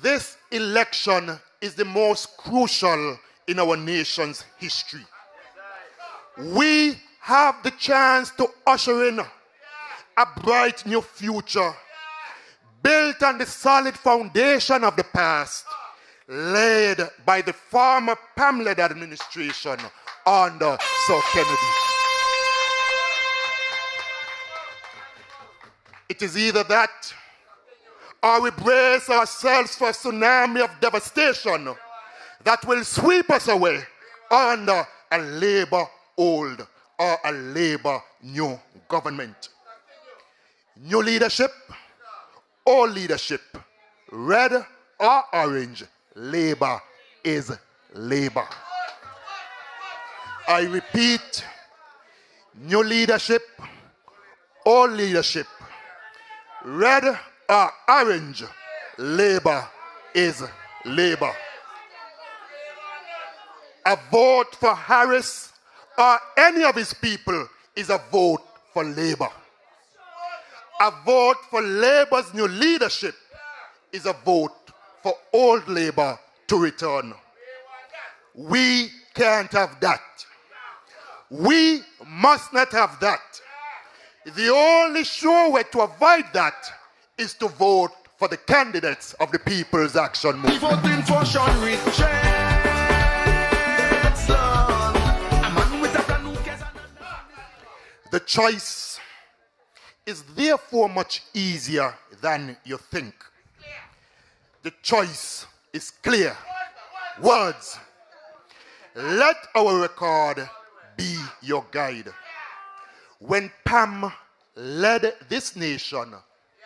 This election is the most crucial in our nation's history. We have the chance to usher in a bright new future built on the solid foundation of the past, led by the former Pam-led administration under Sir Kennedy. It is either that or we brace ourselves for a tsunami of devastation that will sweep us away under a Labour old or a Labour new government. New leadership, old leadership, red or orange, Labour is Labour. I repeat, new leadership, old leadership, red or orange, Labour is Labour. A vote for Harris or any of his people is a vote for Labour. A vote for Labour's new leadership is a vote for old Labour to return. We can't have that. We must not have that. The only sure way to avoid that is to vote for the candidates of the People's Action Movement. Voting for Sean Richardson. A man with a brand new case. The choice is therefore much easier than you think. The choice is clear. Words. Let our record be your guide. When Pam led this nation,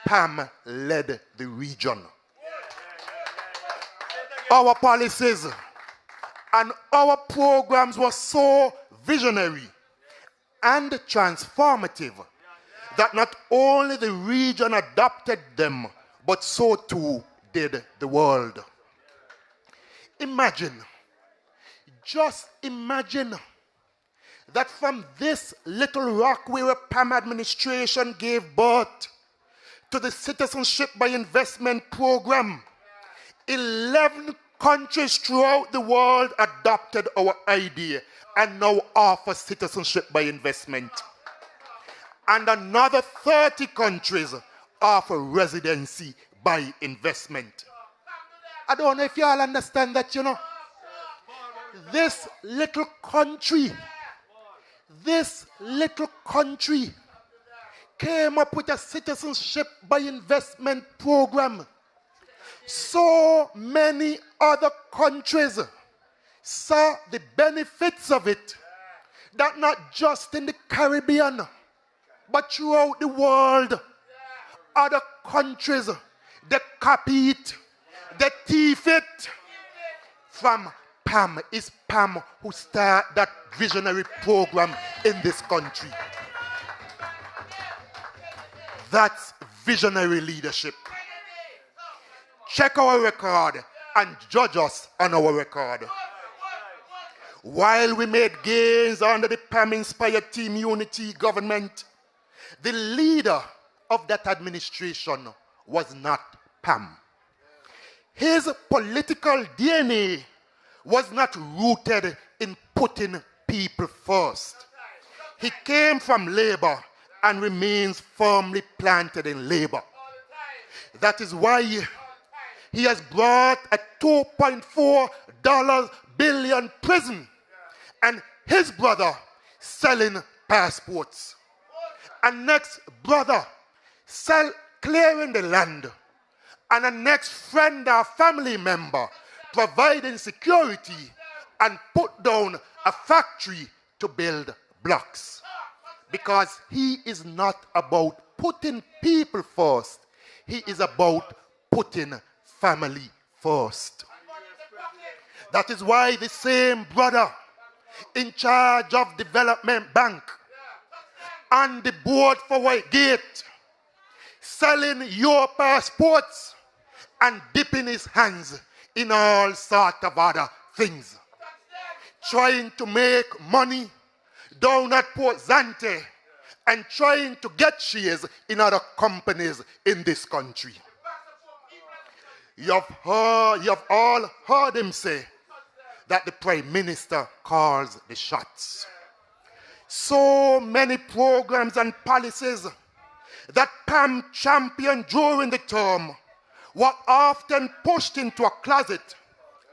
Pam led the region. Our policies and our programs were so visionary and transformative that not only the region adopted them, but so too did the world. imagine that from this little rock where a Pam administration gave birth to the Citizenship by Investment program, 11 countries throughout the world adopted our idea and now offer citizenship by investment. And another 30 countries offer residency by investment. I don't know if you all understand that, you know. This little country came up with a citizenship by investment program. So many other countries saw the benefits of it, that not just in the Caribbean, but throughout the world. Other countries, they copy it, they thief it from Pam. It's Pam who started that visionary program in this country. That's visionary leadership. Check our record and judge us on our record. While we made gains under the Pam-inspired Team Unity government, the leader of that administration was not Pam. His political DNA was not rooted in putting people first. He came from labor and remains firmly planted in labor. That is why he has brought a $2.4 billion prison and his brother selling passports. And next brother clearing the land. And a next friend or family member providing security and put down a factory to build blocks. Because he is not about putting people first. He is about putting family first. That is why the same brother in charge of Development Bank on the board for Whitegate, selling your passports and dipping his hands in all sorts of other things. Trying to make money down at Port Zante and trying to get shares in other companies in this country. You've all heard him say that the Prime Minister calls the shots. So many programs and policies that Pam championed during the term were often pushed into a closet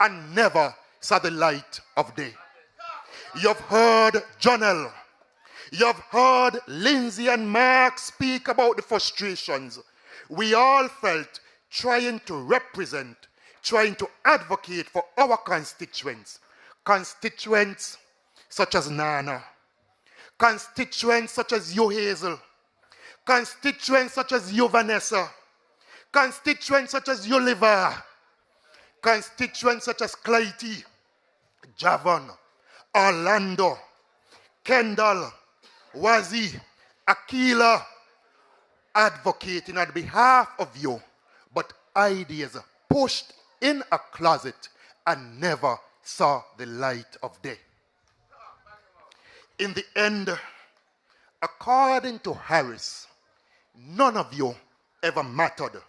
and never saw the light of day. You've heard Jonelle, you've heard Lindsay and Mark speak about the frustrations we all felt trying to represent, trying to advocate for our constituents. Constituents such as Nana, constituents such as you, Hazel, constituents such as you, Vanessa, constituents such as you, Liver, constituents such as Clytie, Javon, Orlando, Kendall, Wazi, Akila, advocating on behalf of you, but ideas pushed in a closet and never saw the light of day. In the end, according to Harris, none of you ever mattered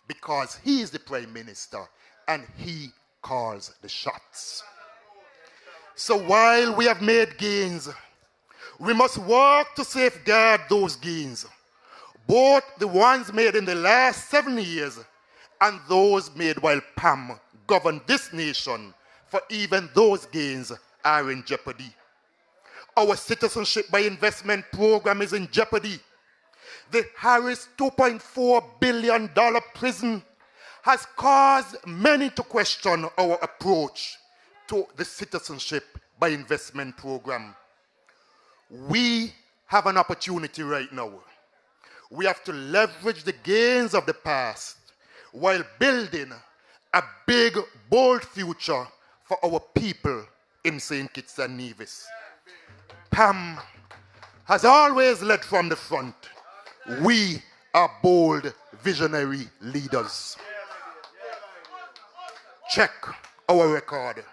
because he is the Prime Minister and he calls the shots. So while we have made gains, we must work to safeguard those gains, both the ones made in the last 7 years and those made while Pam governed this nation, for even those gains are in jeopardy. Our citizenship by investment program is in jeopardy. The Harris $2.4 billion prison has caused many to question our approach to the citizenship by investment program. We have an opportunity right now. We have to leverage the gains of the past while building a big, bold future for our people in St. Kitts and Nevis. Pam has always led from the front. We are bold, visionary leaders. Check our record.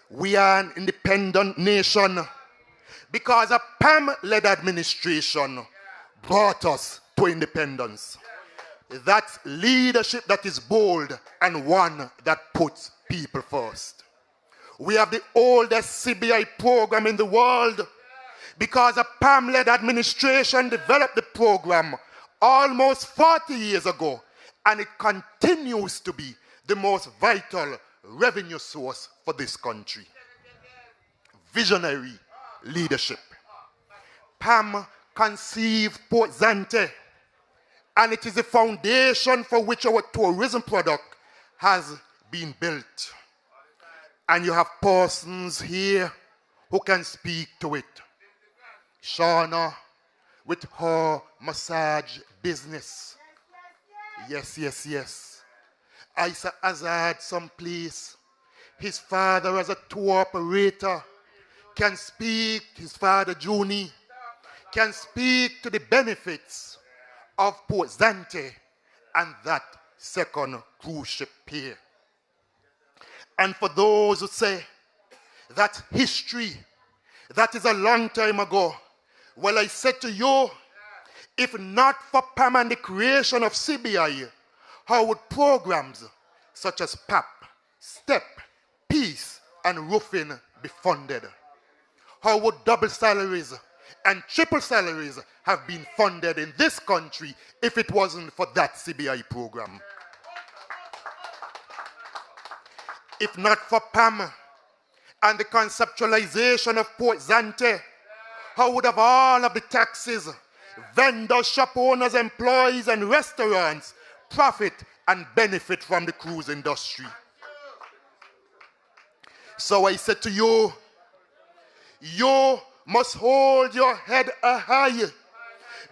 We are an independent nation because a Pam-led administration brought us to independence. That's leadership that is bold and one that puts people first. We have the oldest CBI program in the world because a Pam-led administration developed the program almost 40 years ago, and it continues to be the most vital revenue source for this country. Visionary leadership. Pam conceived Port Zante, and it is the foundation for which our tourism product has been built. And you have persons here who can speak to it. Shauna, with her massage business. Yes. Isa Azad someplace. His father as a tour operator can speak, his father Juni, can speak to the benefits of Port Zante and that second cruise ship pier. And for those who say that history, that is a long time ago, well, I said to you, if not for Pam and the creation of CBI, how would programs such as PAP, STEP, Peace, and Roofing be funded? How would double salaries and triple salaries have been funded in this country if it wasn't for that CBI program? If not for Pam and the conceptualization of Port Zante, how would have all of the taxis, vendors, shop owners, employees, and restaurants profit and benefit from the cruise industry? So I said to you, you must hold your head high,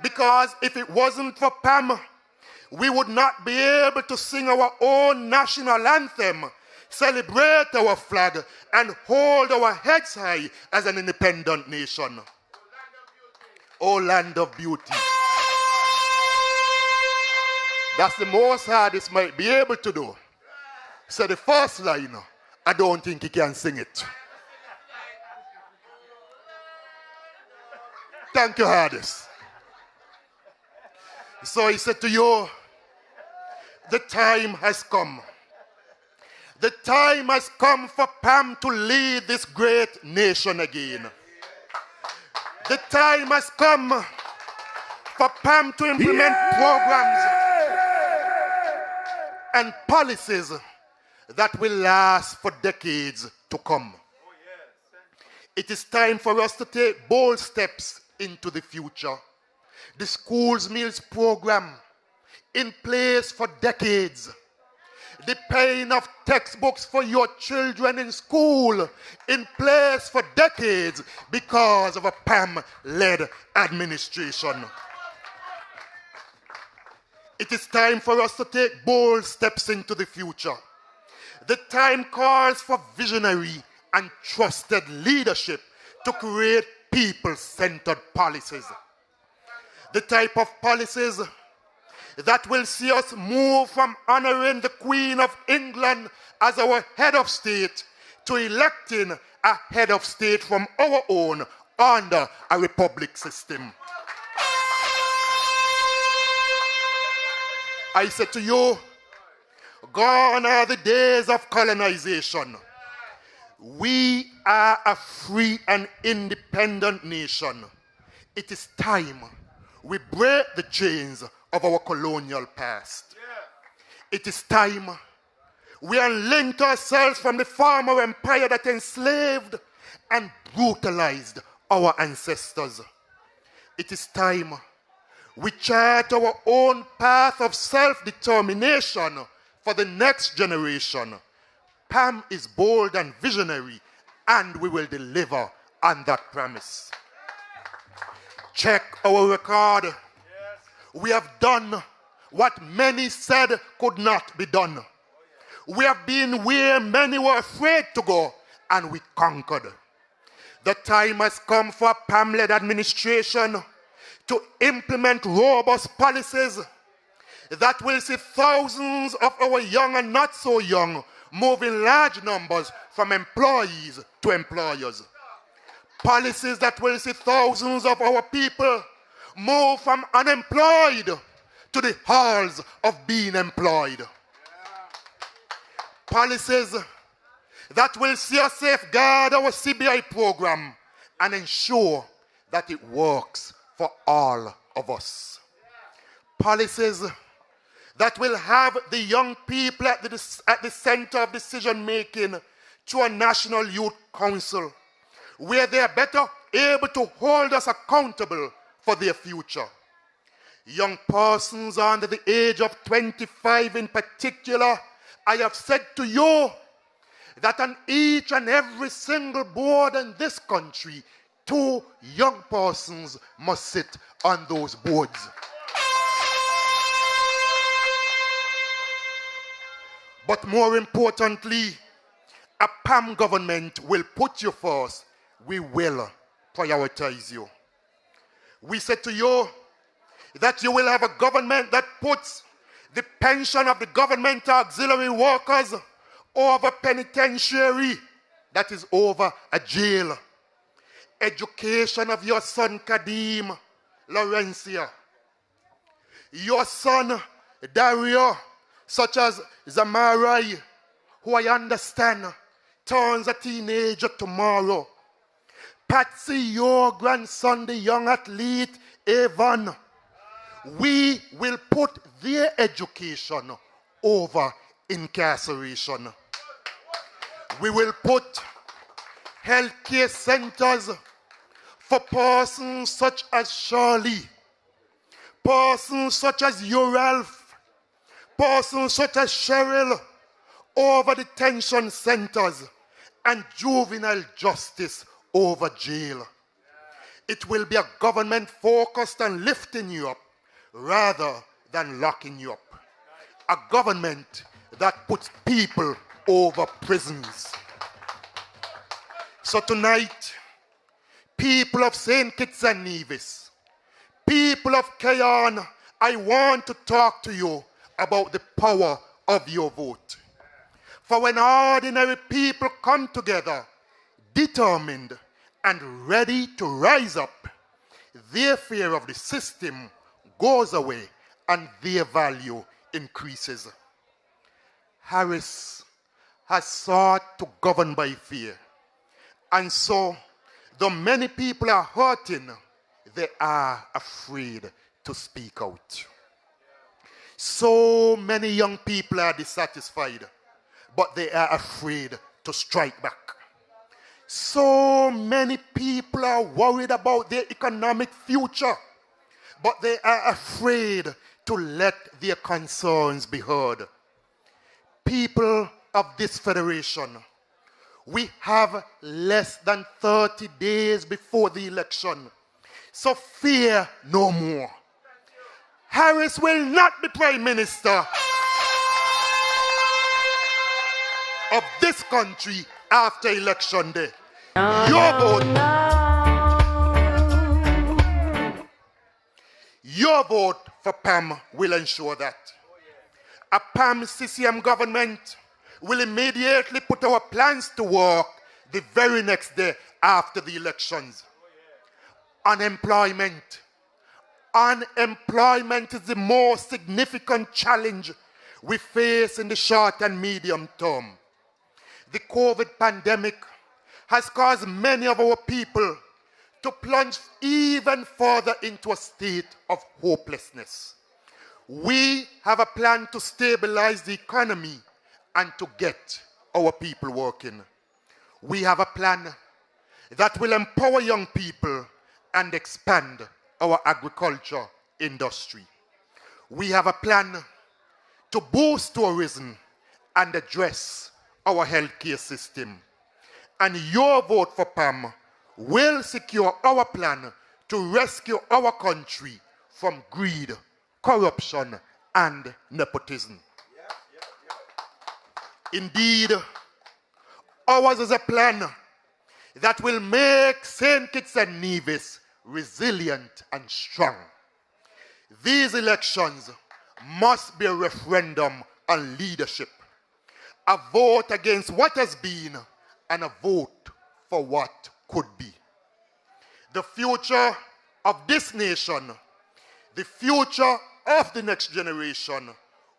because if it wasn't for Pam, we would not be able to sing our own national anthem, celebrate our flag, and hold our heads high as an independent nation. Oh, land of beauty. That's the most hardest might be able to do. So the first line, I don't think he can sing it. Thank you, hardest. So he said to you, the time has come. The time has come for Pam to lead this great nation again. The time has come for Pam to implement programs and policies that will last for decades to come. It is time for us to take bold steps into the future. The schools meals program in place for decades. The paying of textbooks for your children in school in place for decades because of a Pam-led administration. It is time for us to take bold steps into the future. The time calls for visionary and trusted leadership to create people-centered policies. The type of policies that will see us move from honoring the Queen of England as our head of state to electing a head of state from our own under a republic system. I said to you, gone are the days of colonization. We are a free and independent nation. It is time we break the chains of our colonial past. It is time we unlink ourselves from the former empire that enslaved and brutalized our ancestors. It is time we chart our own path of self-determination for the next generation. Pam is bold and visionary, and we will deliver on that promise. Check our record. We have done what many said could not be done. We have been where many were afraid to go, and we conquered. The time has come for a Pam-led administration to implement robust policies that will see thousands of our young and not so young moving large numbers from employees to employers. Policies that will see thousands of our people move from unemployed to the halls of being employed. Policies that will see us safeguard our CBI program and ensure that it works for all of us. Policies that will have the young people at the center of decision making through a national youth council, where they are better able to hold us accountable for their future. Young persons under the age of 25 in particular, I have said to you that on each and every single board in this country, 2 young persons must sit on those boards. But more importantly, a PAM government will put you first. We will prioritize you. We said to you that you will have a government that puts the pension of the government auxiliary workers over penitentiary, that is over a jail. Education of your son Kadim Laurencia, your son Dario, such as Zamarai, who I understand turns a teenager tomorrow. Patsy, your grandson, the young athlete, Evan. We will put their education over incarceration. We will put healthcare centers for persons such as Shirley, persons such as Uralf, persons such as Cheryl over detention centers, and juvenile justice over jail. It will be a government focused on lifting you up rather than locking you up. A government that puts people over prisons. So tonight, people of St. Kitts and Nevis, people of Cayon, I want to talk to you about the power of your vote. For when ordinary people come together, determined and ready to rise up, their fear of the system goes away and their value increases. Harris has sought to govern by fear. And so, though many people are hurting, they are afraid to speak out. So many young people are dissatisfied, but they are afraid to strike back. So many people are worried about their economic future, but they are afraid to let their concerns be heard. People of this federation, we have less than 30 days before the election, so fear no more. Harris will not be Prime Minister of this country after election day. Your vote for PAM will ensure that. A PAM CCM government will immediately put our plans to work the very next day after the elections. Unemployment is the most significant challenge we face in the short and medium term. The COVID pandemic has caused many of our people to plunge even further into a state of hopelessness. We have a plan to stabilize the economy and to get our people working. We have a plan that will empower young people and expand our agriculture industry. We have a plan to boost tourism and address our healthcare system. And your vote for PAM will secure our plan to rescue our country from greed, corruption, and nepotism. Indeed, ours is a plan that will make St. Kitts and Nevis resilient and strong. These elections must be a referendum on leadership, a vote against what has been, and a vote for what could be. The future of this nation, the future of the next generation,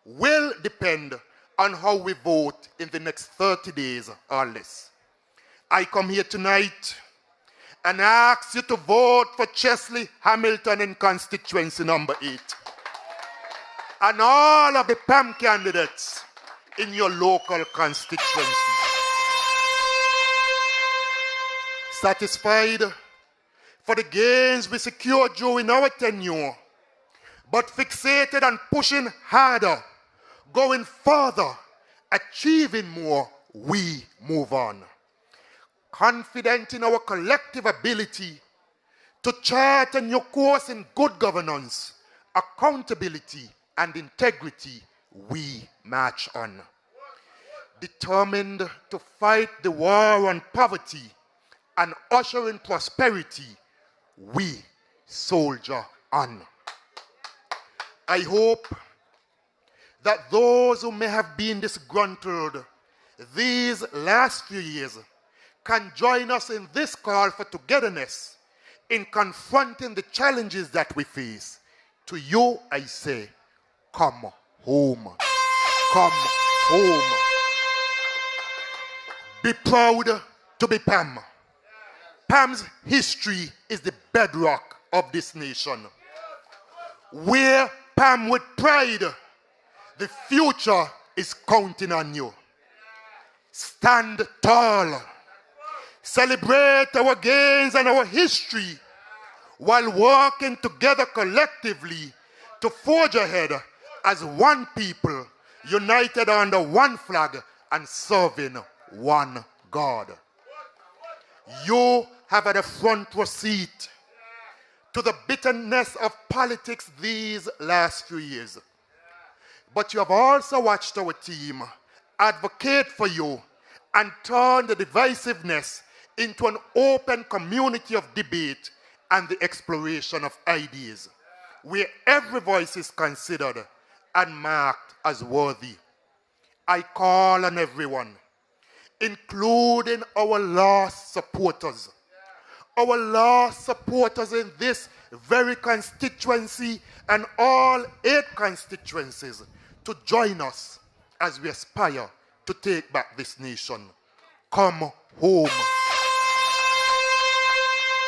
will depend on how we vote in the next 30 days or less. I come here tonight and ask you to vote for Chesley Hamilton in constituency number 8. And all of the PAM candidates in your local constituency. Satisfied for the gains we secured during our tenure, but fixated on pushing harder, going further, achieving more, we move on. Confident in our collective ability to chart a new course in good governance, accountability, and integrity, we march on. Determined to fight the war on poverty and usher in prosperity, we soldier on. I hope that those who may have been disgruntled these last few years can join us in this call for togetherness in confronting the challenges that we face. To you, I say, come home. Come home. Be proud to be Pam. Pam's history is the bedrock of this nation. Wear Pam with pride. The future is counting on you. Stand tall. Celebrate our gains and our history while working together collectively to forge ahead as one people, united under one flag and serving one God. You have had a front row seat to the bitterness of politics these last few years. But you have also watched our team advocate for you and turn the divisiveness into an open community of debate and the exploration of ideas, where every voice is considered and marked as worthy. I call on everyone, including our lost supporters in this very constituency and all 8 constituencies, to join us as we aspire to take back this nation. Come home.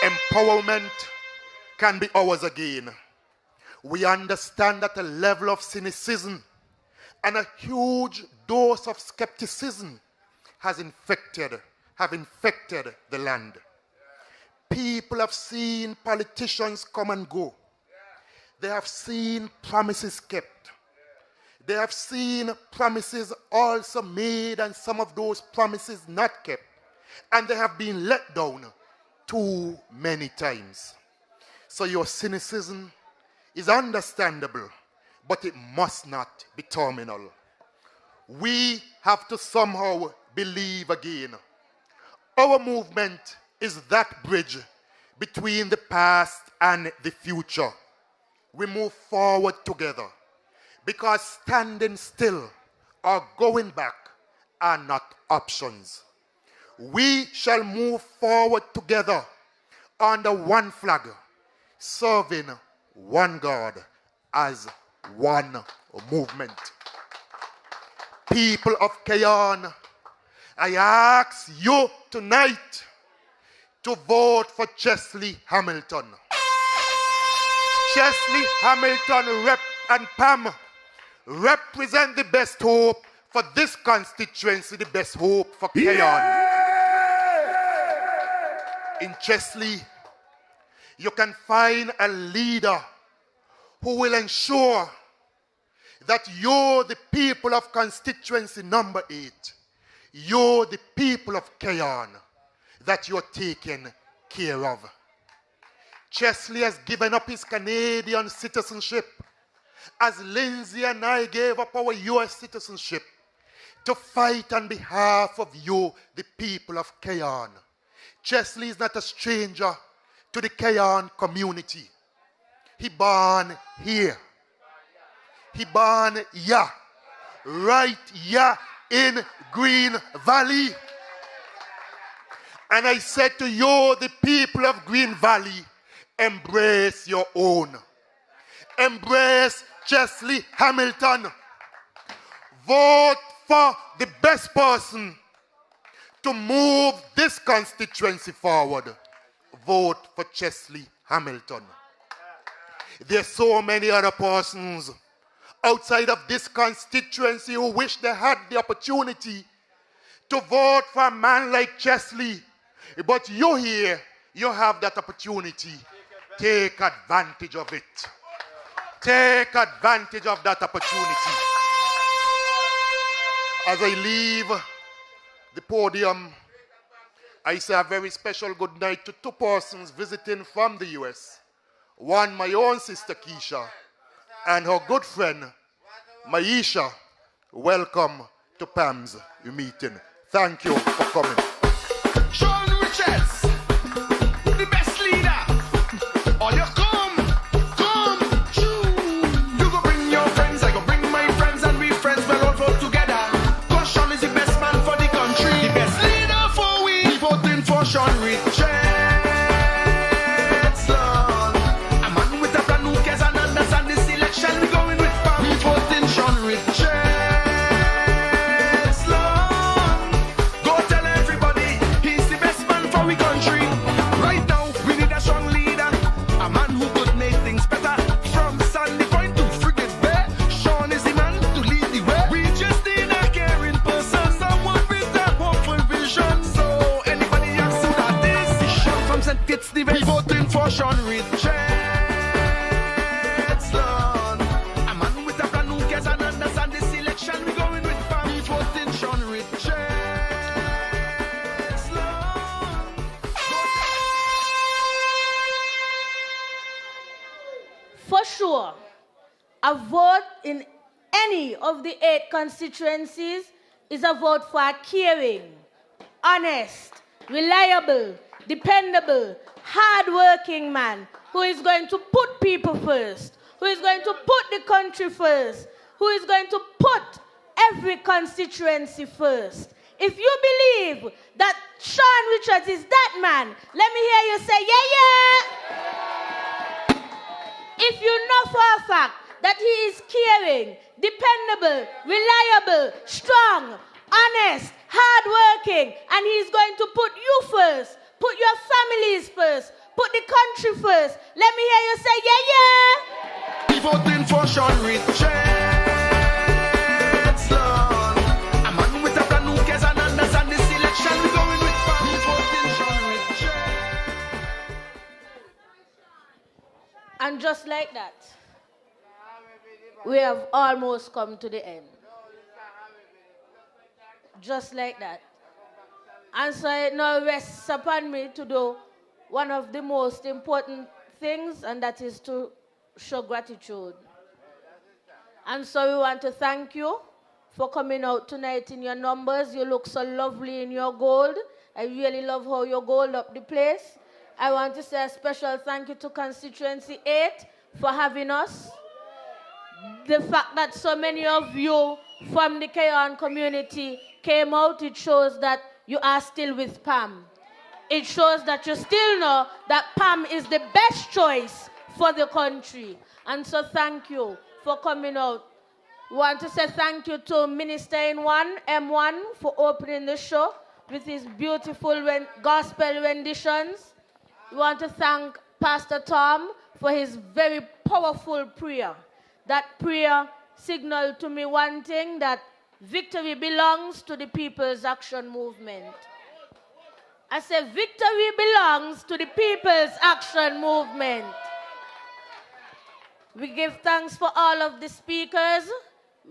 Empowerment can be ours again. We understand that a level of cynicism and a huge dose of skepticism have infected the land. People have seen politicians come and go. They have seen promises kept. They have seen promises also made and some of those promises not kept. And they have been let down too many times. So your cynicism is understandable, but it must not be terminal. We have to somehow believe again. Our movement is that bridge between the past and the future. We move forward together because standing still or going back are not options. We shall move forward together under one flag, serving one God as one movement. People of Kayan, I ask you tonight to vote for Chesley Hamilton. Chesley Hamilton and Pam represent the best hope for this constituency, the best hope for Kayan. In Chesley, you can find a leader who will ensure that you, the people of constituency number 8, you, the people of Kayan, that you're taken care of. Chesley has given up his Canadian citizenship, as Lindsay and I gave up our US citizenship, to fight on behalf of you, the people of Kayan. Chesley is not a stranger to the Kayan community. He born here. He born here. Right here in Green Valley. And I said to you, the people of Green Valley, embrace your own. Embrace Chesley Hamilton. Vote for the best person to move this constituency forward. Vote for Chesley Hamilton. There are so many other persons outside of this constituency who wish they had the opportunity to vote for a man like Chesley. But you here, you have that opportunity. Take advantage of it. Take advantage of that opportunity. As I leave the podium, I say a very special good night to two persons visiting from the US. One, my own sister Keisha, and her good friend, Maisha. Welcome to Pam's meeting. Thank you for coming. Sean Richards, the best leader. All you come, true. You go bring your friends, I go bring my friends, and we friends will all vote together. Cause Sean is the best man for the country. The best leader for we voting for Sean Richards. Lord. A man with a plan who cares and understand this election. We going with Pam. We voting Sean Richards. We voting for Sean Richards, Lord. A man with a plan who cares and understand this election. We going with Pam. We voting Sean Richards, Lord. For sure, a vote in any of the 8 constituencies is a vote for a caring, honest, reliable, dependable, hard-working man who is going to put people first, who is going to put the country first, who is going to put every constituency first. If you believe that Sean Richards is that man, let me hear you say, yeah, yeah. If you know for a fact that he is caring, dependable, reliable, strong, honest, hardworking, and he's going to put you first, put your families first, put the country first. Let me hear you say, yeah, yeah. We voting for Sean Richards, Lord. A man with a plan who cares and understand this election. We going with Pam. We voting Sean Richards. And just like that, we have almost come to the end. Just like that. And so it now rests upon me to do one of the most important things, and that is to show gratitude. And so we want to thank you for coming out tonight in your numbers. You look so lovely in your gold. I really love how you gold up the place. I want to say a special thank you to Constituency 8 for having us. The fact that so many of you from the Kayan community came out, it shows that you are still with Pam. It shows that you still know that Pam is the best choice for the country. And so thank you for coming out. We want to say thank you to Minister in One, M1, for opening the show with his beautiful gospel renditions. We want to thank Pastor Tom for his very powerful prayer. That prayer signaled to me one thing, that victory belongs to the People's Action Movement. I say victory belongs to the People's Action Movement. We give thanks for all of the speakers.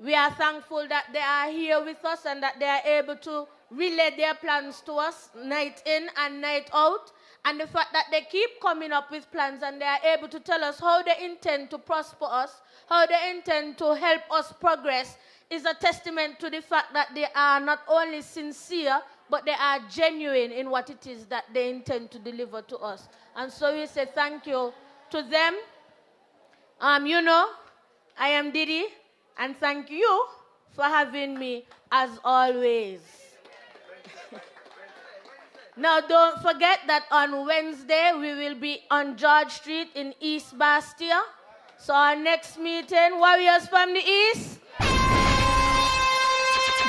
We are thankful that they are here with us and that they are able to relay their plans to us night in and night out. And the fact that they keep coming up with plans and they are able to tell us how they intend to prosper us, how they intend to help us progress, is a testament to the fact that they are not only sincere, but they are genuine in what it is that they intend to deliver to us. And so we say thank you to them. You know, I am Didi, and thank you for having me as always. Now, don't forget that on Wednesday, we will be on George Street in East Bastia. So our next meeting, warriors from the East.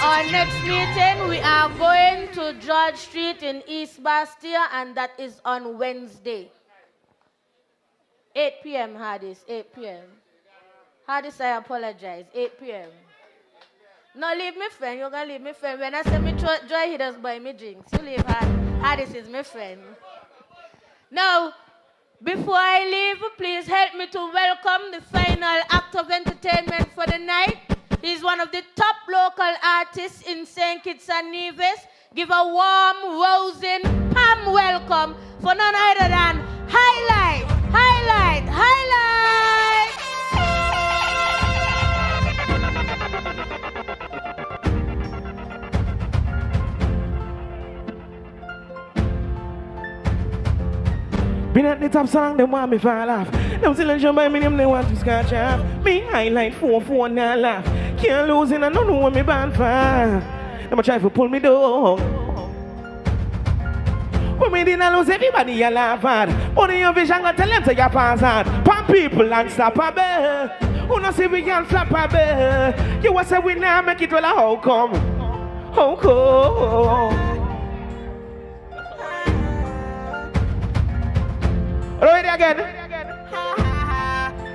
Our next meeting, we are going to George Street in East Bastia, and that is on Wednesday. 8 p.m., Hardis, 8 p.m. Hardis, I apologize, 8 p.m. No, leave me friend, you're going to leave me friend. When I say me joy, he does buy me drinks. You leave Hardis is my friend. Now, before I leave, please help me to welcome the final act of entertainment for the night. He's one of the top local artists in St. Kitts and Nevis. Give a warm, rousing, Pam welcome for none other than Highlight. Been at the top song, they want me fall off. Them still enjoy my name, they want to scratch off. Me highlight 4-4 now laugh. Can't lose and I don't know what me band for. Them a try to pull me down. When me didn't lose, everybody you laugh at. But in your vision, I tell them to your pass hard. Pump people unstoppable. Who no see we can flap a bell. You was say we now make it well, how come? How come? Ready again.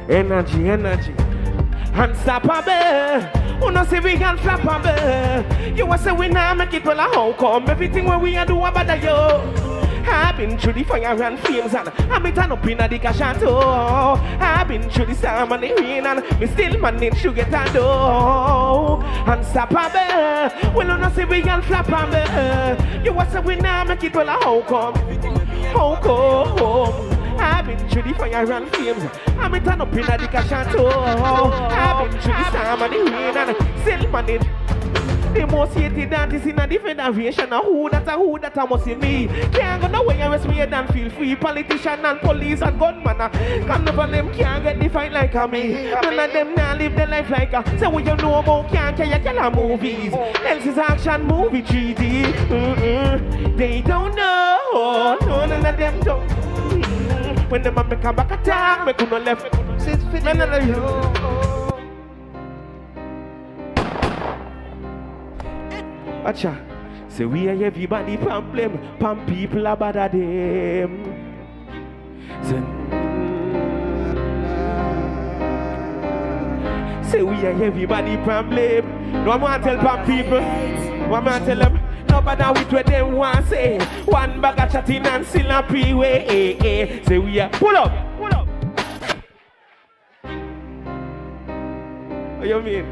Energy. Unstoppable. Who no see we can flap a bell. You was say we now make it well, how come? Everything what we are do about the yo. I've been through the fire and flames and I've been turn up in the chateau. I've been through the storm and the rain and we still manage to get a dough. Unstoppable. Well, you know see we can flap a bell. You was say we now make it well, how come? How come? I've been through the fire and flames. I've been turn up in the chateau. I've been through the storm and the rain and still manage. The most hated artist in a federation. Who that I must see me. Can't go nowhere arrest me and feel free. Politician and police and gunman. None of them can't get the fight like me. None of them now live their life like a. So what you know about can't kill movies. Else is action movie 3D. They don't know. None of them don't. When them make a back attack, me could not left. None of you. Acha, say we are everybody problem, Pam people are bad at them. Say we are everybody problem. No one want to tell Pam people. One man tell them. Nobody with what them want say. One bag of chatting and still a pre-way. Say we are pull up. What you mean?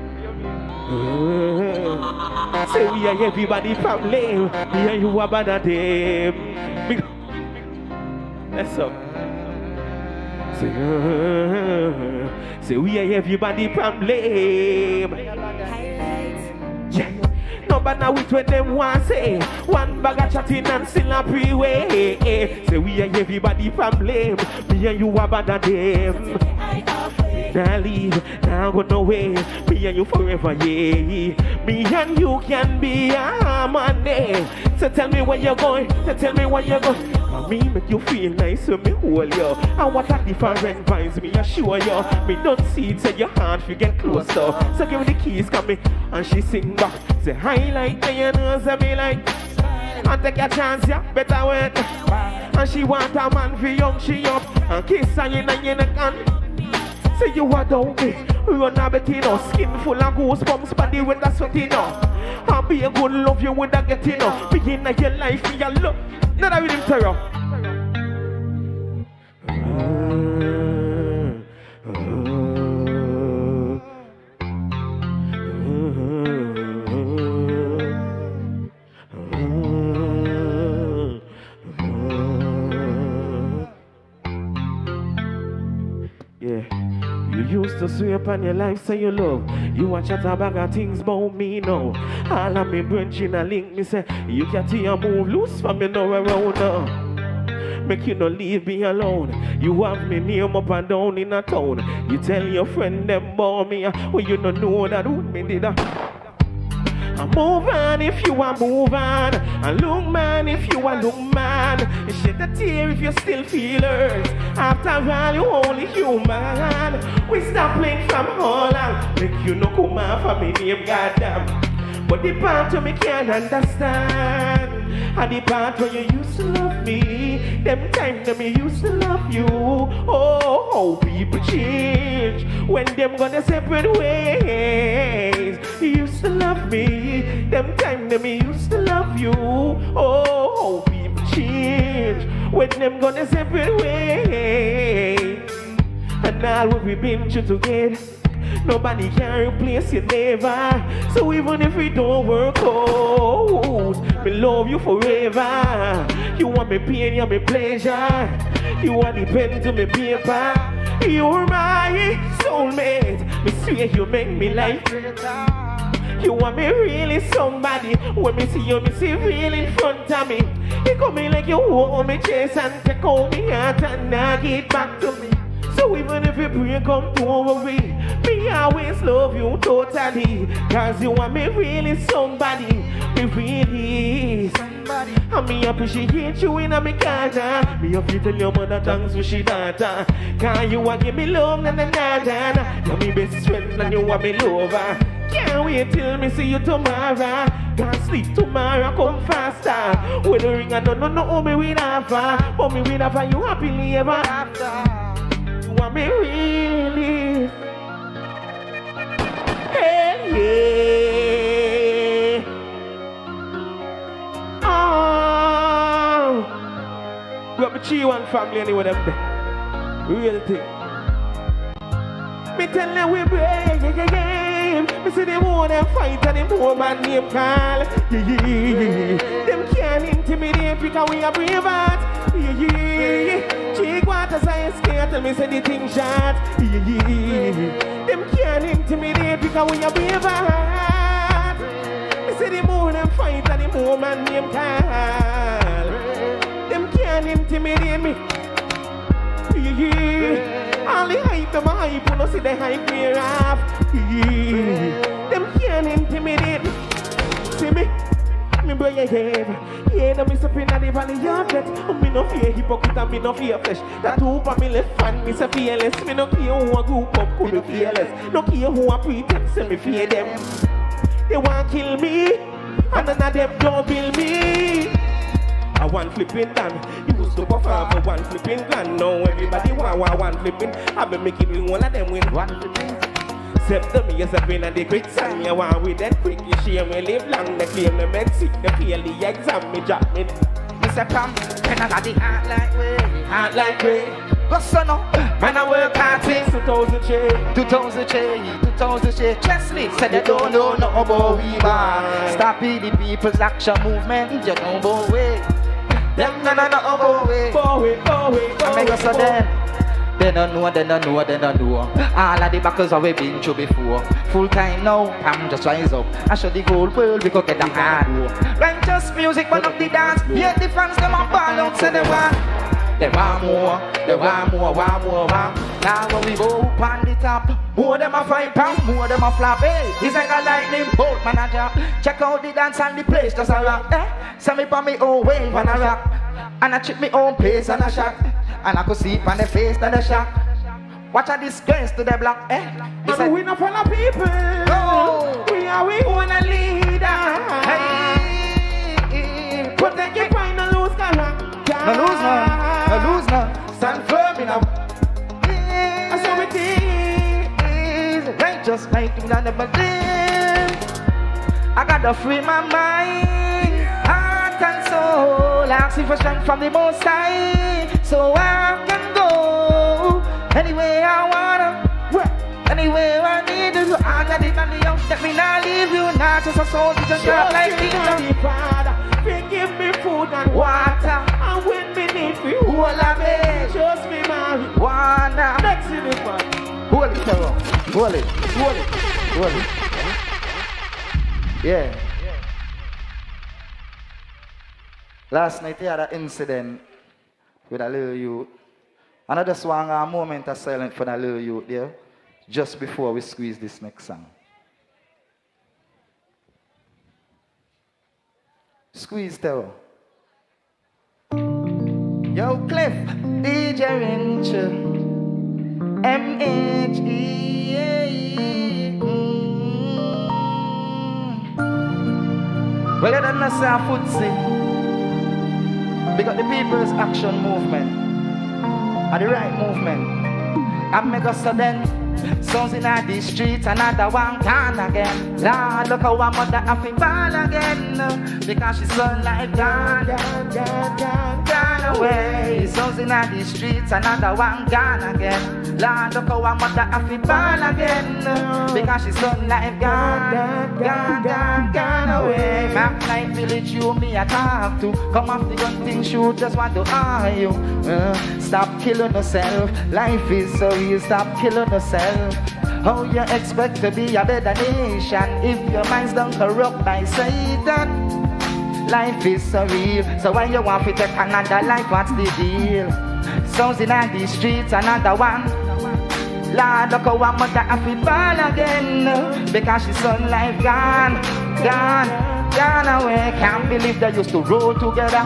Say we are everybody problem. Me and you are bad at them. Let's up. Say we are everybody problem. Yeah. Nobody now with what them want say. One bag of chatting and still a pre-way. Say we are everybody problem. Me and you are bad at them. Now leave, now go no way. Me and you forever, yeah. Me and you can be a harmony. So tell me where you're going. Tell me where you're going. For me make you feel nice when me hold you. And what a different vibes me assure you. Me don't see it so your hand fi get closer. So give me the keys come me and she sing back. Say highlight and you know say me like. And take a chance yeah, better wait. And she want a man fi young she up. And kiss her in the can. Say you are down me, run a bit in skin full of goosebumps, body with a sweat in I'll be a good love you when I get in begin your life, me a love. Not a rhythm terror. Yeah. You used to swear upon your life, say you love. You watch a bag of things about me now. All of me branching a link, me say, you can't see a move loose from me now around now. Make you not leave me alone. You have me name up and down in a town. You tell your friend them about me, when you don't know that who me did that. Move on if you are move on. And look man if you are look man. You shed a tear if you still feel hurt. After all, you only human. We stop playing from Holland. Make you no come out for me name, goddamn. But the part where me can't understand, and the part where you used to love me, them time that me used to love you. Oh, how people change when them gonna separate ways. You used to love me, them time that me used to love you. Oh, how people change when them gonna separate ways. And all what we been through together, nobody can replace you never. So even if it don't work out, me love you forever. You want me pain, you want me pleasure. You want the pen to me paper. You're my soulmate. Me swear you make me life better. You want me really somebody. When me see you, me see real in front of me. You come in like you hold me chest and take out me heart and now get back to me. So even if you break up, don't worry. Me always love you totally. Cause you want me really somebody. Me really somebody. And me appreciate you in a me corner. Me have to tell your mother thanks for she daughter. Cause you want give me love, na na na na. You're me best friend and you want me lover. Can't wait till me see you tomorrow. Can't sleep tomorrow, come faster. With the ring I don't know me with offer. But me with offer you happily ever after. Want me really? Hell yeah! Oh, got me 3-1 family anyway them there. Real thing. Me tell them we break the game. Me see them more than fight and them more man name call. Yeah. Them can't intimidate because we are brave heart. Yeah. Cheek water science can't tell me say the thing shot. Yeah. Them can't intimidate because we are brave heart. Me see them more than fight and them more man name call. Them can't intimidate me. Yeah. All the hype, them a hype, you know see the hype we're off. Yeah. Them can't intimidate me. See me? Me boy you hear. Yeah, them is up in the valley of death. Me no fear hypocrite and me no fear flesh. That two for me left hand, me say fearless. Me no care who a group up could be fearless. No care who a pretend, say me fear them. They want kill me, and none of them don't kill me. I want flipping done. You used to perform for one flipping grand. Now everybody want one flipping. I've been making with one of them win one flipping. Except them, yes, I've been at the great song. You want with that quick, you share me live long. They claim the med sick, they fail the exam, me drop me. Mr. Pam, and I got the heart like way. Heart like way. Go son up, man I work hard since 2003. 2003. Chesley said they don't know nothing about we man. Stop the people's action movement, you know about way. Them no about way. I make us so them. They don't know. All of the backers have we been through before. Full time now, Pam just rise up. I show the whole world we could get the hard work. Righteous music, one of the dance. Yeah, the fans them up ball out, say they want more. Now when we go up on the top, more them a fight Pam, more them a flap. Hey, it's like a lightning bolt manager. Check out the dance and the place just a rock. Send me on me own wave and a rock. And I trip me own pace and a shock. And I could see it on the face and the shock. Watch a disgrace to the block, It's a win up all the people. Oh. We own a leader. Hey. Protect your point and lose, no lose no. Stand firm enough. I saw it is righteous fighting on the believe. I gotta free my mind, heart and soul. Asking for strength from the Most High, so I can go anywhere I wanna, anywhere I need to. I got it on the young, let me not leave you. Not just a soul, just like me. Give me food and water. And when me need for all of me, just me marijuana. Next in it, man. Hold it. Yeah. Last night I had an incident with a little youth. And I just want a moment of silence for the little youth there, just before we squeeze this next song. Squeeze Terror. Yo, Cliff, DJ Rinch, M-H-E. Well, I don't know say a footsie. Because the People's Action Movement are the right movement. I make us sudden. Songs in the streets, another one gone again. Lord, look how one mother have to fall again. Because she's so like gone away. Songs in the streets, another one gone again. Lord, look how one mother have to fall again. Because she's so like gone away. Map Night Village, you me I talk to. Come off the gun thing, shoot, just want to argue. Stop killing yourself. Life is so real, stop killing yourself. How you expect to be a better nation if your mind's done corrupt by Satan? Life is so real, so why you want to take another life? What's the deal? Sounds in the streets, another one. Lord, look how one mother have to fall again because she's son life gone away. Can't believe they used to roll together,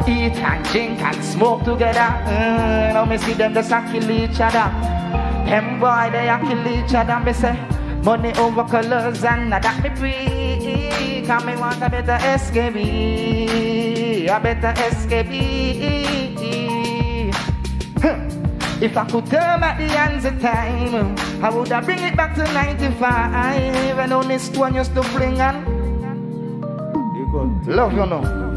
eat and drink and smoke together. Now me see them just kill each other. Them boy they a kill each other. Me say money over colors and that me free. Cause me want a better SKB, a better SKB. If I could turn back the hands of time, I would have bring it back to 95. And on this one used to fling on. You got love, you know.